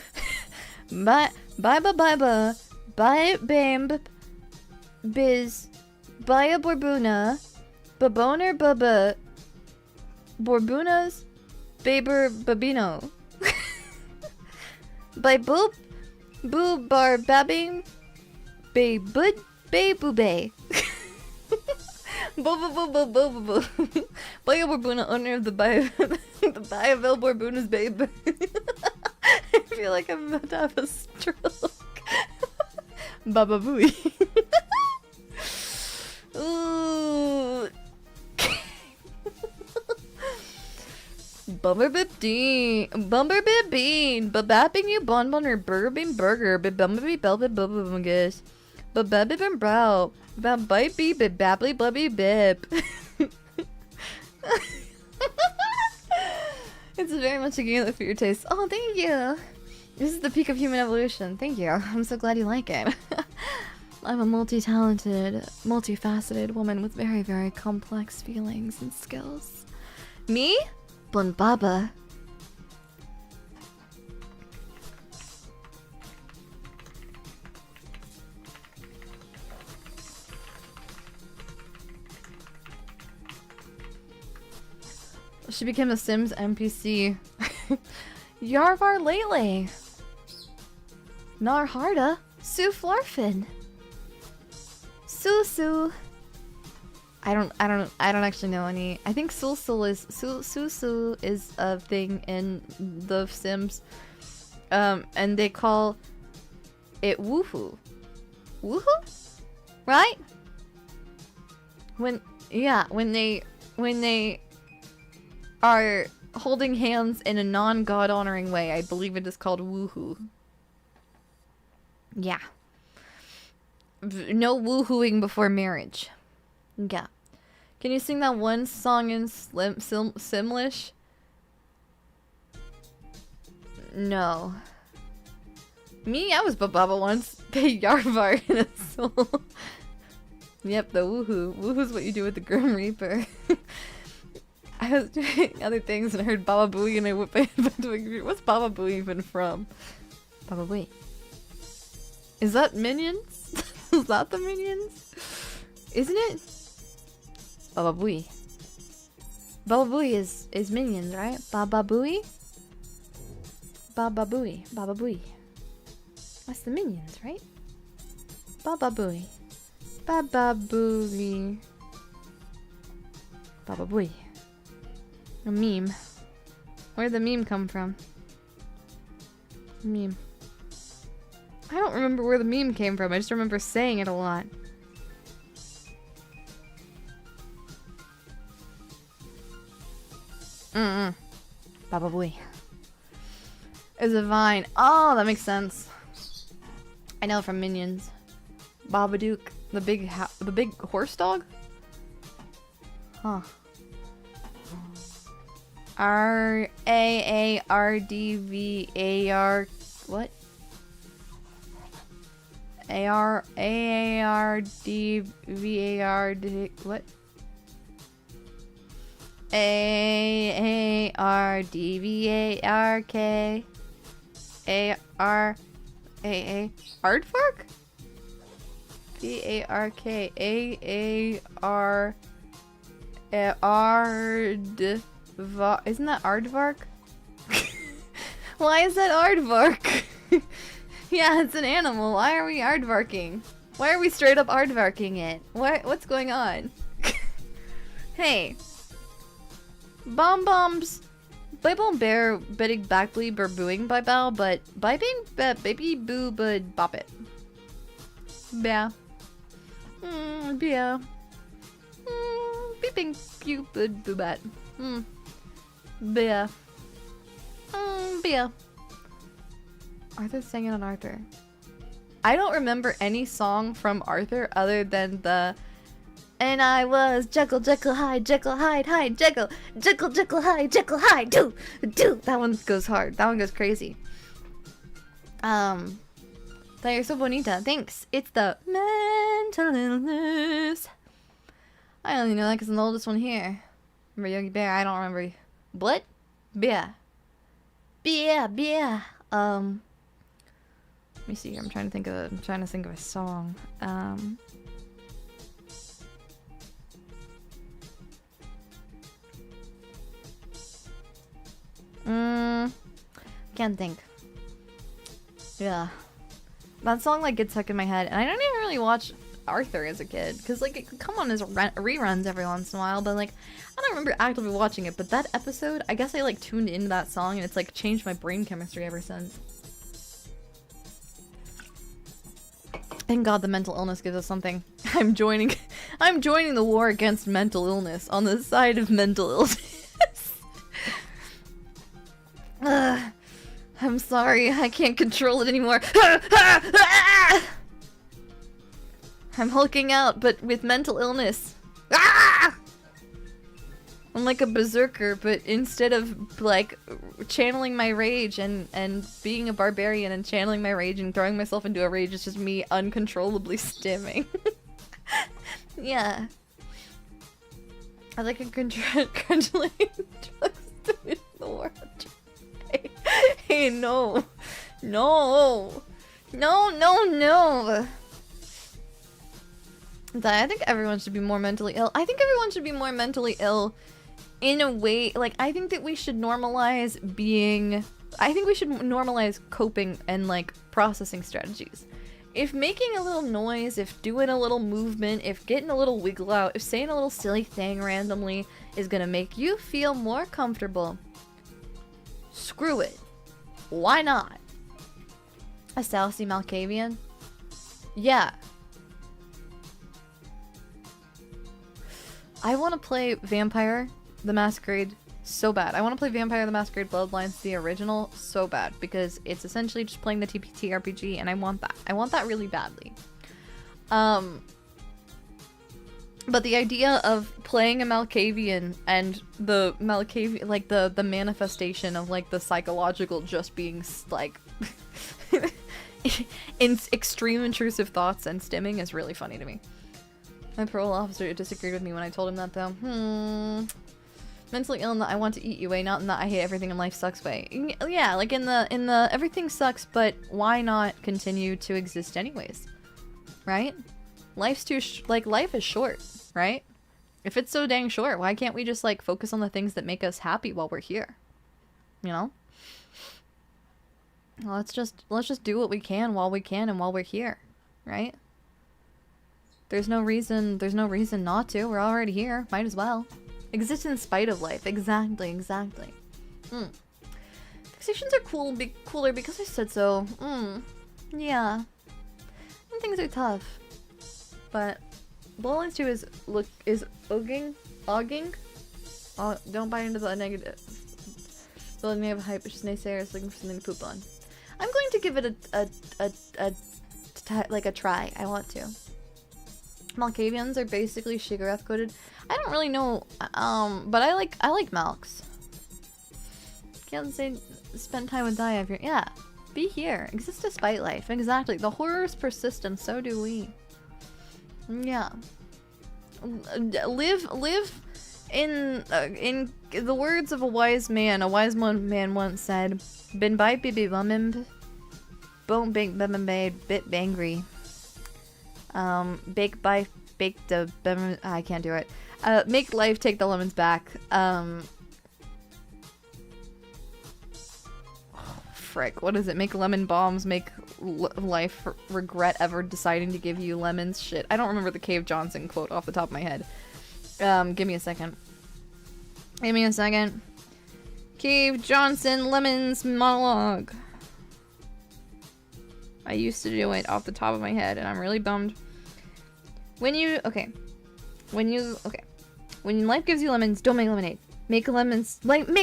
[SPEAKER 1] Bye, bam, biz, bye, Borbuna, Baboner, Baba, Borbunas, Baber, Babino. By boop, boo bar babbing, bay bud, bay boobay. Bo. Baya Borbuna, owner of the Bayaville Borbuna's babe. I feel like I'm about to have a stroke. Baba Booey. Ooh. Bumberbib bean, babapping you bonbon or burberbing burger, bumblebee belbit bubbabungus, bababib and brow, babite bee, babbly blubby bib. It's very much a game for your taste. Oh, thank you. This is the peak of human evolution. Thank you. I'm so glad you like it. I'm a multi-talented, multifaceted woman with very, very complex feelings and skills. Me? Bun Baba. She became a Sims NPC. Yarvar Lele. Narharda. Sue Flarfin. Susu. I don't actually know any. I think Susu is a thing in the Sims. And they call it woohoo. Woohoo? Right? When they are holding hands in a non-god honoring way, I believe it is called woohoo. Yeah. No woohooing before marriage. Yeah. Can you sing that one song in Simlish? No. Me? I was Bababa once. Pay Yarvar in a soul. Yep, the woohoo. Woohoo's what you do with the Grim Reaper. I was doing other things and I heard Baba Booey and I went by what's Baba Booey even from? Baba Booey. Is that Minions? Is that the Minions? Isn't it? Baba Booey. Baba Booey is Minions, right? Baba Booey? Baba Booey. Baba Booey. That's the Minions, right? Baba Booey. Baba Booey. Baba Booey. A meme. Where'd the meme come from? Meme. I don't remember where the meme came from. I just remember saying it a lot. Baba Booey. Is a vine. Oh, that makes sense. I know from Minions. Babadook, the big horse dog? Huh. R-A-A-R-D-V-A-R... What? A-R-A-A-R-D-V-A-R-D... What? A-A-R-D-V-A-R-K... A-R-A-A... Aardvark? B-A-R-K... A-A-R... Ard... Isn't that aardvark? Why is that aardvark? Yeah, it's an animal. Why are we aardvarking? Why are we straight up aardvarking it? What's going on? Hey. Bombs. Babel bear bidding backbleep or booing by bow, but by being baby boo bud bop it. Yeah. Yeah. Beeping cupid boobat. Bea. Bea. Arthur's singing on Arthur. I don't remember any song from Arthur other than the and I was Jekyll, Jekyll, Hyde, Jekyll, Hyde, Hyde, Jekyll, Jekyll, Jekyll, Hyde, Jekyll, Hyde, do. That one goes hard. That one goes crazy. That you're so bonita. Thanks. It's the mental illness. I only know that because I'm the oldest one here. Remember Yogi Bear? I don't remember. What? Beer. Let me see. I'm trying to think of a song. Can't think. Yeah. That song like gets stuck in my head, and I don't even really watch Arthur as a kid because like it could come on as reruns every once in a while, but like I don't remember actively watching it. But that episode, I guess I like tuned into that song and it's like changed my brain chemistry ever since. Thank God the mental illness gives us something. I'm joining the war against mental illness on the side of mental illness. I'm sorry, I can't control it anymore. I'm hulking out, but with mental illness. Ah! I'm like a berserker, but instead of like channeling my rage and being a barbarian and channeling my rage and throwing myself into a rage, it's just me uncontrollably stimming. Yeah. I like a controlling drugs in the world. Hey, no. No. I think everyone should be more mentally ill. I think everyone should be more mentally ill in a way, like, I think that we should normalize coping and, like, processing strategies. If making a little noise, if doing a little movement, if getting a little wiggle out, if saying a little silly thing randomly is gonna make you feel more comfortable, screw it. Why not? A Salcy Malkavian? Yeah. I want to play Vampire the Masquerade so bad. I want to play Vampire the Masquerade Bloodlines, the original, so bad. Because it's essentially just playing the TPT RPG, and I want that. I want that really badly. But the idea of playing a Malkavian and the Malkavian, like the manifestation of like the psychological just being like in extreme intrusive thoughts and stimming is really funny to me. My parole officer disagreed with me when I told him that though. Mentally ill in the I want to eat you way, not in the I hate everything in life sucks way. Yeah, like in the everything sucks, but why not continue to exist anyways? Right? Life's too life is short, right? If it's so dang short, why can't we just like focus on the things that make us happy while we're here? You know? Let's just do what we can while we can and while we're here, right? There's no reason not to. We're already here. Might as well. Exist in spite of life. Exactly. Fixations are cooler because I said so. Yeah. And things are tough. But all I do is ogging. Don't buy into the negative. The negative hype, it's just naysayers looking for something to poop on. I'm going to give it a try. I want to. Malkavians are basically Shigareth coded. I don't really know, but I like Malks. Can't say spend time with Daiya if you're, yeah. Be here. Exist despite life. Exactly. The horrors persist and so do we. Yeah. Live in the words of a wise man. A wise man once said, "Bin by bibi bumim, bone bake bembe bit bangry. Bake the I can't do it. Make life take the lemons back. Frick, what is it? Make lemon bombs, make life regret ever deciding to give you lemons. Shit, I don't remember the Cave Johnson quote off the top of my head. Give me a second. Cave Johnson lemons monologue. I used to do it off the top of my head, and I'm really bummed. When life gives you lemons, don't make lemonade. Make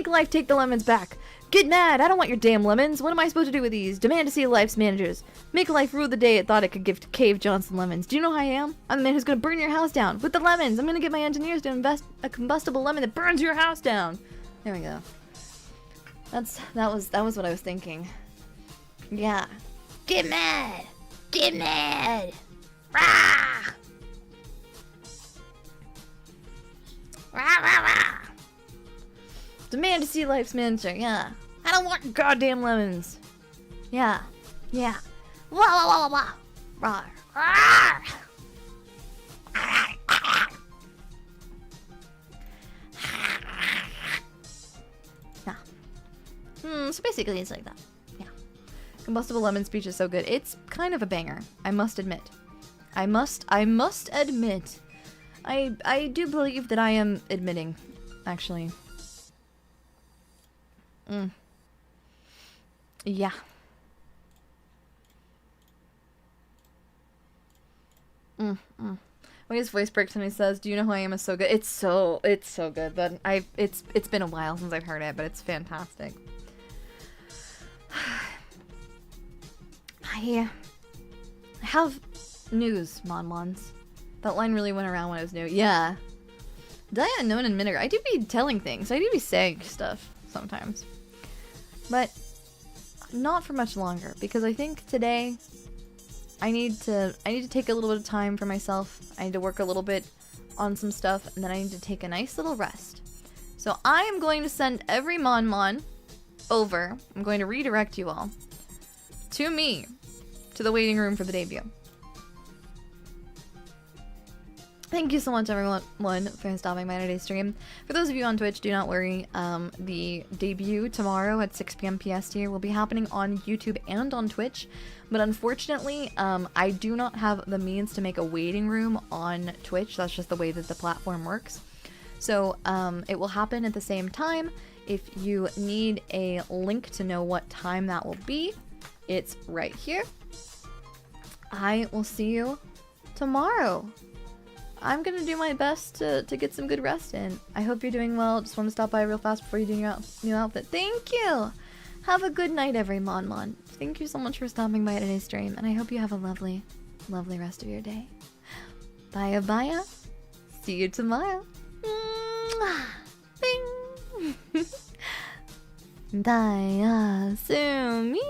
[SPEAKER 1] life take the lemons back. Get mad! I don't want your damn lemons. What am I supposed to do with these? Demand to see life's managers. Make life rue the day it thought it could give Cave Johnson lemons. Do you know who I am? I'm the man who's gonna burn your house down with the lemons. I'm gonna get my engineers to invest a combustible lemon that burns your house down. There we go. That was what I was thinking. Yeah.
[SPEAKER 2] Get mad! Get mad! Rah! Rah, rah, rah.
[SPEAKER 1] Demand to see life's manager, yeah. I don't want goddamn lemons. Yeah. Wah wah wah wah wah. Rawr. Yeah. So basically it's like that. Yeah. Combustible lemon speech is so good. It's kind of a banger, I must admit. I must admit. I do believe that I am admitting, actually. Yeah. When his voice breaks and he says, "Do you know who I am?" is so good. It's so good. But it's been a while since I've heard it, but it's fantastic. I have news, Monmons. That line really went around when it was new. Yeah. Daiya, known and Minner. I do be telling things. I do be saying stuff sometimes. But not for much longer, because I think today I need to take a little bit of time for myself. I need to work a little bit on some stuff, and then I need to take a nice little rest. So I am going to send every Mon over. I'm going to redirect you all to me, to the waiting room for the debut. Thank you so much, everyone, for stopping by today's stream. For those of you on Twitch, do not worry. The debut tomorrow at 6 p.m. PST will be happening on YouTube and on Twitch. But unfortunately, I do not have the means to make a waiting room on Twitch. That's just the way that the platform works. So it will happen at the same time. If you need a link to know what time that will be, it's right here. I will see you tomorrow. I'm gonna do my best to get some good rest in. I hope you're doing well. Just want to stop by real fast before you do your new outfit. Thank you! Have a good night, every Mon. Thank you so much for stopping by today's stream, and I hope you have a lovely, lovely rest of your day. Bye. See you tomorrow. Bing! Daiya Sumi!